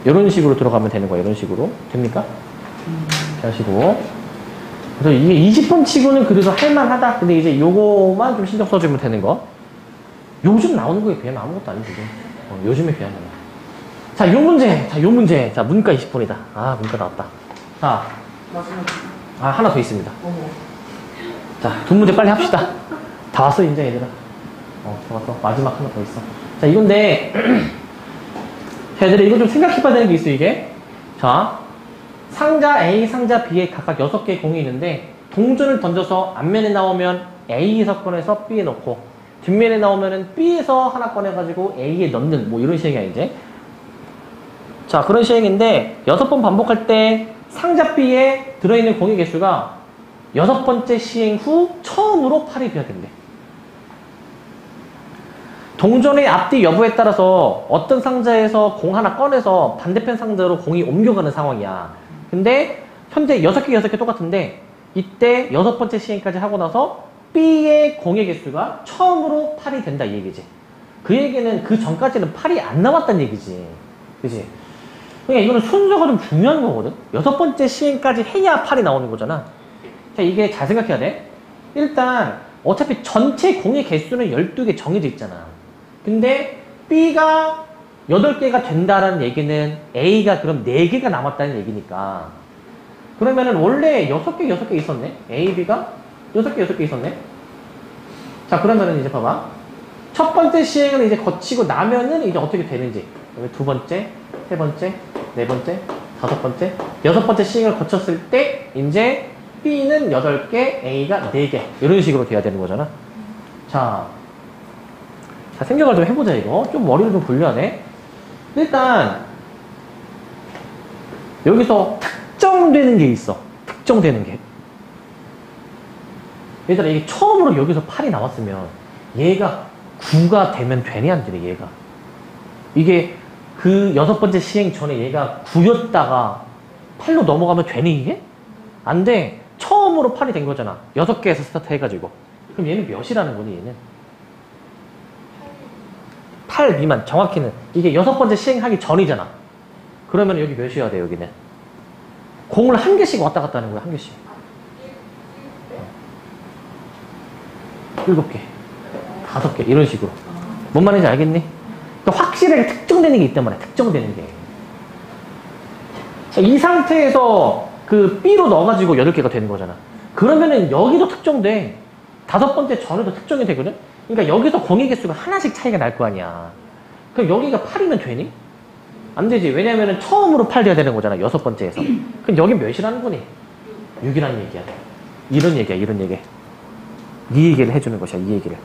이런 식으로 들어가면 되는 거야. 이런 식으로. 됩니까? 이런 식으로. 그래서 이게 20번 치고는 그래도 할만하다. 근데 이제 요거만 좀 신경 써주면 되는 거. 요즘 나오는 거에 비하면 아무것도 아니지. 요즘에 비하면. 자, 요 문제. 자, 요 문제. 자, 문과 20분이다. 아, 문과 나왔다. 자. 마지막. 하나 더 있습니다. 어머. 자, 두 문제 빨리 합시다. 다 왔어, 이제 얘들아. 다 왔어. 마지막 하나 더 있어. 자, 이건데. 자, 얘들아, 이거 좀 생각해봐야 되는 게 있어, 이게. 자. 상자 A, 상자 B에 각각 6개의 공이 있는데 동전을 던져서 앞면에 나오면 A에서 꺼내서 B에 넣고 뒷면에 나오면은 B에서 하나 꺼내가지고 A에 넣는 뭐 이런 시행이야 이제. 자, 그런 시행인데 6번 반복할 때 상자 B에 들어있는 공의 개수가 6번째 시행 후 처음으로 8이 돼야 된대. 동전의 앞뒤 여부에 따라서 어떤 상자에서 공 하나 꺼내서 반대편 상자로 공이 옮겨가는 상황이야. 근데 현재 6개 똑같은데 이때 6번째 시행까지 하고 나서 B의 공의 개수가 처음으로 8이 된다 이 얘기지. 그 얘기는 그 전까지는 8이 안 나왔다는 얘기지. 그치? 그러니까 이거는 순서가 좀 중요한 거거든. 6번째 시행까지 해야 8이 나오는 거잖아. 자, 이게 잘 생각해야 돼. 일단 어차피 전체 공의 개수는 12개 정해져 있잖아. 근데 B가 8개가 된다라는 얘기는 A가 그럼 4개가 남았다는 얘기니까. 그러면은 원래 6개 있었네? A, B가 6개 있었네? 자, 그러면은 이제 봐봐. 첫 번째 시행을 이제 거치고 나면은 이제 어떻게 되는지. 두 번째, 세 번째, 네 번째, 다섯 번째, 6번째 시행을 거쳤을 때 이제 B는 8개, A가 4개. 이런 식으로 돼야 되는 거잖아. 자, 생각을 좀 해보자, 이거. 좀 머리를 좀 굴려야 돼. 일단, 여기서 특정되는 게 있어. 특정되는 게. 얘들아, 이게 처음으로 여기서 8이 나왔으면, 얘가 9가 되면 되냐, 안 되냐, 얘가. 이게 그 6번째 시행 전에 얘가 9였다가 8로 넘어가면 되니, 이게? 안 돼. 처음으로 8이 된 거잖아. 6개에서 스타트 해가지고. 그럼 얘는 몇이라는 거니, 얘는? 8 미만, 정확히는. 이게 6번째 시행하기 전이잖아. 그러면 여기 몇이어야 돼, 여기는? 공을 한 개씩 왔다 갔다 하는 거야, 한 개씩. 7개, 5개, 이런 식으로. 뭔 말인지 알겠니? 또 확실하게 특정되는 게 있단 말이야, 특정되는 게. 이 상태에서 그 B로 넣어가지고 8개가 되는 거잖아. 그러면은 여기도 특정돼. 다섯 번째 전에도 특정이 되거든? 그러니까 여기서 공의 개수가 하나씩 차이가 날 거 아니야. 그럼 여기가 8이면 되니? 안 되지. 왜냐면은 처음으로 8 돼야 되는 거잖아. 여섯 번째에서. 그럼 여기 몇이라는 거니? 6이라는 얘기야. 이런 얘기야, 이런 얘기. 이 얘기를 해주는 것이야, 이 얘기를.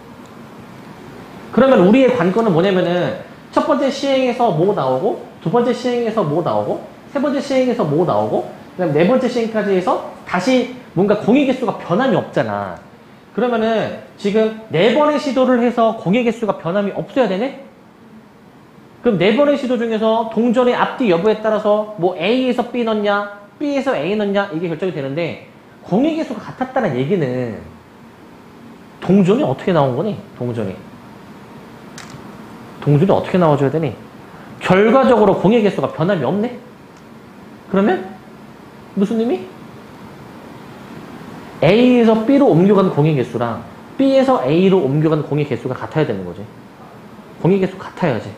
그러면 우리의 관건은 뭐냐면은 첫 번째 시행에서 뭐 나오고, 두 번째 시행에서 뭐 나오고, 세 번째 시행에서 뭐 나오고, 그다음 네 번째 시행까지 해서 다시 뭔가 공의 개수가 변함이 없잖아. 그러면은 지금 네 번의 시도를 해서 공의 개수가 변함이 없어야 되네? 그럼 네 번의 시도 중에서 동전의 앞뒤 여부에 따라서 뭐 A에서 B 넣냐, B에서 A 넣냐 이게 결정이 되는데 공의 개수가 같았다는 얘기는 동전이 어떻게 나온 거니? 동전이 어떻게 나와줘야 되니? 결과적으로 공의 개수가 변함이 없네? 그러면 무슨 의미? A에서 B로 옮겨간 공의 개수랑 B에서 A로 옮겨간 공의 개수가 같아야 되는 거지. 공의 개수 같아야지.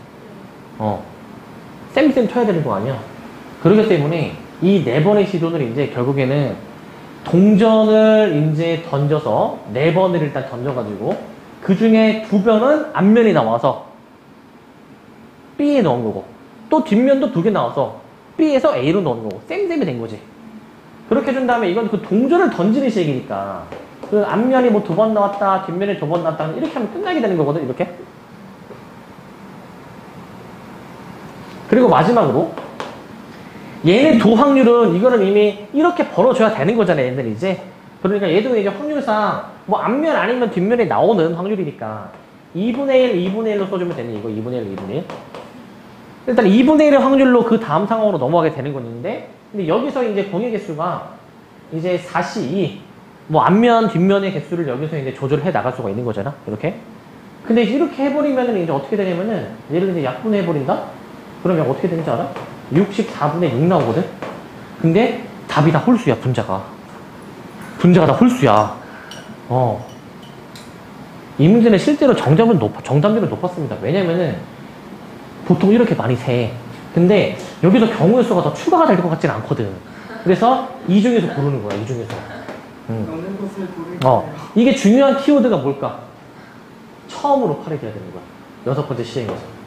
쌤 쳐야 되는 거 아니야. 그렇기 때문에 이 네 번의 시도는 이제 결국에는 동전을 이제 던져서 네 번을 일단 던져가지고 그 중에 두 변은 앞면이 나와서 B에 넣은 거고 또 뒷면도 두 개 나와서 B에서 A로 넣은 거고 쌤이 된 거지. 그렇게 해준 다음에 이건 그 동전을 던지는 식이니까 그 앞면이 뭐 두 번 나왔다 뒷면이 두 번 나왔다 이렇게 하면 끝나게 되는 거거든. 이렇게. 그리고 마지막으로 얘네 두 확률은 이거는 이미 이렇게 벌어줘야 되는 거잖아요. 얘네들 이제. 그러니까 얘도 이제 확률상 뭐 앞면 아니면 뒷면에 나오는 확률이니까 2분의 1, 2분의 1로 써주면 되네. 이거 2분의 1, 2분의 1. 일단 2분의 1의 확률로 그 다음 상황으로 넘어가게 되는 건데 근데 여기서 이제 공의 개수가 이제 4C 뭐 앞면, 뒷면의 개수를 여기서 이제 조절해 나갈 수가 있는 거잖아. 이렇게. 근데 이렇게 해버리면은 이제 어떻게 되냐면은 얘를 이제 약분해버린다? 그러면 어떻게 되는지 알아? 64분의 6 나오거든? 근데 답이 다 홀수야, 분자가. 분자가 다 홀수야. 이 문제는 실제로 정답률은 높았습니다. 왜냐면은 보통 이렇게 많이 세. 근데 여기서 경우의 수가 더 추가가 될 것 같지는 않거든. 그래서 이 중에서 고르는 거야, 이 중에서. 넣는 것을 고르는 이게 중요한 키워드가 뭘까? 처음으로 8이 돼야 되는 거야. 여섯 번째 시행에서.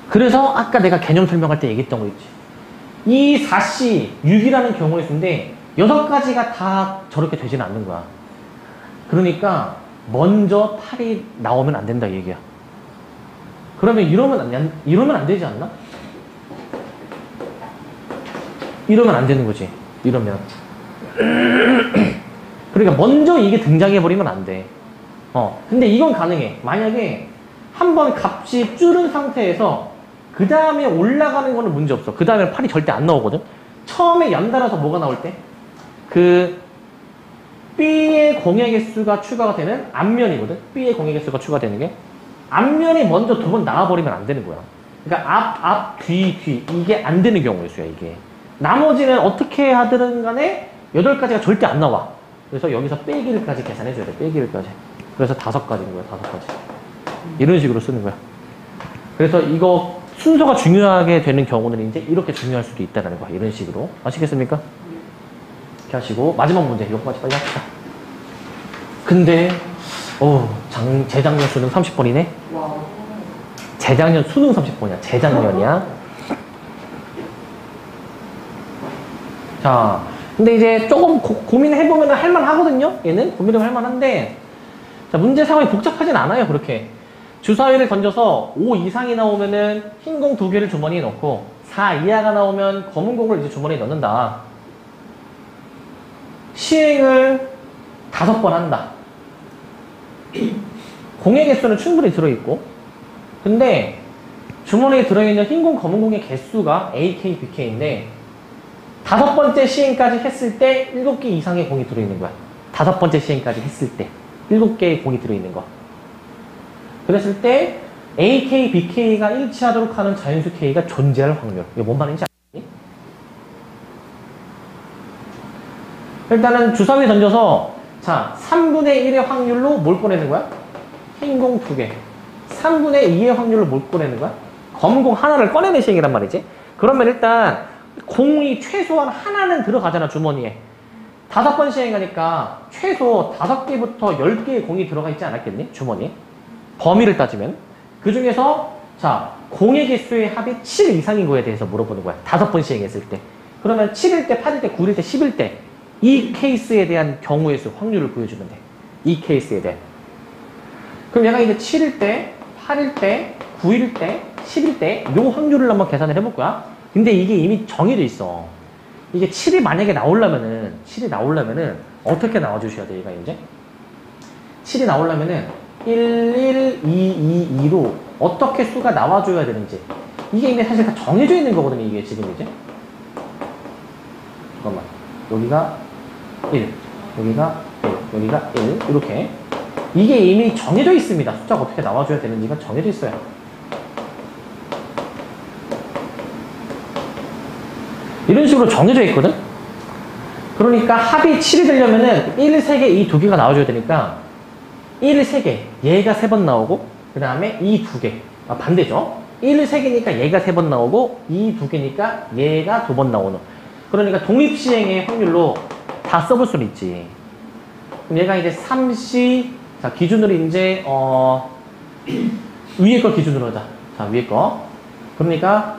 그래서 아까 내가 개념 설명할 때 얘기했던 거 있지. 이 4C, 6이라는 경우의 수인데 6가지가 다 저렇게 되지는 않는 거야. 그러니까 먼저 8이 나오면 안 된다 이 얘기야. 그러면 이러면 안 되지 않나? 이러면 안 되는 거지. 이러면. 그러니까 먼저 이게 등장해버리면 안 돼. 근데 이건 가능해. 만약에 한번 값이 줄은 상태에서 그 다음에 올라가는 거는 문제 없어. 그 다음에 8이 절대 안 나오거든. 처음에 연달아서 뭐가 나올 때? 그 B의 공의 개수가 추가가 되는 앞면이거든. B의 공의 개수가 추가되는 게 앞면이 먼저 두 번 나와버리면 안 되는 거야. 그러니까 앞, 뒤 이게 안 되는 경우의 수야 이게. 나머지는 어떻게 하든 간에 8가지가 절대 안 나와. 그래서 여기서 빼기를까지 계산해줘야 돼. 빼기를까지. 그래서 5가지인 거야. 5가지. 이런 식으로 쓰는 거야. 그래서 이거 순서가 중요하게 되는 경우는 이제 이렇게 중요할 수도 있다는 거야. 이런 식으로. 아시겠습니까? 이렇게 하시고 마지막 문제 이거까지 빨리 합시다. 근데 재작년 수능 30번이네? 와. 재작년 수능 30번이야. 재작년이야. 자, 근데 이제 조금 고민해보면 할만하거든요? 얘는? 고민해보면 할만한데 자, 문제 상황이 복잡하진 않아요. 그렇게. 주사위를 던져서 5 이상이 나오면은 흰 공 2개를 주머니에 넣고 4 이하가 나오면 검은 공을 이제 주머니에 넣는다. 시행을 5번 한다. 공의 개수는 충분히 들어있고 근데 주머니에 들어있는 흰 공, 검은 공의 개수가 AK, BK인데 5번째 시행까지 했을 때 7개 이상의 공이 들어있는 거야. 5번째 시행까지 했을 때 7개의 공이 들어있는 거. 그랬을 때 AK, BK가 일치하도록 하는 자연수 K가 존재할 확률. 이게 뭔 말인지 아시니? 일단은 주사위 던져서 자 3분의 1의 확률로 뭘 꺼내는 거야? 흰 공 2개. 3분의 2의 확률로 뭘 꺼내는 거야? 검은 공 하나를 꺼내는 시행이란 말이지. 그러면 일단 공이 최소한 하나는 들어가잖아 주머니에. 5번 시행하니까 최소 5개부터 10개의 공이 들어가 있지 않았겠니? 주머니에. 범위를 따지면. 그 중에서, 자, 공의 개수의 합이 7 이상인 거에 대해서 물어보는 거야. 5번 시행했을 때. 그러면 7일 때, 8일 때, 9일 때, 10일 때, 이 케이스에 대한 경우의 수, 확률을 보여주면 돼. 이 케이스에 대한. 그럼 얘가 이제 7일 때, 8일 때, 9일 때, 10일 때, 요 확률을 한번 계산을 해볼 거야. 근데 이게 이미 정해져 있어. 이게 7이 만약에 나오려면은, 어떻게 나와주셔야 돼, 얘가 이제? 7이 나오려면은, 1, 1, 2, 2, 2로 어떻게 수가 나와줘야 되는지. 이게 이미 사실 다 정해져 있는 거거든요, 이게 지금 이제. 잠깐만. 여기가 1, 여기가 1, 여기가 1, 이렇게. 이게 이미 정해져 있습니다. 숫자가 어떻게 나와줘야 되는지가 정해져 있어요. 이런 식으로 정해져 있거든? 그러니까 합이 7이 되려면은 1, 3개, 2, 2개가 나와줘야 되니까 1, 3개, 얘가 3번 나오고 그 다음에 2, 2개. 아, 반대죠? 1, 3개니까 얘가 3번 나오고 2, 2개니까 얘가 2번 나오는. 그러니까 독립시행의 확률로 다 써볼 수는 있지. 그럼 얘가 이제 3C, 자, 기준으로 이제, 위에 거 기준으로 하자. 자, 위에 거. 그러니까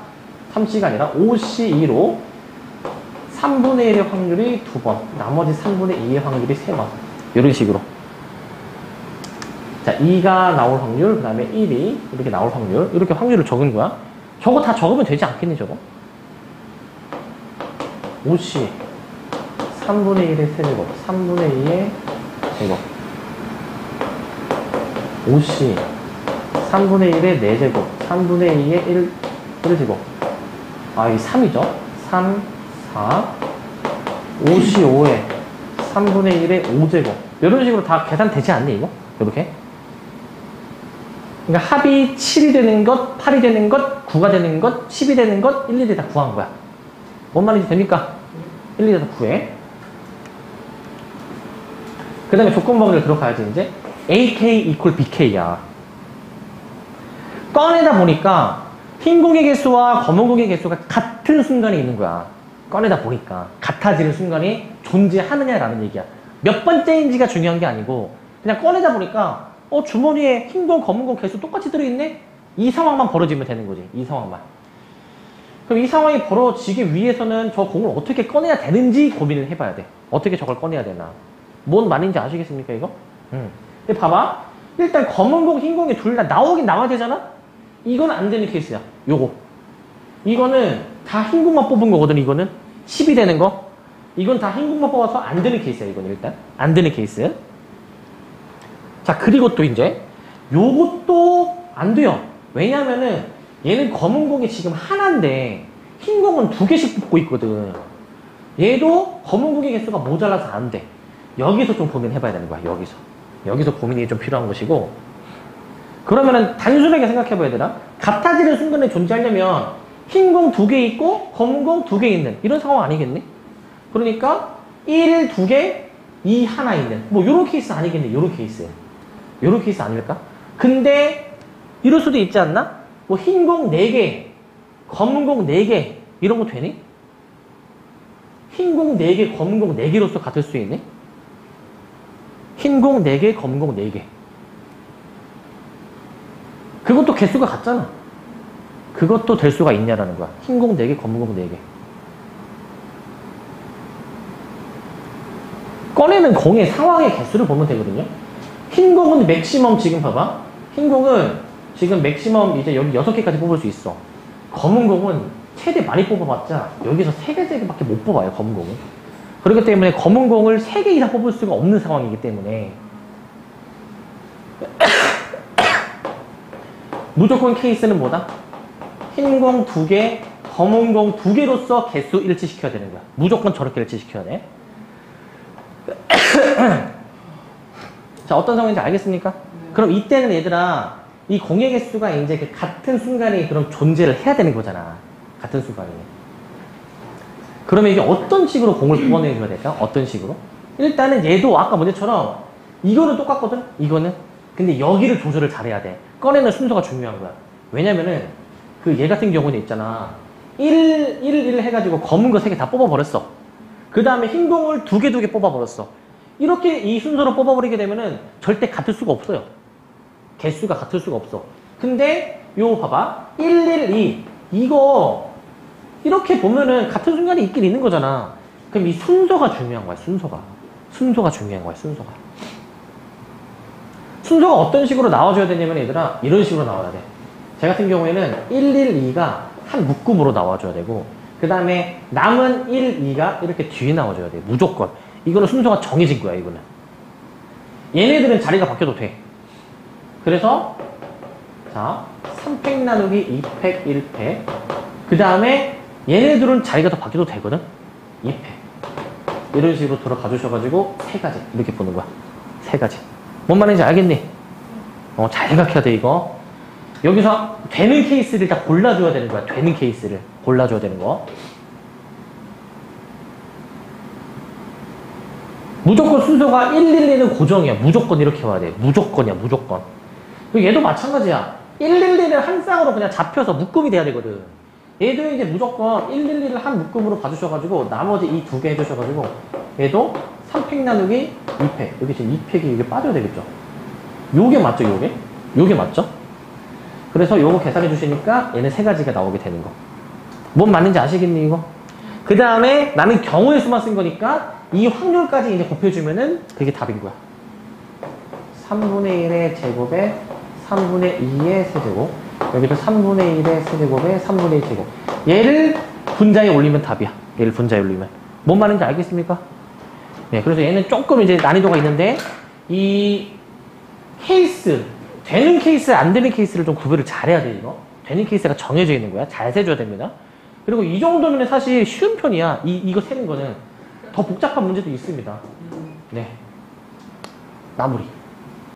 3C가 아니라 5C2로 3분의 1의 확률이 2번, 나머지 3분의 2의 확률이 3번. 이런 식으로. 자, 2가 나올 확률, 그 다음에 1이 이렇게 나올 확률, 이렇게 확률을 적은 거야. 저거 다 적으면 되지 않겠니, 저거? 5C, 3분의 1의 세제곱, 3분의 2의 제곱. 5C, 3분의 1의 4제곱, 3분의 2의 1제곱. 아, 이게 3이죠? 3, 4, 5C, 5에 3분의 1의 5제곱. 이런 식으로 다 계산되지 않니, 이거? 이렇게? 그러니까 합이 7이 되는 것, 8이 되는 것, 9가 되는 것, 10이 되는 것, 1, 2를 다 구한 거야. 뭔 말인지 됩니까? 1, 2를 다 구해. 그 다음에 조건범위를 들어가야지, 이제. AK equal BK야. 꺼내다 보니까 흰 공의 개수와 검은 공의 개수가 같은 순간에 있는 거야. 꺼내다 보니까. 같아지는 순간이 존재하느냐라는 얘기야. 몇 번째인지가 중요한 게 아니고 그냥 꺼내다 보니까 주머니에 흰 공, 검은 공 개수 똑같이 들어있네? 이 상황만 벌어지면 되는 거지. 이 상황만. 그럼 이 상황이 벌어지기 위해서는 저 공을 어떻게 꺼내야 되는지 고민을 해봐야 돼. 어떻게 저걸 꺼내야 되나. 뭔 말인지 아시겠습니까, 이거? 근데 봐봐. 일단 검은 공, 흰 공이 둘 다 나오긴 나와야 되잖아? 이건 안 되는 케이스야. 요거. 이거는 다 흰 공만 뽑은 거거든, 이거는. 10이 되는 거. 이건 다 흰 공만 뽑아서 안 되는 케이스야, 이건 일단. 안 되는 케이스. 자, 그리고 또 이제 요것도 안 돼요. 왜냐면은 얘는 검은 공이 지금 하나인데 흰 공은 2개씩 뽑고 있거든. 얘도 검은 공의 개수가 모자라서 안 돼. 여기서 좀 고민해봐야 되는 거야, 여기서. 여기서 고민이 좀 필요한 것이고. 그러면은 단순하게 생각해봐야 되나? 같아지는 순간에 존재하려면 흰 공 2개 있고 검은 공 2개 있는 이런 상황 아니겠니? 그러니까 1, 2개, 2 하나 있는 뭐 요런 케이스 아니겠니? 요런 케이스. 요런 케이스 아닐까? 근데 이럴 수도 있지 않나? 뭐 흰 공 4개, 검은 공 4개 이런 거 되니? 흰 공 4개, 검은 공 4개로서 같을 수 있니? 흰 공 4개, 검은 공 4개. 그것도 개수가 같잖아. 그것도 될 수가 있냐라는 거야. 흰 공 4개, 검은 공 4개. 꺼내는 공의 상황의 개수를 보면 되거든요. 흰 공은 맥시멈 지금 봐봐. 흰 공은 지금 맥시멈 이제 여기 6개까지 뽑을 수 있어. 검은 공은 최대 많이 뽑아봤자 여기서 3개, 3개밖에 못 뽑아요, 검은 공은. 그렇기 때문에 검은 공을 3개 이상 뽑을 수가 없는 상황이기 때문에 무조건 케이스는 뭐다? 흰 공 2개, 검은 공 2개로서 개수 일치시켜야 되는 거야. 무조건 저렇게 일치시켜야 돼. 자, 어떤 상황인지 알겠습니까? 그럼 이때는 얘들아, 이 공의 개수가 이제 그 같은 순간에 그런 존재를 해야 되는 거잖아. 같은 순간에. 그러면 이게 어떤 식으로 공을 뽑아내줘야 될까? 어떤 식으로? 일단은 얘도 아까 문제처럼 이거는 똑같거든? 이거는. 근데 여기를 조절을 잘해야 돼. 꺼내는 순서가 중요한 거야. 왜냐면은 그 얘 같은 경우는 있잖아. 1 해가지고 검은 거 3개 다 뽑아버렸어. 그 다음에 흰 공을 두 개 뽑아버렸어. 이렇게 이 순서로 뽑아버리게 되면은 절대 같을 수가 없어요. 개수가 같을 수가 없어. 근데 요 봐봐. 112 이거 이렇게 보면은 같은 순간이 있긴 있는 거잖아. 그럼 이 순서가 중요한 거야. 순서가 중요한 거야. 순서가 어떤 식으로 나와줘야 되냐면 얘들아 이런 식으로 나와야 돼. 제 같은 경우에는 112가 한 묶음으로 나와줘야 되고 그 다음에 남은 1, 2가 이렇게 뒤에 나와줘야 돼. 무조건. 이거는 순서가 정해진 거야. 이거는. 얘네들은 자리가 바뀌어도 돼. 그래서 자 3팩 나누기 2팩 1팩 그 다음에 얘네들은 자리가 더 바뀌어도 되거든. 2팩 이런 식으로 들어가 주셔가지고 세 가지 이렇게 보는 거야. 세 가지. 뭔 말인지 알겠니? 잘 생각해야 돼 이거. 여기서 되는 케이스를 다 골라줘야 되는 거야. 되는 케이스를 골라줘야 되는 거. 무조건 순서가 112는 고정이야. 무조건 이렇게 와야 돼. 무조건이야. 무조건. 얘도 마찬가지야. 112는 한 쌍으로 그냥 잡혀서 묶음이 돼야 되거든. 얘도 이제 무조건 112를 한 묶음으로 봐주셔가지고 나머지 이 두 개 해주셔가지고 얘도 3팩 나누기 2팩. 여기 지금 2팩이 이게 빠져야 되겠죠. 요게 맞죠? 요게 맞죠? 그래서 요거 계산해 주시니까 얘는 세 가지가 나오게 되는 거. 뭔 맞는지 아시겠니 이거? 그 다음에 나는 경우의 수만 쓴 거니까 이 확률까지 이제 곱해주면은 그게 답인 거야. 3분의 1의 제곱에 3분의 2의 세제곱. 여기도 3분의 1의 세제곱에 3분의 1 제곱. 얘를 분자에 올리면 답이야. 얘를 분자에 올리면. 뭔 말인지 알겠습니까? 네, 그래서 얘는 조금 이제 난이도가 있는데 이 케이스 되는 케이스, 안 되는 케이스를 좀 구별을 잘해야 돼, 이거. 되는 케이스가 정해져 있는 거야. 잘 세줘야 됩니다. 그리고 이 정도면 사실 쉬운 편이야. 이거 세는 거는. 더 복잡한 문제도 있습니다. 네. 마무리.